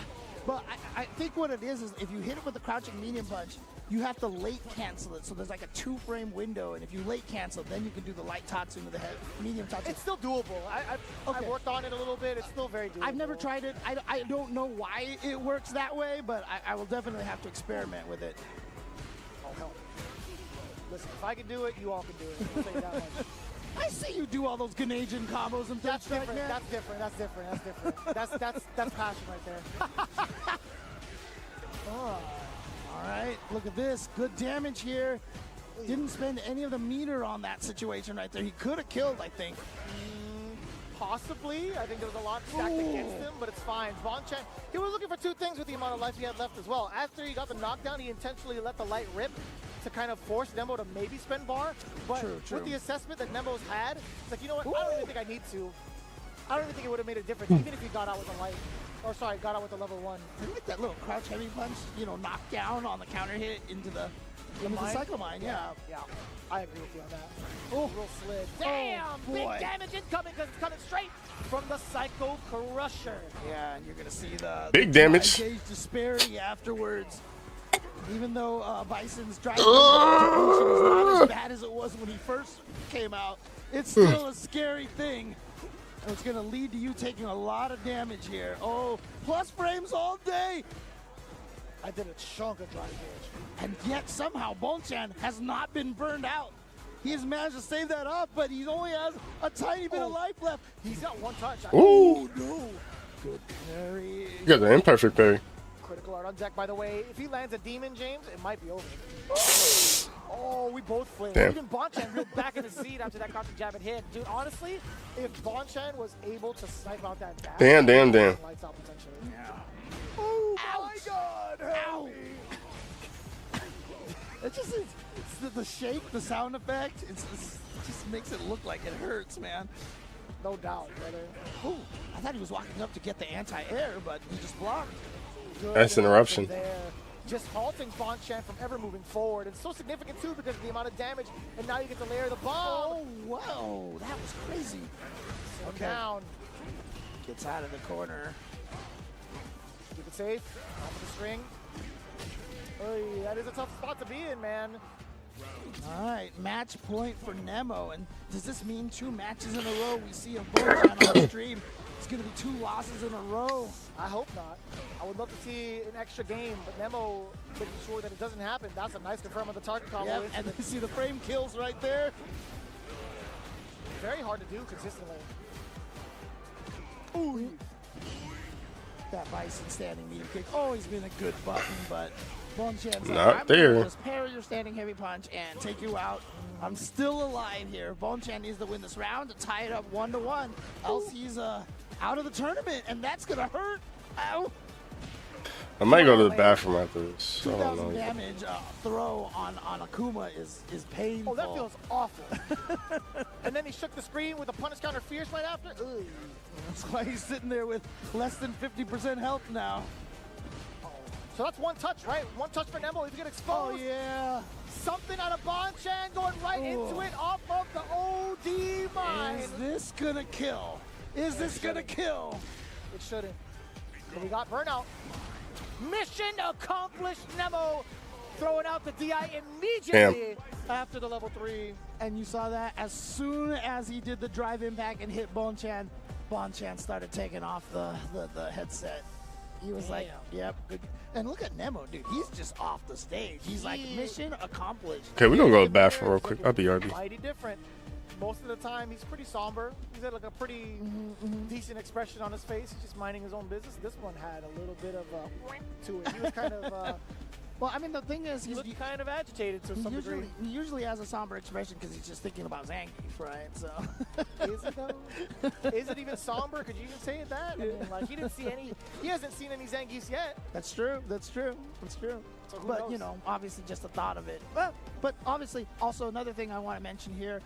But I think what it is if you hit it with a crouching medium punch, you have to late cancel it. So there's like a 2-frame window, and if you late cancel, then you can do the light Tatsu into the head, medium Tatsu. It's still doable. I've worked on it a little bit. It's still very doable. I've never tried it. I don't know why it works that way, but I will definitely have to experiment with it. Oh, no. Listen, if I can do it, you all can do it. I'll tell you that much. I see you do all those Canadian combos and that's things different. like that. That's different. That's passion right there. All right, look at this. Good damage here. Didn't spend any of the meter on that situation right there. He could have killed, I think. Possibly. I think there was a lot stacked against him, but it's fine. Bonchan, he was looking for two things with the amount of life he had left as well. After he got the knockdown, he intentionally let the light rip to kind of force Nemo to maybe spend bar. But with the assessment that Nemo's had, it's like, you know what? I don't even think I need to. I don't even think it would have made a difference, even if he got out with a light. Or sorry, got out with the level 1. I like that little crouch heavy punch, knock down on the counter hit into the cycle mine. Yeah, I agree with you on that. Oh, real slid. Damn, big damage incoming because it's coming straight from the Psycho Crusher. Yeah, and you're gonna see the big damage gauge disparity afterwards. Even though Bison's driving distribution is not as bad as it was when he first came out, it's still a scary thing. And it's going to lead to you taking a lot of damage here. Oh, plus frames all day. I did a chunk of drive gauge. And yet somehow Bonchan has not been burned out. He has managed to save that up, but he only has a tiny bit of life left. He's got one touch. Ooh. No. Good parry. You got the imperfect parry. Critical art on deck, by the way. If he lands a demon, James, it might be over. Oh, we both flinched. Even Bonchan reeled back in his seat after that crouching jab and hit. Dude, honestly, if Bonchan was able to snipe out that dash, damn. Lights out potentially. Yeah. Oh my God! Ow! It's just the shake, the sound effect. It just makes it look like it hurts, man. No doubt, brother. Oh, I thought he was walking up to get the anti-air, but he just blocked. Nice interruption. Just halting Bonchan from ever moving forward. It's so significant too because of the amount of damage, and now you get to layer the bomb. Oh, whoa, that was crazy. Okay. Down. Gets out of the corner. Keep it safe. Off of the string. Oy, that is a tough spot to be in, man. All right, match point for Nemo. And does this mean 2 matches in a row we see of Bonchan on the stream? It's going to be 2 losses in a row. I hope not. I would love to see an extra game, but Nemo making sure that it doesn't happen. That's a nice confirm on the target combo. Yep, and you see the frame kills right there. Very hard to do consistently. Ooh. That Bison standing medium kick always been a good button, but Bonchan's not I'm there. gonna just parry your standing heavy punch and take you out. I'm still alive here. Bonchan needs to win this round to tie it up 1-1. Else he's out of the tournament, and that's gonna hurt. Ow. I might go to the bathroom after this. I don't 2,000 know. damage throw on Akuma is painful. Oh, that feels awful. And then he shook the screen with a punish counter fierce right after. Ugh. That's why he's sitting there with less than 50% health now. So that's one touch, right? One touch for Nemo. He's gonna expose. Oh yeah. Something out of Bonchan going right into it off of the OD mine. Is this gonna kill? Is this gonna kill? It shouldn't. But we got burnout. Mission accomplished, Nemo. Throwing out the DI immediately after the level 3. And you saw that as soon as he did the drive impact and hit Bonchan, Bonchan started taking off the headset. He was like, yep, good. And look at Nemo, dude. He's just off the stage. He's like, mission accomplished. Okay, we're gonna go to the bathroom real quick. I'll be RB. Mighty different. Most of the time, he's pretty somber. He's got like a pretty decent expression on his face. He's just minding his own business. This one had a little bit of a to it. He was kind of. Well, I mean, the thing is, he looked kind of agitated to some degree. He usually has a somber expression because he's just thinking about Zangief, right? So. Is it though? Is it even somber? Could you even say it that? I mean, like he didn't see any. He hasn't seen any Zangiefs yet. That's true. That's true. That's true. So who but knows? you know, obviously, just the thought of it. But obviously, also another thing I want to mention here.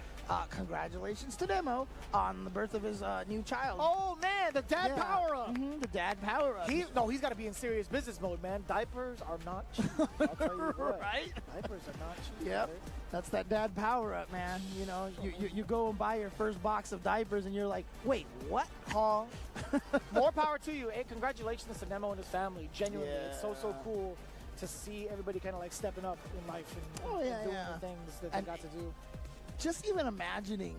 Congratulations to Nemo on the birth of his new child. Oh man, the dad power up. The dad power up. He's got to be in serious business mode, man. Diapers are not cheap. I'll tell you what. Right? Diapers are not cheap. Yep. Right? That's that dad power up, man. You know, you go and buy your first box of diapers and you're like, wait, what? Huh? More power to you. And congratulations to Nemo and his family. Genuinely, it's so cool to see everybody kind of like stepping up in life and doing the things that they got to do. Just even imagining,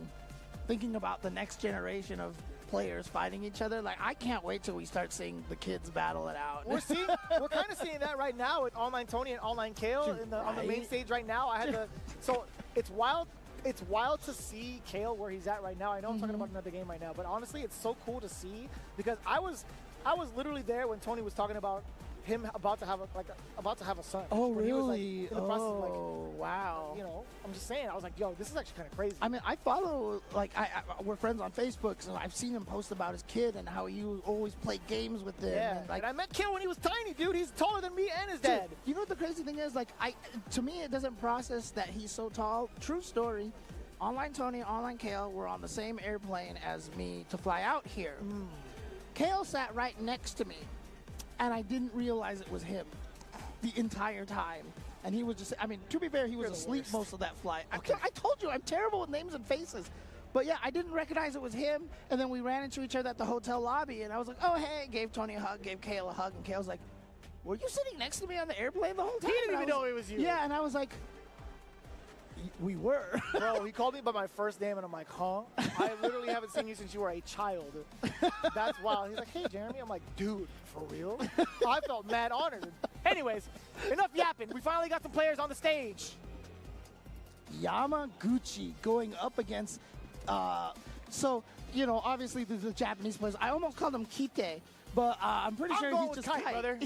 thinking about the next generation of players fighting each other, like I can't wait till we start seeing the kids battle it out. We're kind of seeing that right now with Online Tony and Online Kale on the main stage right now. So it's wild. It's wild to see Kale where he's at right now. I know I'm talking about another game right now, but honestly, it's so cool to see because I was literally there when Tony was talking about him about to have a son. Oh, really? really? In the process of, wow. You know, I'm just saying. I was like, yo, this is actually kind of crazy. I mean, I follow, like, we're friends on Facebook, so I've seen him post about his kid and how he always played games with him. Yeah, and, like, and I met Kale when he was tiny, dude. He's taller than me and his dad. You know what the crazy thing is? Like, to me, it doesn't process that he's so tall. True story. Online Tony, Online Kale were on the same airplane as me to fly out here. Kale sat right next to me. And I didn't realize it was him the entire time. And he was just, I mean, to be fair, he was asleep most of that flight. Okay. I told you, I'm terrible with names and faces. But yeah, I didn't recognize it was him. And then we ran into each other at the hotel lobby. And I was like, oh, hey, gave Tony a hug, gave Kale a hug. And Kale's like, were you sitting next to me on the airplane the whole time? He didn't even know it was you. Yeah, and I was like, we were. Bro, he called me by my first name, and I'm like, huh? I literally haven't seen you since you were a child. That's wild. He's like, hey, Jeremy. I'm like, dude, for real? I felt mad honored. Anyways, enough yapping. We finally got some players on the stage. Yamaguchi going up against, so, you know, obviously the Japanese players. I almost called him Kite. But I'm pretty sure he's just Kite, brother.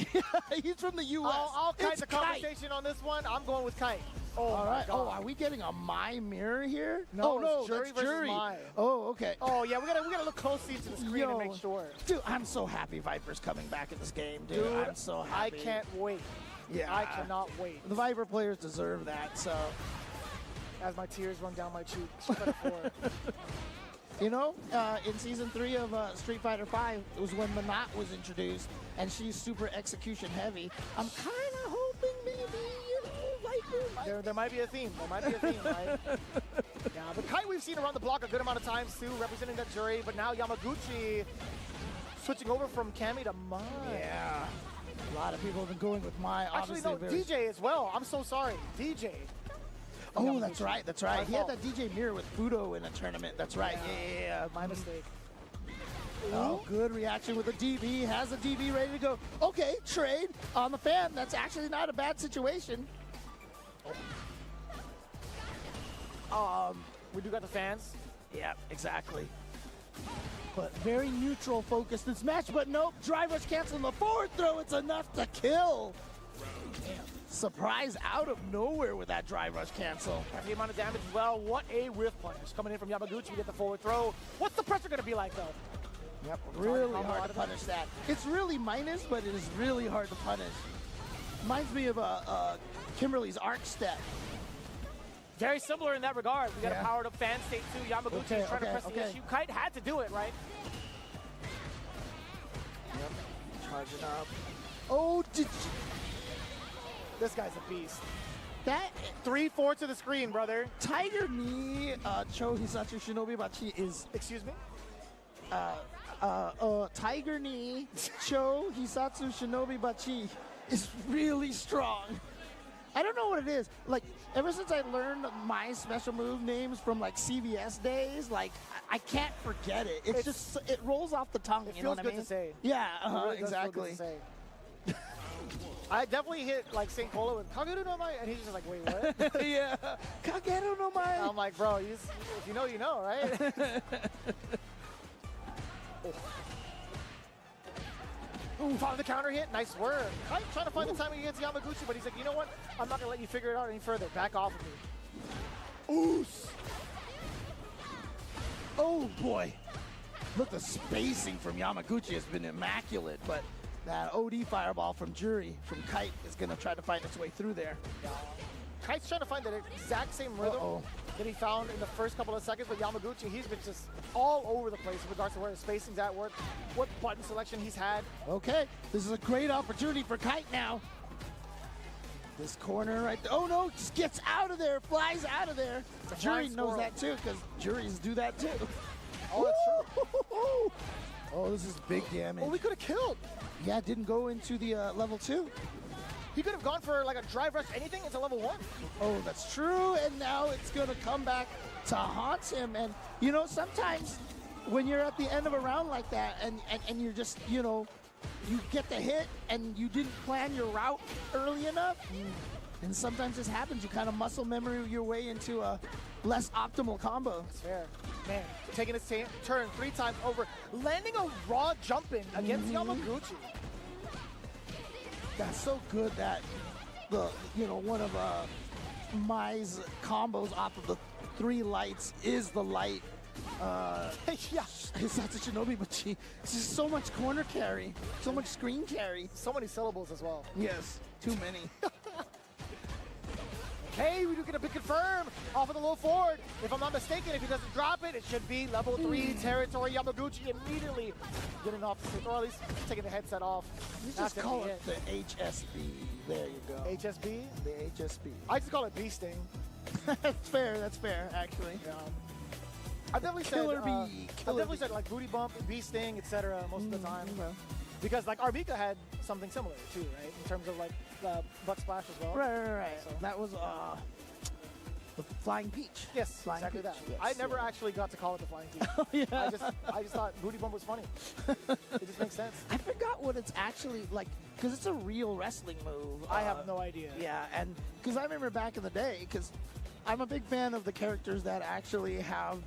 He's from the U.S. I'll kite the conversation on this one. I'm going with Kite. Oh, all right. God. Oh, are we getting a my mirror here? No, no, it's jury that's versus jury. my. Oh, okay. Oh, yeah, we gotta look closely into the screen and make sure. Dude, I'm so happy Viper's coming back in this game, dude. I'm so happy. I can't wait. Yeah. I cannot wait. The Viper players deserve that, so. As my tears run down my cheeks. You know, in Season 3 of Street Fighter V, it was when Manat was introduced, and she's super execution heavy. I'm kind of hoping maybe, you know, Viper. There might be a theme. There might be a theme, right? Yeah, but Kite we've seen around the block a good amount of times, too, representing that jury. But now Yamaguchi switching over from Kami to Mai. Yeah. A lot of people have been going with Mai. Actually, no, DJ as well. I'm so sorry. DJ. Oh, that's right. That's right. He had that DJ mirror with Fudo in a tournament. That's right. Yeah. My mistake. Oh, good reaction with the DB. Has the DB ready to go. Okay, trade on the fan. That's actually not a bad situation. We do got the fans. Yeah, exactly. But very neutral focused this match, but nope. Drive rush canceling the forward throw. It's enough to kill. Damn. Surprise out of nowhere with that drive rush cancel. The amount of damage as well. What a whiff punish. Coming in from Yamaguchi to get the forward throw. What's the pressure going to be like, though? Yep, really hard to punish that. It's really minus, but it is really hard to punish. Reminds me of Kimberly's arc step. Very similar in that regard. We got a powered up fan state too. Yamaguchi is trying to press the issue. Kite had to do it, right? Yep. Charging up. Oh, this guy's a beast. That 3-4 to the screen, brother. Tiger knee Cho Hisatsu Shinobi Bachi is. Excuse me? Tiger knee Cho Hisatsu Shinobi Bachi is really strong. I don't know what it is. Like, ever since I learned my special move names from like CVS days, like I can't forget it. It's just it rolls off the tongue. It you know feels what good I mean? to say. Yeah, really exactly. I definitely hit like St. Cola with Kageru no Mai, and he's just like, wait, what? Yeah, Kageru no Mai. I'm like, bro, if you know, you know, right? Ooh, found the counter hit. Nice work. I'm trying to find the timing against Yamaguchi, but he's like, you know what? I'm not going to let you figure it out any further. Back off of me. Ooh. Oh, boy. Look, the spacing from Yamaguchi has been immaculate, but that OD fireball from Jury, from Kite, is going to try to find its way through there. Kite's trying to find that exact same rhythm that he found in the first couple of seconds, but Yamaguchi, he's been just all over the place in regards to where his spacing's at, what button selection he's had. Okay, this is a great opportunity for Kite now. This corner right there. Oh no, just gets out of there, flies out of there. Jury knows that too, because juries do that too. Oh, that's true. Oh, this is big damage. Oh, we could have killed. Yeah, didn't go into the level 2. He could have gone for like a drive rush, anything into level 1. Oh, that's true. And now it's going to come back to haunt him. And, you know, sometimes when you're at the end of a round like that and you're just, you know, you get the hit and you didn't plan your route early enough. And sometimes this happens. You kind of muscle memory your way into a less optimal combo. That's fair. Man, taking his turn 3 times over, landing a raw jump in against Yamaguchi. That's so good that one of Mai's combos off of the 3 lights is the light. Yeah. Hisatsu Shinobi, but it's just so much corner carry, so much screen carry. So many syllables as well. Yes, too many. Hey, we do get a big confirm off of the low forward. If I'm not mistaken, if he doesn't drop it, it should be level 3 territory. Yamaguchi immediately getting off, or at least taking the headset off. You just call it the HSB. There you go. HSB? The HSB. I just call it Bee Sting. That's fair, actually. Yeah. I've definitely Killer Bee. I've definitely said like Booty Bump, Bee Sting, etc. most of the time. Because like Arbika had something similar too, right? In terms of like butt splash as well. Right. So. That was the Flying Peach. Yes, Flying exactly Peach. that. Yes, I never actually got to call it the Flying Peach. Oh, yeah. I just thought Booty Bump was funny. It just makes sense. I forgot what it's actually like, because it's a real wrestling move. I have no idea. Yeah, and because I remember back in the day, because I'm a big fan of the characters that actually have,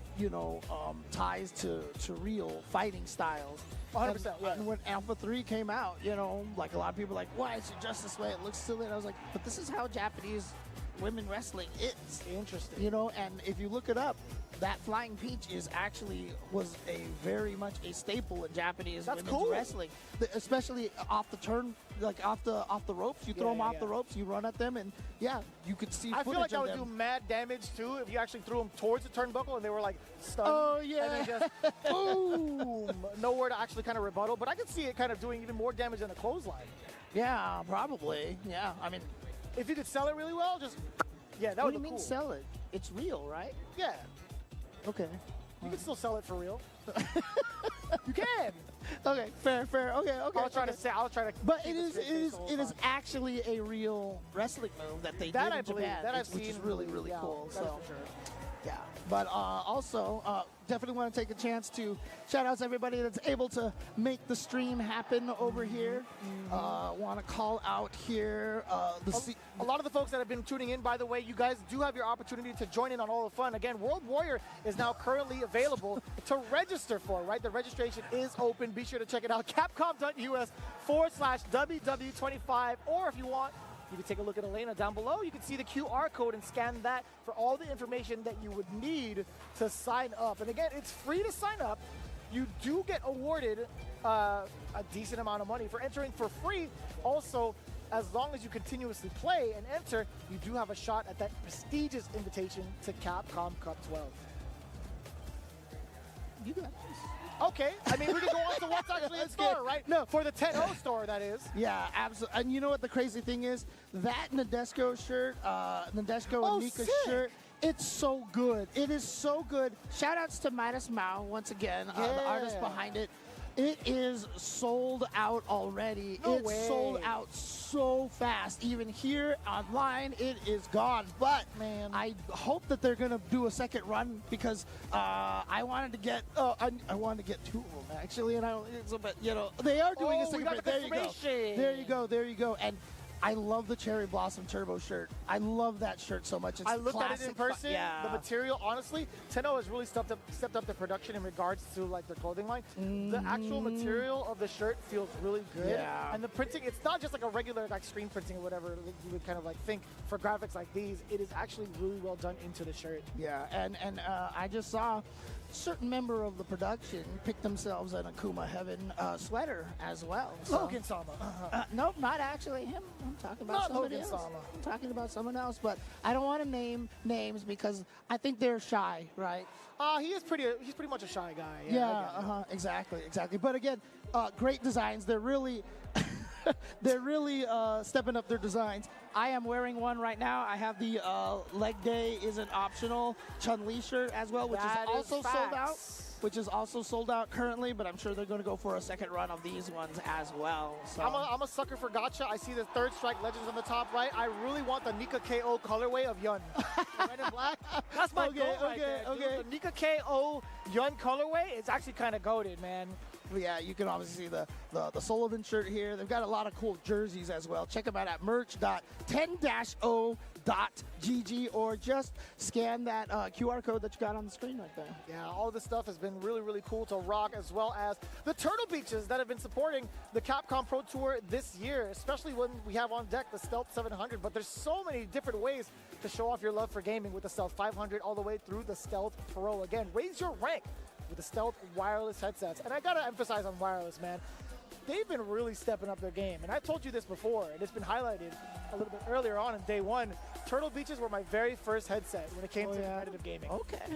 ties to real fighting styles. 100%, yeah. And when Alpha 3 came out, like a lot of people were like, why is it just this way? It looks silly. And I was like, but this is how Japanese women wrestling is. Interesting. And if you look it up, that Flying Peach was a very much a staple in Japanese women's wrestling, especially off the turn, like off the ropes. You throw them off the ropes, you run at them, and you could see. I feel like that would do mad damage too if you actually threw them towards the turnbuckle and they were like stunned. Oh yeah. And then just boom, nowhere to actually kind of rebuttal. But I could see it kind of doing even more damage than a clothesline. Yeah, probably. Yeah, I mean, if you could sell it really well, that would be cool. What do you mean sell it? It's real, right? Yeah. Okay. You can still sell it for real. You can. Okay, fair. Okay. I'll try to. But it is actually a real wrestling move that they did in Japan. That I've seen, which is really cool. Yeah, so. for sure. Yeah, but also definitely want to take a chance to shout out to everybody that's able to make the stream happen over here. Want to call out here a lot of the folks that have been tuning in, by the way, you guys do have your opportunity to join in on all the fun. Again, World Warrior is now currently available to register for, right? The registration is open. Be sure to check it out, capcom.us/WW25, or if you want, you can take a look at Elena down below. You can see the QR code and scan that for all the information that you would need to sign up. And again, it's free to sign up. You do get awarded a decent amount of money for entering for free. Also, as long as you continuously play and enter, you do have a shot at that prestigious invitation to Capcom Cup 12. You got this. Okay, I mean, we can go on to what's actually in store, right? No, for the 10-0 store, that is. Yeah, absolutely. And you know what the crazy thing is? That Nadeshko shirt, Nadeshko and Nika shirt, it's so good. It is so good. Shout outs to Midas Mao, once again, the artist behind it. It is sold out already. It's sold out so fast. Even here online, it is gone. But man, I hope that they're gonna do a second run because I wanted to get I wanted to get 2 of them actually, and but you know they are doing a second run. There you go. There you go. There you go. And I love the Cherry Blossom Turbo shirt. I love that shirt so much. It's I looked classic, at it in person. Yeah. The material, honestly, Tenno has really stepped up the production in regards to like their clothing line. The actual material of the shirt feels really good. Yeah. And the printing, it's not just like a regular like screen printing or whatever you would kind of like think for graphics like these. It is actually really well done into the shirt. Yeah, and I just saw a certain member of the production pick themselves an Akuma Heaven sweater as well. So. Logan Sama. Nope, not actually him. I'm talking about somebody else. I'm talking about someone else, but I don't want to name names because I think they're shy, right? He's pretty much a shy guy. Yeah, exactly. But again, great designs. They're really stepping up their designs. I am wearing one right now. I have the leg day isn't optional Chun-Li shirt as well, which is also sold out. Which is also sold out currently, but I'm sure they're going to go for a second run of these ones as well. So. I'm a sucker for gacha. I see the Third Strike Legends on the top right. I really want the Nika KO colorway of Yun. Red and black. That's my goal right there, dude. The Nika KO Yun colorway is actually kind of goated, man. Yeah, you can obviously see the Sullivan shirt here. They've got a lot of cool jerseys as well. Check them out at merch.10-0.gg or just scan that QR code that you got on the screen right there. Yeah, all this stuff has been really, really cool to rock, as well as the Turtle Beaches that have been supporting the Capcom Pro Tour this year, especially when we have on deck the Stealth 700. But there's so many different ways to show off your love for gaming with the Stealth 500 all the way through the Stealth Pro. Again, raise your rank with the Stealth wireless headsets. And I gotta emphasize on wireless, man. They've been really stepping up their game. And I told you this before, and it's been highlighted a little bit earlier on in day one. Turtle Beaches were my very first headset when it came to competitive gaming.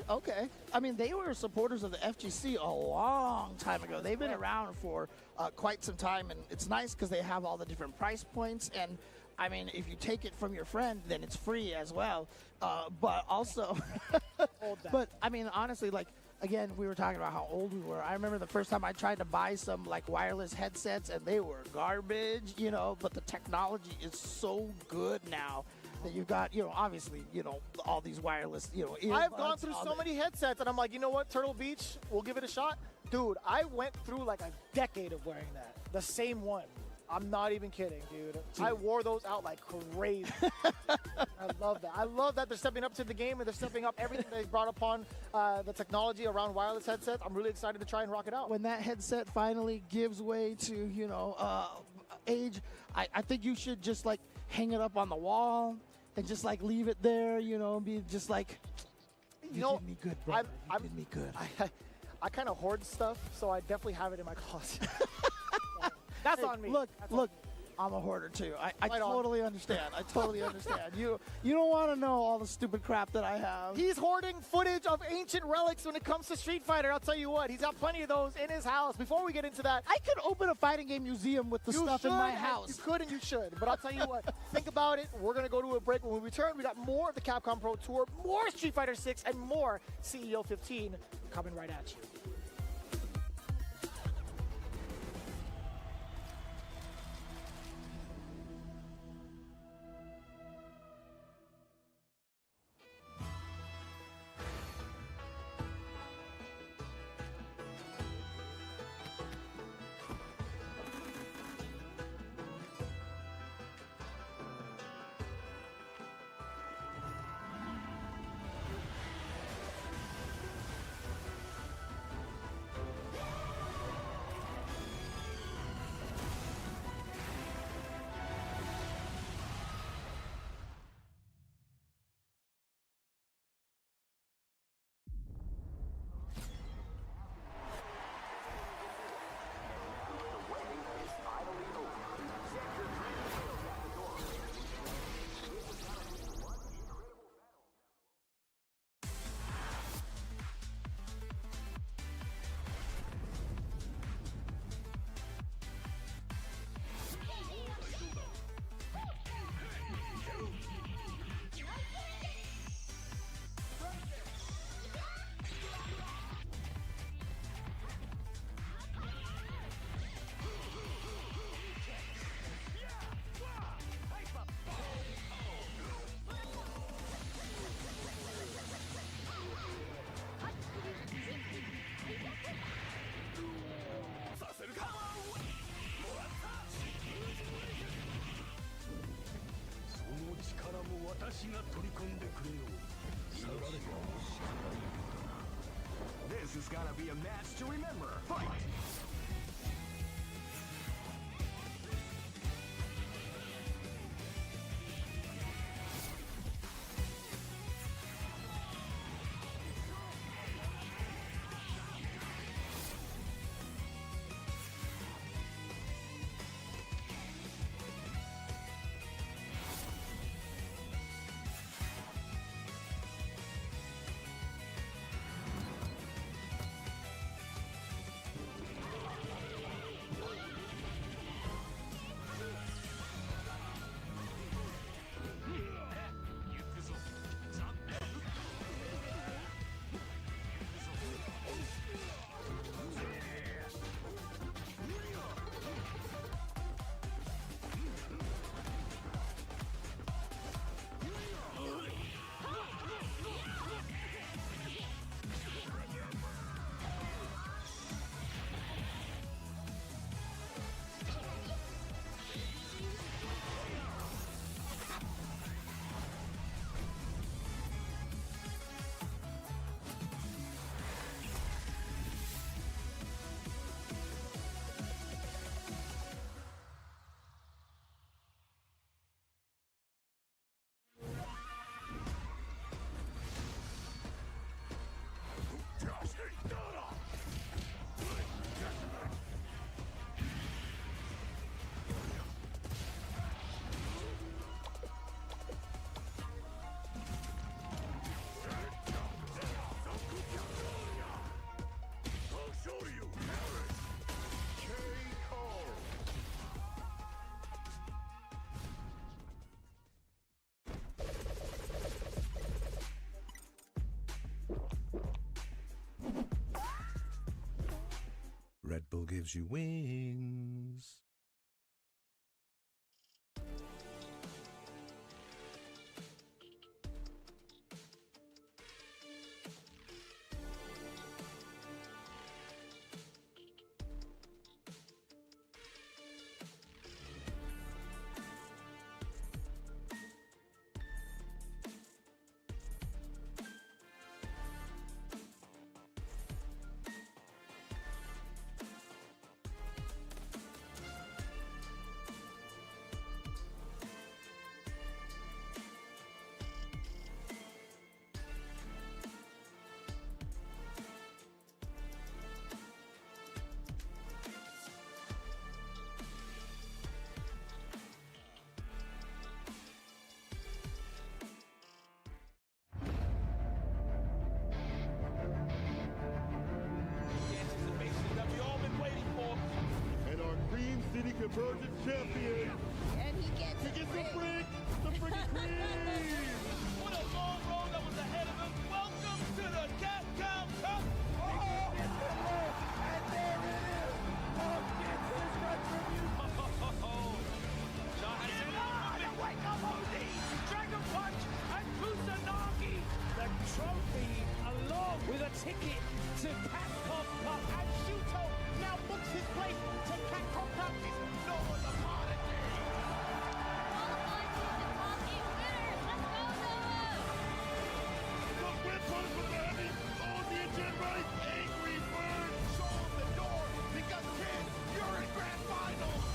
Okay. I mean, they were supporters of the FGC a long time ago. They've been around for quite some time, and it's nice because they have all the different price points. And I mean, if you take it from your friend, then it's free as well. But also, but I mean, honestly, like, again, we were talking about how old we were. I remember the first time I tried to buy some like wireless headsets and they were garbage, you know, but the technology is so good now that you've got, you know, obviously, you know, all these wireless, you know, earbuds. I've gone through so many headsets and I'm like, you know what, Turtle Beach, we'll give it a shot. Dude, I went through like a decade of wearing that, the same one. I'm not even kidding, dude. I wore those out like crazy. I love that. I love that they're stepping up to the game and they're stepping up everything they've brought upon the technology around wireless headsets. I'm really excited to try and rock it out. When that headset finally gives way to, you know, age, I think you should just like hang it up on the wall and just like leave it there, you know, and be just like, you did me good, brother. You did me good. I kind of hoard stuff, so I definitely have it in my closet. That's on me. Look, I'm a hoarder too. I totally understand. I totally understand. You don't want to know all the stupid crap that I have. He's hoarding footage of ancient relics when it comes to Street Fighter. I'll tell you what, he's got plenty of those in his house. Before we get into that, I could open a fighting game museum with the stuff in my house. You could and you should. But I'll tell you what, think about it. We're going to go to a break. When we return, we got more of the Capcom Pro Tour, more Street Fighter 6, and more CEO 15 coming right at you. is gonna be a match to remember. Fight! Red Bull gives you wings. City Convergence Champion. And he gets the freak cream. What a long road that was ahead of him. Welcome to the Capcom Cup. And there it is. Punk gets his retribution. Wake up, OD. Dragon Punch and Kusanagi. The trophy along with a ticket to Capcom Cup. And Shuto now books his place to Capcom Cup. No one's a part of it. Look, we're pulling for the heavy. On the engine right. Angry Bird. Show him the door. Because, kid, you're in grand finals.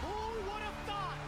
Who would have thought?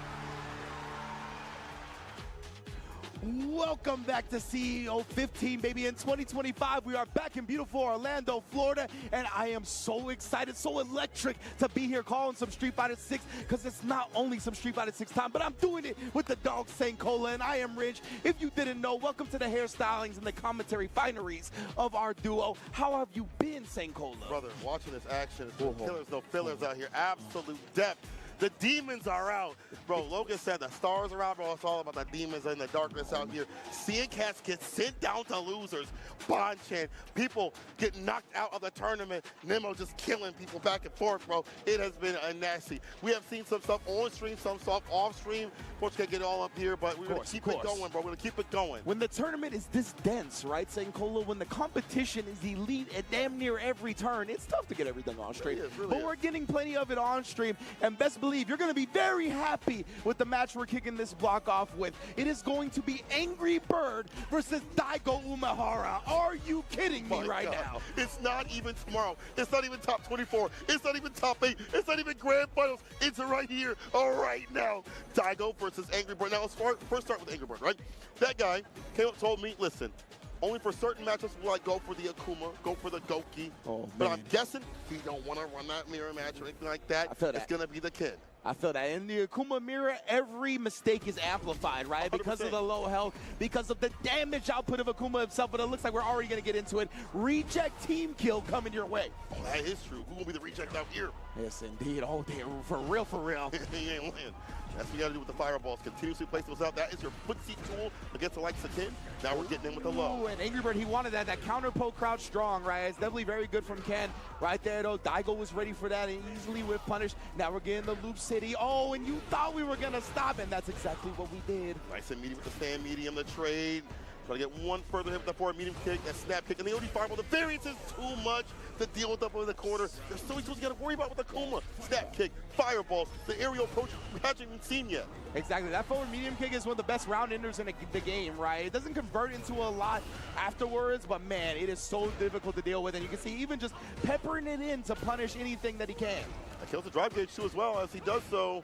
Welcome back to CEO 15, baby. In 2025, we are back in beautiful Orlando, Florida, and I am so excited, so electric to be here calling some Street Fighter 6, because it's not only some Street Fighter 6 time, but I'm doing it with the dog Saint Cola, and I am Ridge. If you didn't know, welcome to the hairstylings and the commentary fineries of our duo. How have you been, Saint Cola? Brother, watching this action, it's no killers, no fillers out here. Absolute depth. The demons are out. Bro, Logan said the stars are out, bro. It's all about the demons and the darkness out here. Seeing cats get sent down to losers. Bonchan, people get knocked out of the tournament. Nemo just killing people back and forth, bro. It has been a nasty. We have seen some stuff on stream, some stuff off stream. Folks can't get it all up here, but we're going to keep it going, bro. We're going to keep it going. When the tournament is this dense, right, Saint Cola, when the competition is elite at damn near every turn, it's tough to get everything on stream. Really but we're getting plenty of it on stream, and best believe believe you're going to be very happy with the match we're kicking this block off with. It is going to be Angry Bird versus Daigo Umehara. Are you kidding me now? It's not even tomorrow. It's not even top 24. It's not even top 8. It's not even grand finals. It's right here, right now. Daigo versus Angry Bird. Now, let's first start with Angry Bird, right? That guy came up and told me, listen, only for certain matchups will I go for the Akuma, go for the Goki. But I'm guessing he don't want to run that mirror match or anything like that. I feel that. It's going to be the kid. I feel that. In the Akuma mirror, every mistake is amplified, right? 100%. Because of the low health, because of the damage output of Akuma himself, but it looks like we're already going to get into it. Reject team kill coming your way. Oh, that is true. Who will be the reject out here? Yes, indeed. Oh, damn. For real, for real. He ain't winning. That's what you got to do with the fireballs. Continuously place those out. That is your footsie tool against the likes of Ken. Now we're getting in with the low. Ooh, and Angry Bird, he wanted that. That counter poke crouch strong, right? It's definitely very good from Ken. Right there, though. Daigo was ready for that and easily whip punish. Now we're getting the Loop City. Oh, and you thought we were going to stop, and that's exactly what we did. Nice and medium with the stand medium, the trade. Try to get one further hit with the forward medium kick, that snap kick, and the OD fireball. The variance is too much to deal with up in the corner. There's so many tools you got to worry about with the Akuma. Snap kick, fireballs, the aerial approach we haven't even seen yet. Exactly. That forward medium kick is one of the best round enders in the game, right? It doesn't convert into a lot afterwards, but man, it is so difficult to deal with. And you can see even just peppering it in to punish anything that he can. That kills the drive gauge too as well as he does so.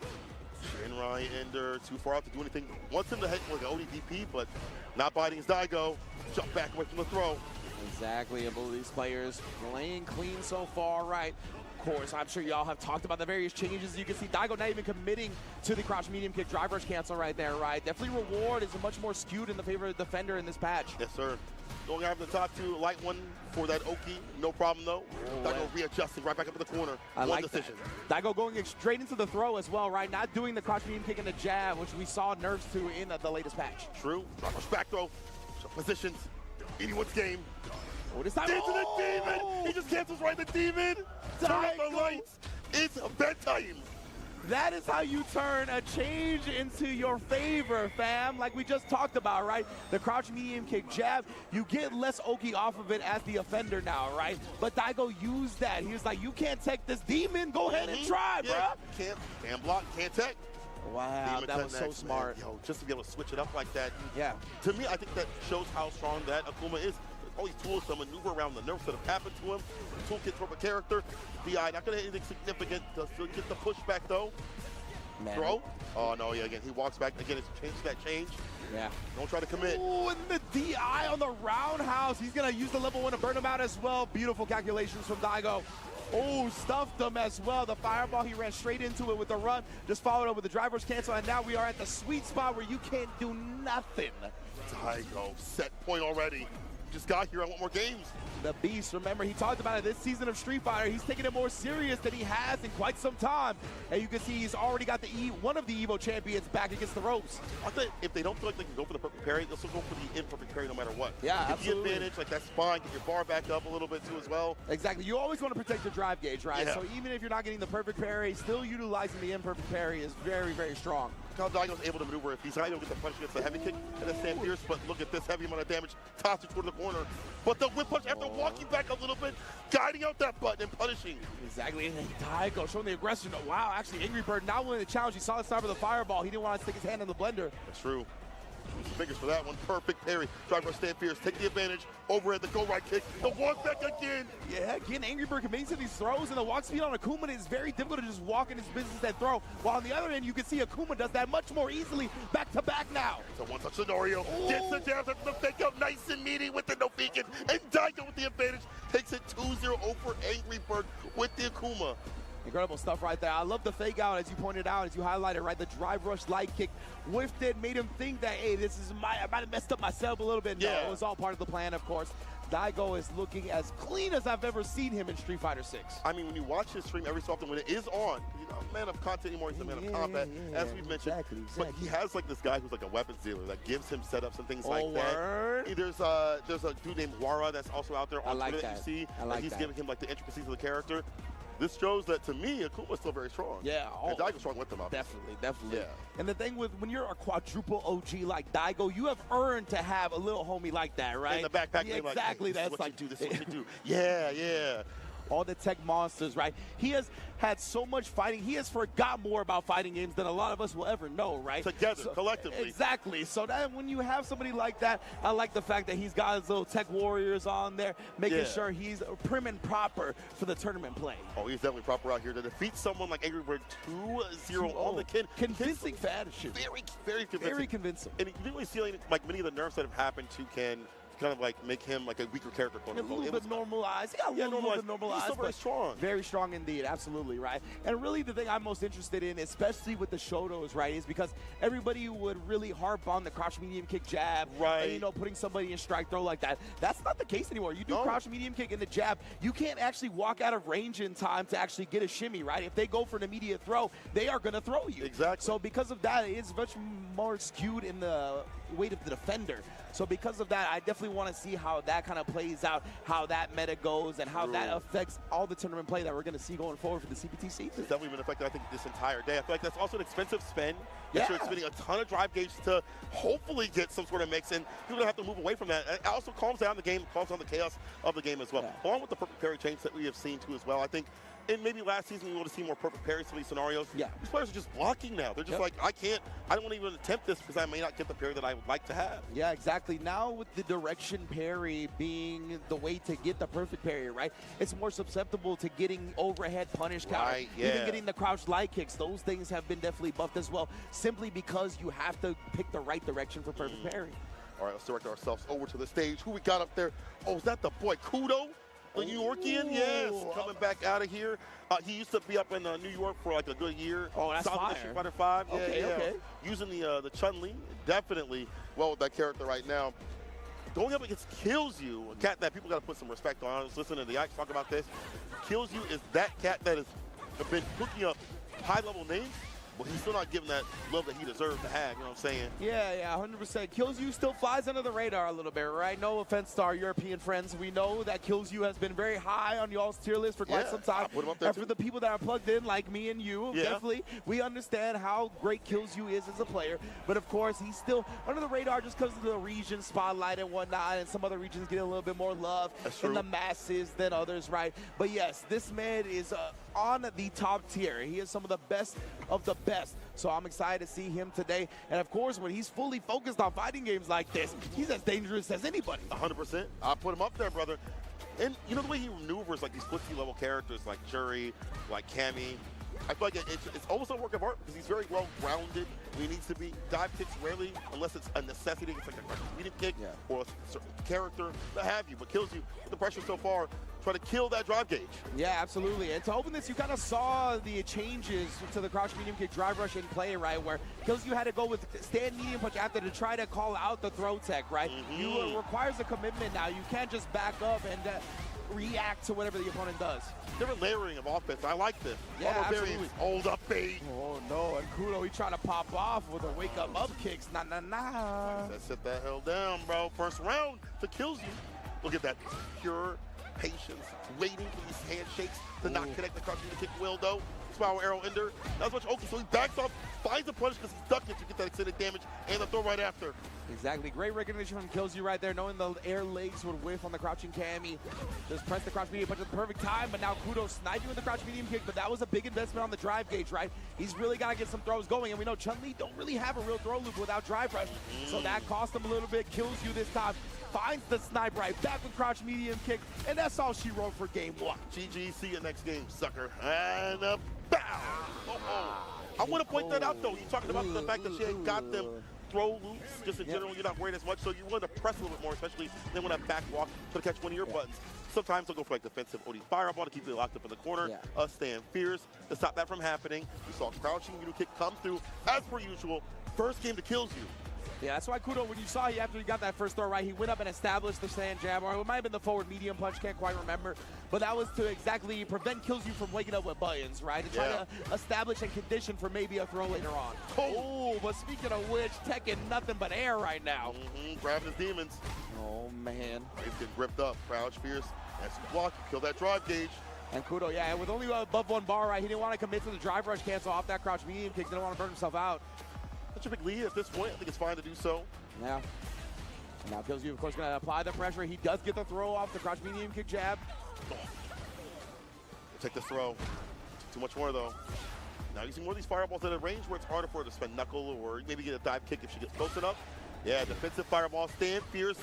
Shinrai Ender too far out to do anything. Wants him to hit like an ODDP, but not biting his Daigo. Jump back away from the throw. Exactly. I believe these players playing clean so far, right? Of course, I'm sure y'all have talked about the various changes. You can see Daigo not even committing to the crouch medium kick drive rush cancel right there, right? Definitely reward is much more skewed in the favor of the defender in this patch. Yes, sir. Going after the top two, light one for that Oki. No problem, though. Daigo readjusting right back up in the corner. I one like decision. That. Daigo going straight into the throw as well, right? Not doing the crouch medium kick and the jab, which we saw nerfs to in the latest patch. True. Drive rush back throw. Positions. Anyone's game. Oh, this time. Into the demon. He just cancels right the demon. Turn up the lights. It's bedtime. That is how you turn a change into your favor, fam. Like we just talked about, right? The crouch medium kick jab, you get less Oki off of it as the offender now, right? But Daigo used that. He was like, you can't take this demon. Go ahead and try, yeah, bro. Can't block, can't tech. Wow, that was so smart. Yo, just to be able to switch it up like that. Yeah. To me, I think that shows how strong that Akuma is. All these tools to maneuver around the nerfs that have happened to him. The toolkit from a character. DI not going to hit anything significant. Does still get the pushback though. Man. Throw. Oh no, yeah, again, he walks back. Again, it's changed that change. Yeah. Don't try to commit. Ooh, and the DI on the roundhouse. He's going to use the level 1 to burn him out as well. Beautiful calculations from Daigo. Oh, stuffed him as well. The fireball, he ran straight into it with the run. Just followed up with the driver's cancel, and now we are at the sweet spot where you can't do nothing. Daigo, set point already. Just got here. I want more games. The Beast, remember, he talked about it this season of Street Fighter. He's taking it more serious than he has in quite some time. And you can see he's already got one of the Evo champions back against the ropes. I think if they don't feel like they can go for the perfect parry, they'll still go for the imperfect parry no matter what. Yeah, get absolutely. the advantage, like that's fine. Get your bar back up a little bit too as well. Exactly. You always want to protect your drive gauge, right? Yeah. So even if you're not getting the perfect parry, still utilizing the imperfect parry is very, very strong. How Daigo's able to maneuver if he's not able to get the punch against the heavy kick and then stand fierce, but look at this heavy amount of damage, tossed it toward the corner. But the whip punch after walking back a little bit, guiding out that button and punishing. Exactly, and then Daigo showing the aggression. Wow, actually Angry Bird not willing to challenge. He saw the start of the fireball. He didn't want to stick his hand in the blender. That's true. Fingers for that one. Perfect parry. Drive rush, stand fierce, take the advantage. Overhead, the go right kick. The walk back again. Yeah, again, Angry Bird committing to these throws, and the walk speed on Akuma is very difficult to just walk in his business and throw. While on the other end, you can see Akuma does that much more easily back to back now. So one touch scenario. Gets the jab after the fake out. Nice and meaty with the no faking. And Daigo with the advantage. Takes it 2-0 over Angry Bird with the Akuma. Incredible stuff right there. I love the fake out, as you pointed out, as you highlighted, right? The drive rush light kick whiffed it, made him think that, hey, I might have messed up myself a little bit. No, it was all part of the plan, of course. Daigo is looking as clean as I've ever seen him in Street Fighter 6. I mean, when you watch his stream every so often, when it is on, he's not a man of content anymore, he's a man of combat, as we mentioned. Exactly. But he has like this guy who's like a weapons dealer that gives him setups and things like word. that. There's a dude named Wara that's also out there on Twitter that you see, and he's giving him like the intricacies of the character. This shows that, to me, Akuma's still very strong. Yeah. And Daigo's strong with him, obviously. Definitely. Yeah. And the thing when you're a quadruple OG like Daigo, you have earned to have a little homie like that, right? In the backpack. Yeah, exactly. Like, hey, that's what you do. This is what you do. Yeah. all the tech monsters, right? He has had so much fighting. He has forgot more about fighting games than a lot of us will ever know, right? Together, collectively. Exactly. So that when you have somebody like that, I like the fact that he's got his little tech warriors on there, making sure he's prim and proper for the tournament play. Oh, he's definitely proper out here to defeat someone like Angry Bird 2-0 on the Kin. Convincing fashion. Very convincing. Very convincing. And you didn't really see like many of the nerfs that have happened to Kin kind of like make him like a weaker character. A little bit normalized. Yeah, a little bit normalized. He's still very strong. Very strong indeed, absolutely, right? And really the thing I'm most interested in, especially with the Shotos, right, is because everybody would really harp on the crouch medium kick jab. Right. And, you know, putting somebody in strike throw like that. That's not the case anymore. You do crouch medium kick and the jab, you can't actually walk out of range in time to actually get a shimmy, right? If they go for an immediate throw, they are going to throw you. Exactly. So because of that, it's much more skewed in the weight of the defender. So because of that, I definitely want to see how that kind of plays out, how that meta goes, and how that affects all the tournament play that we're going to see going forward for the CPT season. It's definitely been affected, I think, this entire day. I feel like that's also an expensive spend. Yeah. You're spending a ton of drive gauge to hopefully get some sort of mix, and you're going to have to move away from that. It also calms down the game, calms down the chaos of the game as well. Yeah. Along with the perfect parry change that we have seen too as well. I think and maybe last season we would have seen more perfect parries for these scenarios. Yeah. These players are just blocking now. They're just like, I don't want to even attempt this because I may not get the parry that I would like to have. Yeah, exactly. Now with the direction parry being the way to get the perfect parry, right? It's more susceptible to getting overhead punish counter. Right, yeah. Even getting the crouch light kicks. Those things have been definitely buffed as well, simply because you have to pick the right direction for perfect parry. All right, let's direct ourselves over to the stage. Who we got up there? Oh, is that the boy Kudo? The New Yorkian? Yes, coming back out of here. He used to be up in New York for like a good year. Oh, that's fire. Street Fighter 5. Yeah, Okay. Using the Chun-Li, definitely well with that character right now. Going up against Kills You, a cat that people got to put some respect on. I was listening to the Ike talk about this. Kills You is that cat that has been cooking up high-level names, but he's still not giving that love that he deserves to have, you know what I'm saying? Yeah, 100%. Kills You still flies under the radar a little bit, right? No offense to our European friends. We know that Kills You has been very high on y'all's tier list for quite some time. I put him up there and for the people that are plugged in, like me and you, definitely, we understand how great Kills You is as a player. But of course, he's still under the radar just because of the region spotlight and whatnot, and some other regions get a little bit more love in the masses than others, right? But yes, this man is on the top tier. He is some of the best of the best. So I'm excited to see him today. And of course, when he's fully focused on fighting games like this, he's as dangerous as anybody. 100%. I'll put him up there, brother. And you know the way he maneuvers like these footsie level characters like Shuri, like Cammy. I feel like it's almost a work of art because he's very well grounded when he needs to be. Dive kicks rarely, unless it's a necessity. It's like a medium kick or a certain character, what have you. But Kills You with the pressure so far. Try to kill that drive gauge. Yeah, absolutely. And to open this, you kind of saw the changes to the crouch medium kick drive rush in play, right? Where Kills You had to go with stand medium punch after to try to call out the throw tech, right? You requires a commitment now. You can't just back up and react to whatever the opponent does. Different layering of offense. I like this. Yeah, absolutely. Hold up, bait. Oh no, and Kudo, he trying to pop off with a wake up kicks. Nah. Let's sit that hell down, bro. First round to Kills You. Look at that pure patience, waiting for these handshakes to not connect the crouch medium kick will though. Spiral arrow ender. Not as much okay, so he backs off, finds the punish because he's ducking to get that extended damage and the throw right after. Exactly. Great recognition from Kills You right there, knowing the air legs would whiff on the crouching Cammy. Just press the crouch medium punch at the perfect time, but now Kudo sniping with the crouch medium kick, but that was a big investment on the drive gauge, right? He's really got to get some throws going, and we know Chun-Li don't really have a real throw loop without drive rush, so that cost him a little bit. Kills You this time. Finds the snipe right back with crouch medium kick, and that's all she wrote for game one. GG, see you next game, sucker. And a bow. I want to point that out, though. You're talking about the fact that she ain't got them throw loops. Just in general, you're not worried as much, so you want to press a little bit more, especially then when that back walk to catch one of your buttons. Sometimes they'll go for like defensive OD fireball to keep you locked up in the corner. Stand fierce to stop that from happening. We saw crouching middle kick come through as per usual. First game to Kills You. Yeah, that's why Kudo, when you saw after he got that first throw right, he went up and established the stand jab, or it might have been the forward medium punch, can't quite remember. But that was to exactly prevent Kills You from waking up with buttons, right? To try to establish and condition for maybe a throw later on. Oh, but speaking of which, Tekken nothing but air right now. Grabbing his demons. Oh, man. He's getting gripped up. Crouch fierce. As you block, you kill that drive gauge. And Kudo, yeah, with only above one bar, right, he didn't want to commit to the drive rush cancel off that crouch medium kick. Didn't want to burn himself out. Such a big lead at this point. I think it's fine to do so. Yeah. Now Kills You, of course, going to apply the pressure. He does get the throw off the crouch medium kick jab. Take the throw. Too much more, though. Now you see more of these fireballs at a range where it's harder for her to spend knuckle or maybe get a dive kick if she gets close enough. Yeah, defensive fireball, stand fierce.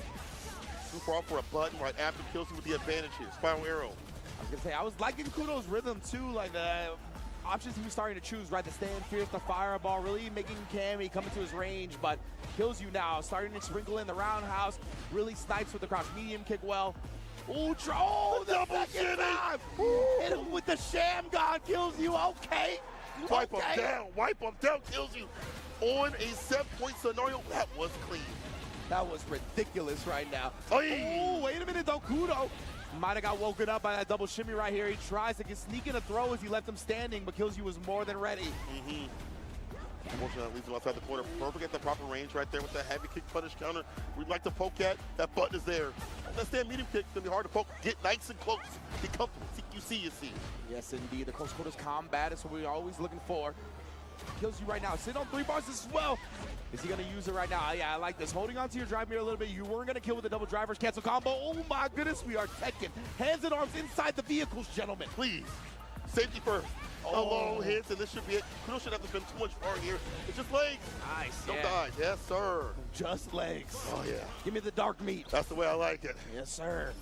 Super off for a button right after kills you with the advantage here. Spiral arrow. I was gonna say, I was liking Kudo's rhythm too, like the options he was starting to choose, right? The stand fierce, the fireball, really making Cammy come into his range, but kills you now. Starting to sprinkle in the roundhouse, really snipes with the crouch medium kick well. Ooh, the double second time! Hit him with the sham god, kills you, okay. Wipe him down, kills you. On a 7-point scenario, that was clean. That was ridiculous right now. Oy. Oh, wait a minute though, Kudo might have got woken up by that double shimmy right here. He tries to sneak in a throw as he left him standing, but kills you was more than ready. Unfortunately, that leaves him outside the corner. Perfect at the proper range right there with that heavy kick punish counter. We'd like to poke at. That button is there. That stand medium kick, it's gonna be hard to poke. Get nice and close. Get comfortable. You see. Yes, indeed. The close quarters combat is what we're always looking for. Kills you right now. Sit on 3 bars as well. Is he going to use it right now? Yeah, I like this. Holding on to your drive mirror a little bit. You weren't going to kill with the double drivers cancel combo. Oh my goodness, we are Tekken. Hands and arms inside the vehicles, gentlemen. Please. Safety first. Low hits, and this should be it. Kudo should have to spend too much far here. It's just legs. Nice. Don't die. Yes, sir. Just legs. Oh, yeah. Give me the dark meat. That's the way I like it. Yes, sir.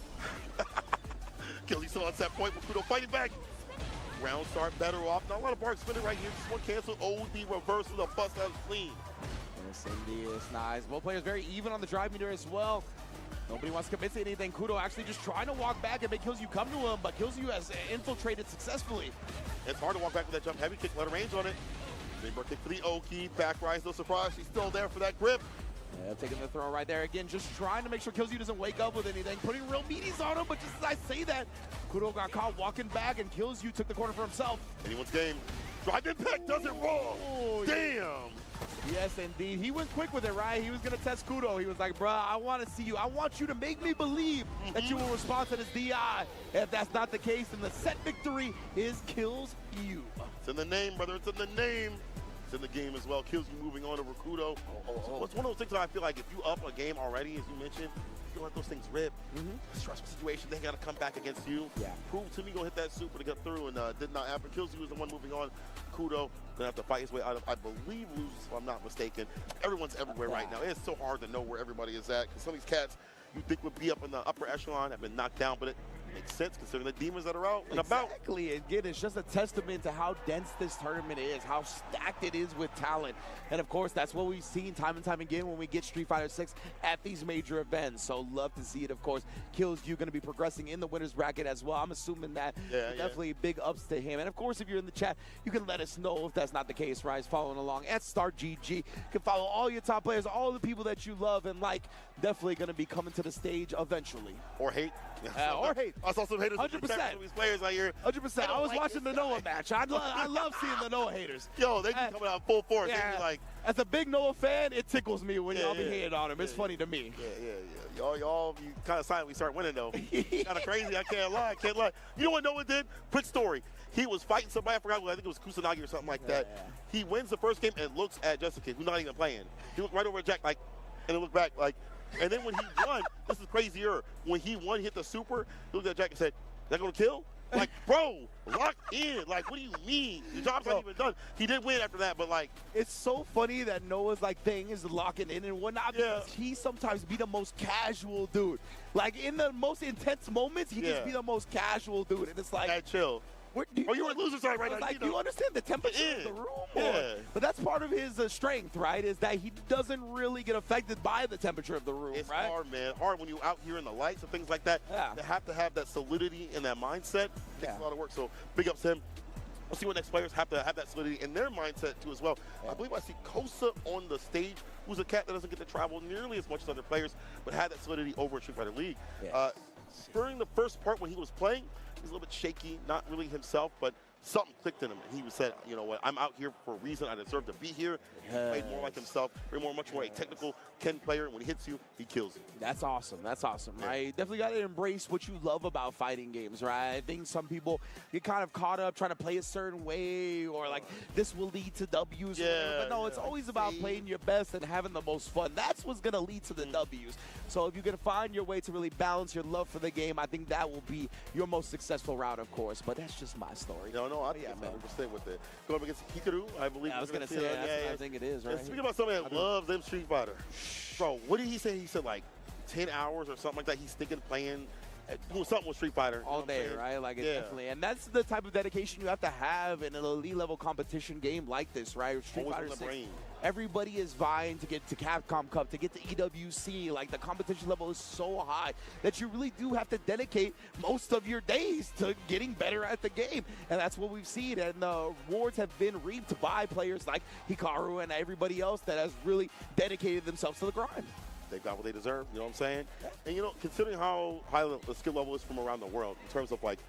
Kills still on set point with Kudo fighting back. Round start better off. Not a lot of bar spinning right here. Just one cancel. OD reversal. The bust out clean. Yes, indeed. It's nice. Both players very even on the drive meter as well. Nobody wants to commit to anything. Kudo actually just trying to walk back and make Kills You come to him, but Kills You has infiltrated successfully. It's hard to walk back with that jump heavy kick. Let a range on it. Rainbow kick for the Oki. Back rise. No surprise. She's still there for that grip. Yeah, taking the throw right there again, just trying to make sure Kills You doesn't wake up with anything, putting real meaties on him, but just as I say that, Kudo got caught walking back and Kills You took the corner for himself. Anyone's game. Drive impact does it wrong. Oh, damn. Yes, indeed. He went quick with it, right? He was going to test Kudo. He was like, bruh, I want to see you. I want you to make me believe that you will respond to this DI. If that's not the case, then the set victory is Kills You. It's in the name, brother. It's in the name. In the game as well. Kills You moving on over Kudo. So it's one of those things that I feel like if you up a game already, as you mentioned, you let those things rip. Stressful situation, they got to come back against you. Yeah. Prove to me you're going to hit that super to get through, and did not happen. Kills You is the one moving on. Kudo going to have to fight his way out of, I believe, lose, if I'm not mistaken. Everyone's everywhere right now. It's so hard to know where everybody is at, because some of these cats you think would be up in the upper echelon have been knocked down, but it makes sense considering the demons that are out and about. Exactly. Again, it's just a testament to how dense this tournament is, how stacked it is with talent. And of course, that's what we've seen time and time again when we get Street Fighter 6 at these major events. So love to see it, of course. Kills You going to be progressing in the winner's bracket as well. I'm assuming that. Definitely big ups to him. And of course, if you're in the chat, you can let us know if that's not the case, right? Following along at StarGG. You can follow all your top players, all the people that you love and like. Definitely going to be coming to the stage eventually. Or hate. Or hate. I saw some haters. 100%. These players out here. 100%. I was watching the Noah match. I love seeing the Noah haters. Yo, they be coming out full force. Yeah. They be like, as a big Noah fan, it tickles me when y'all be hating on him. It's funny to me. Y'all, you kind of silent. We start winning though. Kind of crazy. I can't lie. You know what Noah did? Quick story. He was fighting somebody. I forgot. I think it was Kusanagi or something like that. He wins the first game and looks at Jessica, who's not even playing. He looked right over at Jack, like, and then looked back, like. And then when he won, this is crazier. When he won, hit the super, he looked at Jack and said, "Is that gonna kill?" Like, bro, lock in. Like, what do you mean? The job's not even done. He did win after that, but like, it's so funny that Noah's like thing is locking in and whatnot because he sometimes be the most casual dude. Like in the most intense moments, he just be the most casual dude, and it's like, chill. You're on loser side right now. Like, do you understand the temperature of the room? But that's part of his strength, right? Is that he doesn't really get affected by the temperature of the room, it's right? Hard, man. Hard when you're out here in the lights and things like that. They have to have that solidity and that mindset. It takes a lot of work. So big ups to him. We'll see what next players have to have that solidity in their mindset too as well. I believe I see Kosa on the stage, who's a cat that doesn't get to travel nearly as much as other players, but had that solidity over in Street Fighter League. During the first part when he was playing, he was a little bit shaky, not really himself, but something clicked in him. And he said, you know what, I'm out here for a reason. I deserve to be here. He played more like himself, much more a technical Ken player. And when he hits you, he kills you. That's awesome. That's awesome, right? Definitely got to embrace what you love about fighting games, right? I think some people get kind of caught up trying to play a certain way or like this will lead to W's. But no, it's always about playing your best and having the most fun. That's what's going to lead to the W's. So if you can find your way to really balance your love for the game, I think that will be your most successful route, of course. But that's just my story. No, I think it's 100% with it. Going up against Hikaru, I believe. Yeah, I was going to say, I think it is, right? And speaking about somebody that loves them Street Fighter, bro, what did he say? He said like 10 hours or something like that. He's thinking playing, doing something with Street Fighter. All day, right? Like, it definitely. And that's the type of dedication you have to have in an elite level competition game like this, right? Street Fighter 6. Everybody is vying to get to Capcom Cup, to get to EWC. Like, the competition level is so high that you really do have to dedicate most of your days to getting better at the game. And that's what we've seen. And the rewards have been reaped by players like Hikaru and everybody else that has really dedicated themselves to the grind. They've got what they deserve, you know what I'm saying? And, you know, considering how high the skill level is from around the world in terms of, like,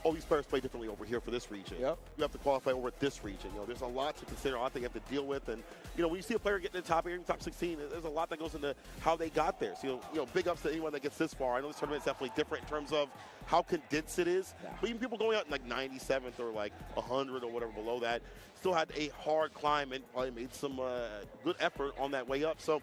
all these players play differently over here for this region. You have to qualify over at this region. You know, there's a lot to consider, a lot that you have to deal with. And, you know, when you see a player get in the top 8, top 16, there's a lot that goes into how they got there. So, you know, big ups to anyone that gets this far. I know this tournament's definitely different in terms of how condensed it is. But even people going out in like 97th or like 100 or whatever below that still had a hard climb and probably made some good effort on that way up. So,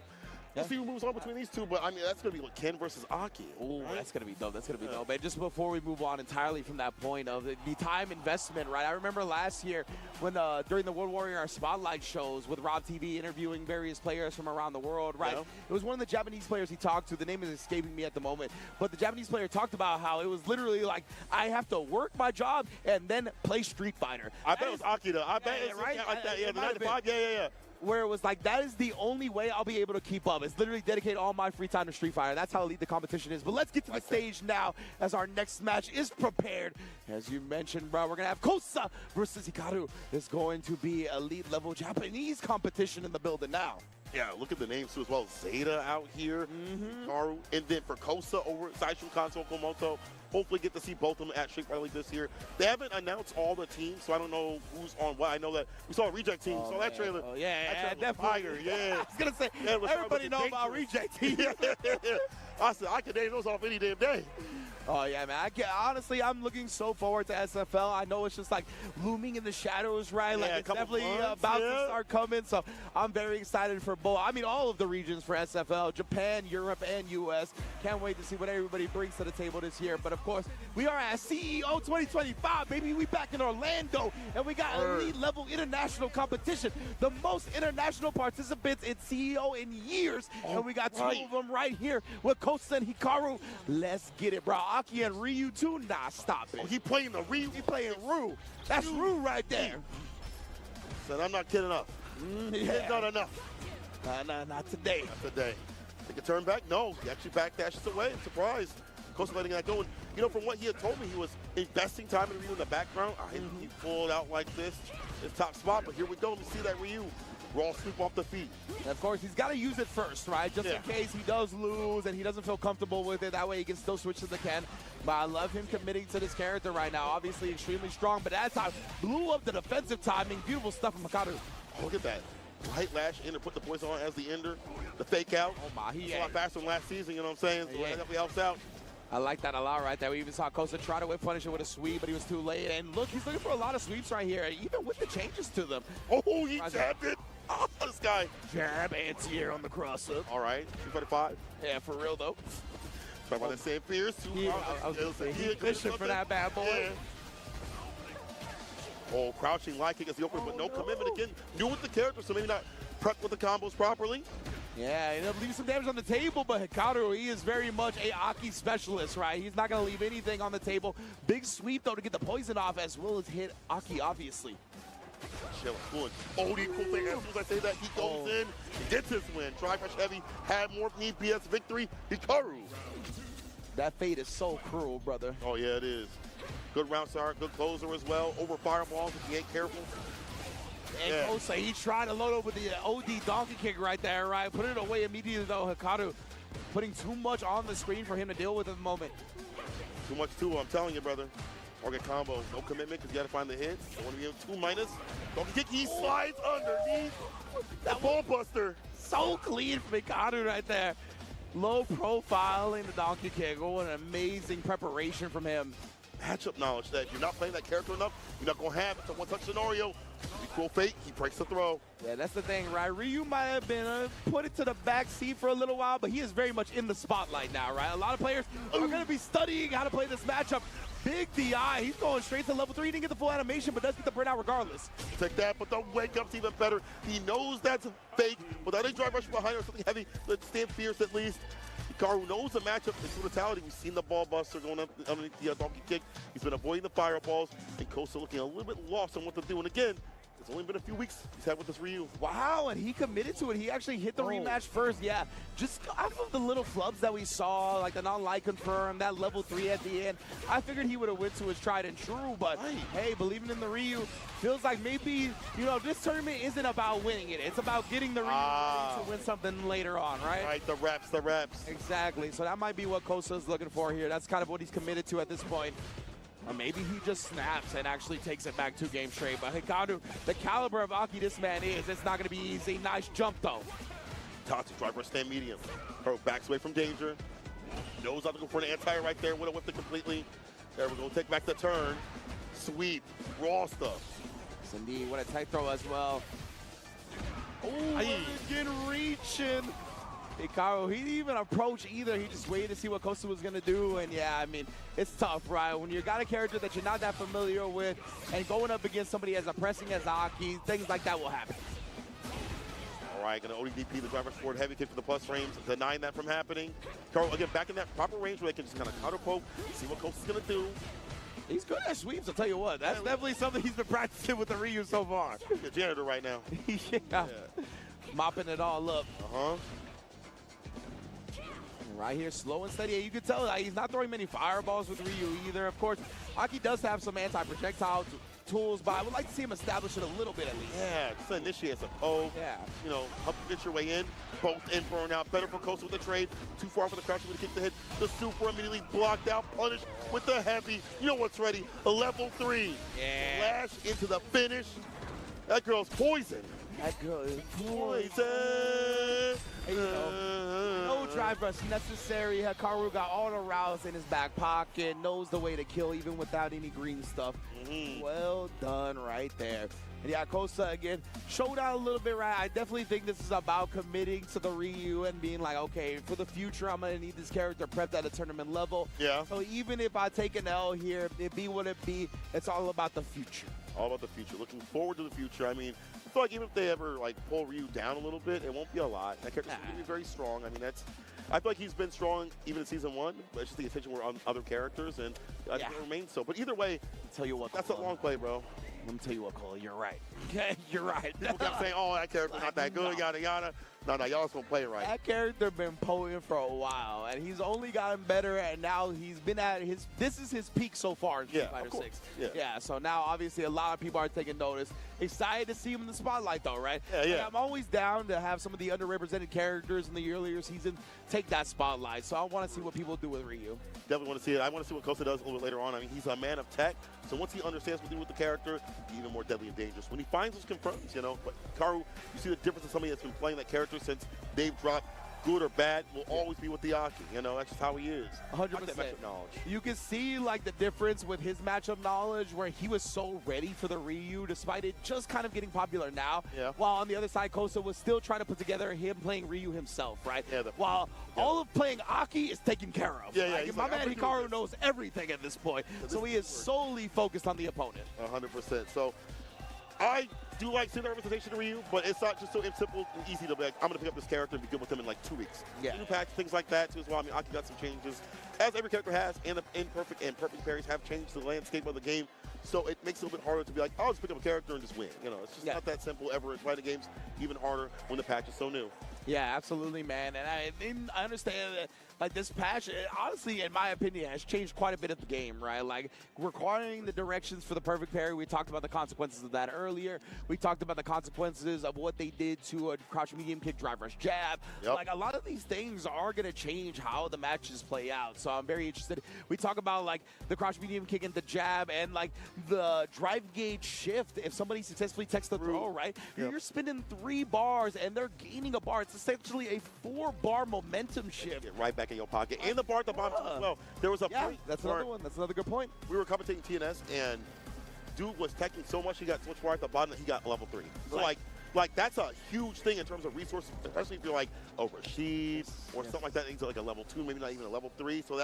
we'll see who moves on between these two, but I mean, that's going to be like Ken versus Aki. Ooh, right? That's going to be dope. That's going to be dope. And just before we move on entirely from that point of the time investment, right? I remember last year when during the World Warrior Spotlight shows with Rob TV interviewing various players from around the world, right? It was one of the Japanese players he talked to. The name is escaping me at the moment, but the Japanese player talked about how it was literally like, I have to work my job and then play Street Fighter. I bet it was Aki, though. I bet it's right? Like that. Yeah, the 95. Yeah. Where it was like, that is the only way I'll be able to keep up. It's literally dedicate all my free time to Street Fighter. That's how elite the competition is. But let's get to the stage now as our next match is prepared. As you mentioned, bro, we're going to have Kosa versus Hikaru. It's going to be elite level Japanese competition in the building now. Yeah, look at the names too as well. Zeta out here, Hikaru, and then for Kosa over Saishu Kanto Komoto. Hopefully get to see both of them at Street Fighter League this year. They haven't announced all the teams, so I don't know who's on what. I know that we saw a Reject Team. Saw that trailer. Oh, yeah, definitely. Fire, yeah. I was going to say, everybody know about Reject Team. I said, I could name those off any damn day. Oh, yeah, man. Honestly, I'm looking so forward to SFL. I know it's just like looming in the shadows, right? Like, it's definitely about to start coming. So I'm very excited for both. I mean, all of the regions for SFL, Japan, Europe, and U.S. Can't wait to see what everybody brings to the table this year. But, of course, we are at CEO 2025, baby. We back in Orlando, and we got elite-level international competition. The most international participants in CEO in years. And we got two of them right here with Kosa and Hikaru. Let's get it, bro. Aki and Ryu too? Nah, stop it. Oh, he playing the Ryu? He playing Ryu. That's Ryu right there. Said, I'm not kidding enough. Not enough. Not today. Not today. Take a turn back? No. He actually backdashes away. I'm surprised. Kosa letting that go. And, you know, from what he had told me, he was investing time in Ryu in the background. He pulled out like this. His top spot. But here we go. We see that Ryu. Raw sweep off the feet. And of course, he's got to use it first, right? Just in case he does lose and he doesn't feel comfortable with it. That way he can still switch to the Ken. But I love him committing to this character right now. Obviously extremely strong, but that time blew up the defensive timing. Beautiful stuff from Hikaru. Oh, look at that. Light lash in to put the poison on as the ender. The fake out. Oh, my. It's a lot faster than last season, you know what I'm saying? So that definitely helps out. I like that a lot right there. We even saw Kosa try to whip punish it with a sweep, but he was too late. And look, he's looking for a lot of sweeps right here, even with the changes to them. Oh, he jabbed it. Oh, this guy. Jab anti-air on the cross-up. All right, 245. Yeah, for real, though. Talk about the same fears, too. I was going to say, he's fishing for that bad boy. Yeah. Oh, crouching light kick as the opener, but no commitment again. New with the character, so maybe not prepped with the combos properly. Yeah, he'll leave some damage on the table, but Hikaru, he is very much a Aki specialist, right? He's not going to leave anything on the table. Big sweep, though, to get the poison off, as well as hit Aki, obviously. Chill, good. Oh, the cool thing, as soon as I say that, he goes in, he gets his win. Tri-Fresh Heavy had more EPS victory. Hikaru. That fate is so cruel, brother. Oh, yeah, it is. Good round start, good closer as well. Over fireballs if he ain't careful. And Kosa, he tried to load over the OD donkey kick right there, right? Put it away immediately, though. Hikaru putting too much on the screen for him to deal with at the moment. Too much, too, I'm telling you, brother. Target combo, no commitment because you got to find the hit. Don't want to be in 2 minus. Donkey kick, he slides underneath. That ball buster. So clean from Hikaru right there. Low profiling the donkey kick. Oh, an amazing preparation from him. Matchup knowledge that if you're not playing that character enough, you're not going to have it. It's a one-touch scenario. You cruel fake, he breaks the throw. Yeah, that's the thing, right? Ryu might have been put into the back seat for a little while, but he is very much in the spotlight now, right? A lot of players are going to be studying how to play this matchup. Big DI, he's going straight to level 3. He didn't get the full animation, but does get the burnout regardless. Take that, but the wake up's even better. He knows that's fake. Without a drive rush behind or something heavy, let's stand fierce at least. Hikaru knows the matchup is brutality. We've seen the ball buster going up underneath the donkey kick. He's been avoiding the fireballs, and Kosa looking a little bit lost on what to do. And again, it's only been a few weeks he's had with this Ryu. Wow, and he committed to it. He actually hit the rematch first. Yeah, just off of the little flubs that we saw, like the non-light confirm, that level 3 at the end, I figured he would have went to his tried and true, but hey, believing in the Ryu feels like maybe, you know, this tournament isn't about winning it. It's about getting the Ryu to win something later on, right? Right, the reps, the reps. Exactly, so that might be what Kosa's looking for here. That's kind of what he's committed to at this point. Or maybe he just snaps and actually takes it back 2 games straight. But Hikaru, the caliber of Aki this man is, it's not going to be easy. Nice jump, though. Tatsu driver stand medium. Hikaru backs away from danger. Knows I'm looking for an anti right there. Would have whipped it completely. There we go. Take back the turn. Sweep. Raw stuff. Yes, indeed. What a tight throw as well. Oh, again reaching. Hikaru, he didn't even approach either. He just waited to see what Kosa was going to do. And yeah, I mean, it's tough, right? When you got a character that you're not that familiar with and going up against somebody as pressing as Aki, things like that will happen. All right, going to ODDP the driver's forward heavy kick for the plus frames, denying that from happening. Hikaru, again, back in that proper range where they can just kind of counter poke, see what Kosa's going to do. He's good at sweeps, I'll tell you what. That's definitely something he's been practicing with the Ryu so far. He's a janitor right now. Yeah. Mopping it all up. Uh-huh. Right here, slow and steady. You can tell that he's not throwing many fireballs with Ryu either. Of course, Aki does have some anti-projectile tools, but I would like to see him establish it a little bit at least. Yeah, just initiate some poke. Yeah. You know, help you get your way in. Both in, burn out. Better for Kosa with the trade. Too far for the crouch with the kick to hit. The super immediately blocked out, punished with the heavy. You know what's ready? A level 3. Yeah. Flash into the finish. That girl's poison. That girl is poison. Hey, you know, no drive rush necessary. Hikaru got all the routes in his back pocket, knows the way to kill even without any green stuff. Well done right there. And yeah, Kosa again, showed out a little bit, right? I definitely think this is about committing to the Ryu and being like, okay, for the future, I'm going to need this character prepped at a tournament level. Yeah. So even if I take an L here, it be what it be, it's all about the future. All about the future. Looking forward to the future. I mean, I feel like even if they ever like pull Ryu down a little bit, it won't be a lot. That character's going to be very strong. I mean, I feel like he's been strong even in season 1, but it's just the attention were on other characters, and I think it remains so. But either way, I'll tell you what, that's a long play, bro. Let me tell you what, Cole, you're right. Okay, you're right. People kept saying, oh, that character's not that good, yada, yada. No, y'all just gonna play right. That character been potent for a while, and he's only gotten better, and now he's been at this is his peak so far in Street Fighter 6. Yeah, so now obviously a lot of people are taking notice. Excited to see him in the spotlight though, right? Yeah. Like, I'm always down to have some of the underrepresented characters in the earlier season take that spotlight, so I want to see what people do with Ryu. Definitely want to see it. I want to see what Kosa does a little bit later on. I mean, he's a man of tech, so once he understands what to do with the character, he's even more deadly and dangerous. When he finds those confirms, you know, but Hikaru, you see the difference in somebody that's been playing that character since they've dropped. Good or bad, will always be with the Aki. You know, that's just how he is. 100%. That matchup knowledge. You can see like the difference with his matchup knowledge, where he was so ready for the Ryu, despite it just kind of getting popular now. Yeah. While on the other side, Kosa was still trying to put together him playing Ryu himself, right? Yeah. While all of playing Aki is taken care of. Yeah. Like, my man Hikaru knows everything at this point, so he is solely focused on the opponent. 100%. So I do like seeing the representation of Ryu, but it's not just so simple and easy to be like, I'm going to pick up this character and be good with him in like 2 weeks. Yeah. New patch, things like that too as well. I mean, Aki got some changes, as every character has, and the imperfect and perfect parries have changed the landscape of the game. So it makes it a little bit harder to be like, oh, just pick up a character and just win. You know, it's just not that simple ever. It's fighting games even harder when the patch is so new. Yeah, absolutely, man. And I understand that, like, this patch, honestly, in my opinion, has changed quite a bit of the game, right? Like, requiring the directions for the perfect parry. We talked about the consequences of that earlier. We talked about the consequences of what they did to a crouch medium kick, drive rush jab. Yep. Like, a lot of these things are going to change how the matches play out. So I'm very interested. We talk about, like, the crouch medium kick and the jab and, like, the drive gauge shift. If somebody successfully takes the throw, right? Yep. You're spinning 3 bars and they're gaining a bar. It's essentially a 4-bar momentum shift. Get right back in your pocket. And the bar at the bottom as well. There was a point. That's another one. That's another good point. We were commentating TNS, and dude was teching so much he got so much bar at the bottom that he got level 3. So like that's a huge thing in terms of resources, especially if you're like a Rashid or something like that. Needs like a level 2, maybe not even a level 3. So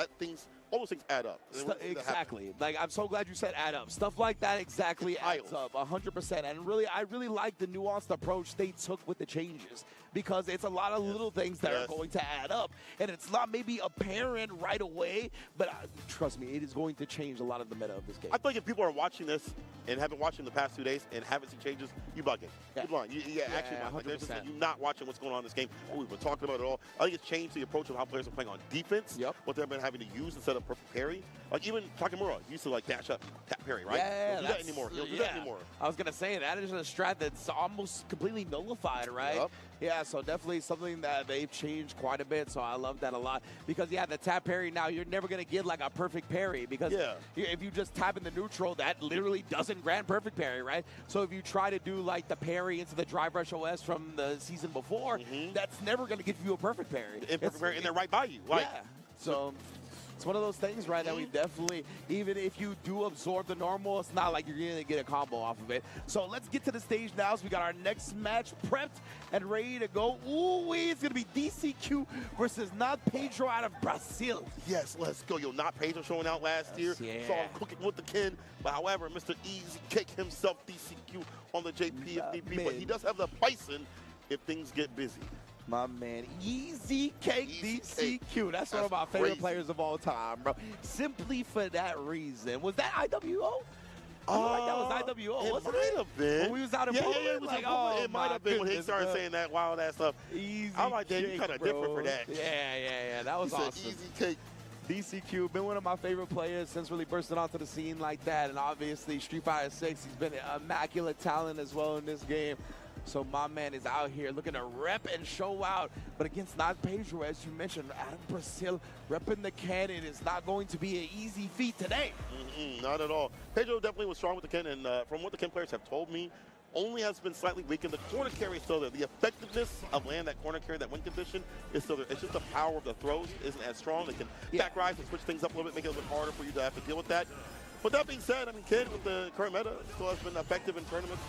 all those things add up. Exactly. Like, I'm so glad you said add up. Stuff like that exactly adds up 100%. And really, I really like the nuanced approach they took with the changes, because it's a lot of little things that are going to add up. And it's not maybe apparent right away, but trust me, it is going to change a lot of the meta of this game. I feel like if people are watching this and have been watching the past 2 days and haven't seen changes, you bugging. You're blind. Actually, like, they're just like, you're not watching what's going on in this game. What we've been talking about it all. I think it's changed the approach of how players are playing on defense. What they've been having to use instead of perfect parry. Like even Takemura used to like dash up, tap parry, right? Yeah, Don't do that anymore. Don't do that anymore. I was gonna say that is a strat that's almost completely nullified, right? Yep. Yeah, so definitely something that they've changed quite a bit. So I love that a lot, because the tap parry now, you're never gonna get like a perfect parry, because if you just tap in the neutral, that literally doesn't grant perfect parry, right? So if you try to do like the parry into the drive rush OS from the season before, that's never gonna give you a perfect parry. And they're right by you. Like, so it's one of those things, right, that we definitely, even if you do absorb the normal, it's not like you're going to get a combo off of it. So let's get to the stage now. So we got our next match prepped and ready to go. Ooh, it's going to be DCQ versus Not Pedro out of Brazil. Yes, let's go. Not Pedro showing out last year. Saw him cooking with the Ken. But however, Mr. Easy Cake himself, DCQ on the JP if need be. But he does have the Bison if things get busy. My man, Easy Cake DCQ. That's one of my favorite players of all time, bro. Simply for that reason. Was that IWO? I feel like that was IWO, wasn't it? It might have been. When we was out in Poland, it was like, it might have been when he started saying that wild ass stuff. Easy I'm like, damn, you kind of different for that. Yeah. That was awesome. Easy Cake. DCQ, been one of my favorite players since really bursting onto the scene like that. And obviously, Street Fighter 6, he's been an immaculate talent as well in this game. So my man is out here looking to rep and show out. But against Not Pedro, as you mentioned, out of Brazil, repping the cannon is not going to be an easy feat today. Not at all. Pedro definitely was strong with the Ken, and from what the Ken players have told me, only has been slightly weakened. The corner carry is still there. The effectiveness of landing that corner carry, that win condition, is still there. It's just the power of the throws isn't as strong. They can back rise and switch things up a little bit, make it a little bit harder for you to have to deal with that. But that being said, I mean, Ken with the current meta still has been effective in tournaments.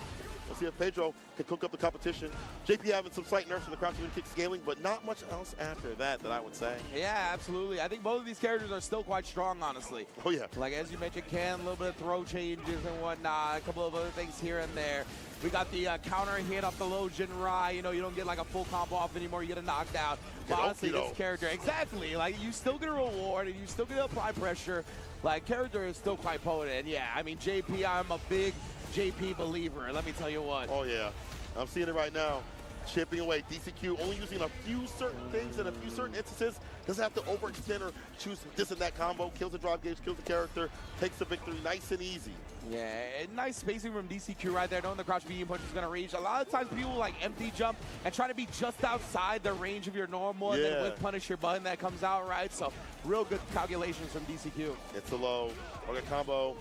We'll see if Pedro can cook up the competition. JP having some slight nerfs in the crouch and kick scaling, but not much else after that I would say. Yeah, absolutely. I think both of these characters are still quite strong, honestly. Oh, yeah. Like, as you mentioned, Ken, a little bit of throw changes and whatnot, a couple of other things here and there. We got the counter hit off the low Jinrai. You know, you don't get like a full combo off anymore. You get a knockdown. But honestly, this character, exactly. Like, you still get a reward and you still get to apply pressure. Like, character is still quite potent. And yeah, I mean, JP, I'm a big JP believer. Let me tell you what. Oh, yeah. I'm seeing it right now. Chipping away. DCQ only using a few certain things in a few certain instances. Doesn't have to overextend or choose this and that combo. Kills the drop gauge, kills the character, takes the victory nice and easy. Yeah, nice spacing from DCQ right there, knowing the crouch medium punch is going to reach. A lot of times people like empty jump and try to be just outside the range of your normal and then with punish your button that comes out, right? So real good calculations from DCQ. It's a low. Combo.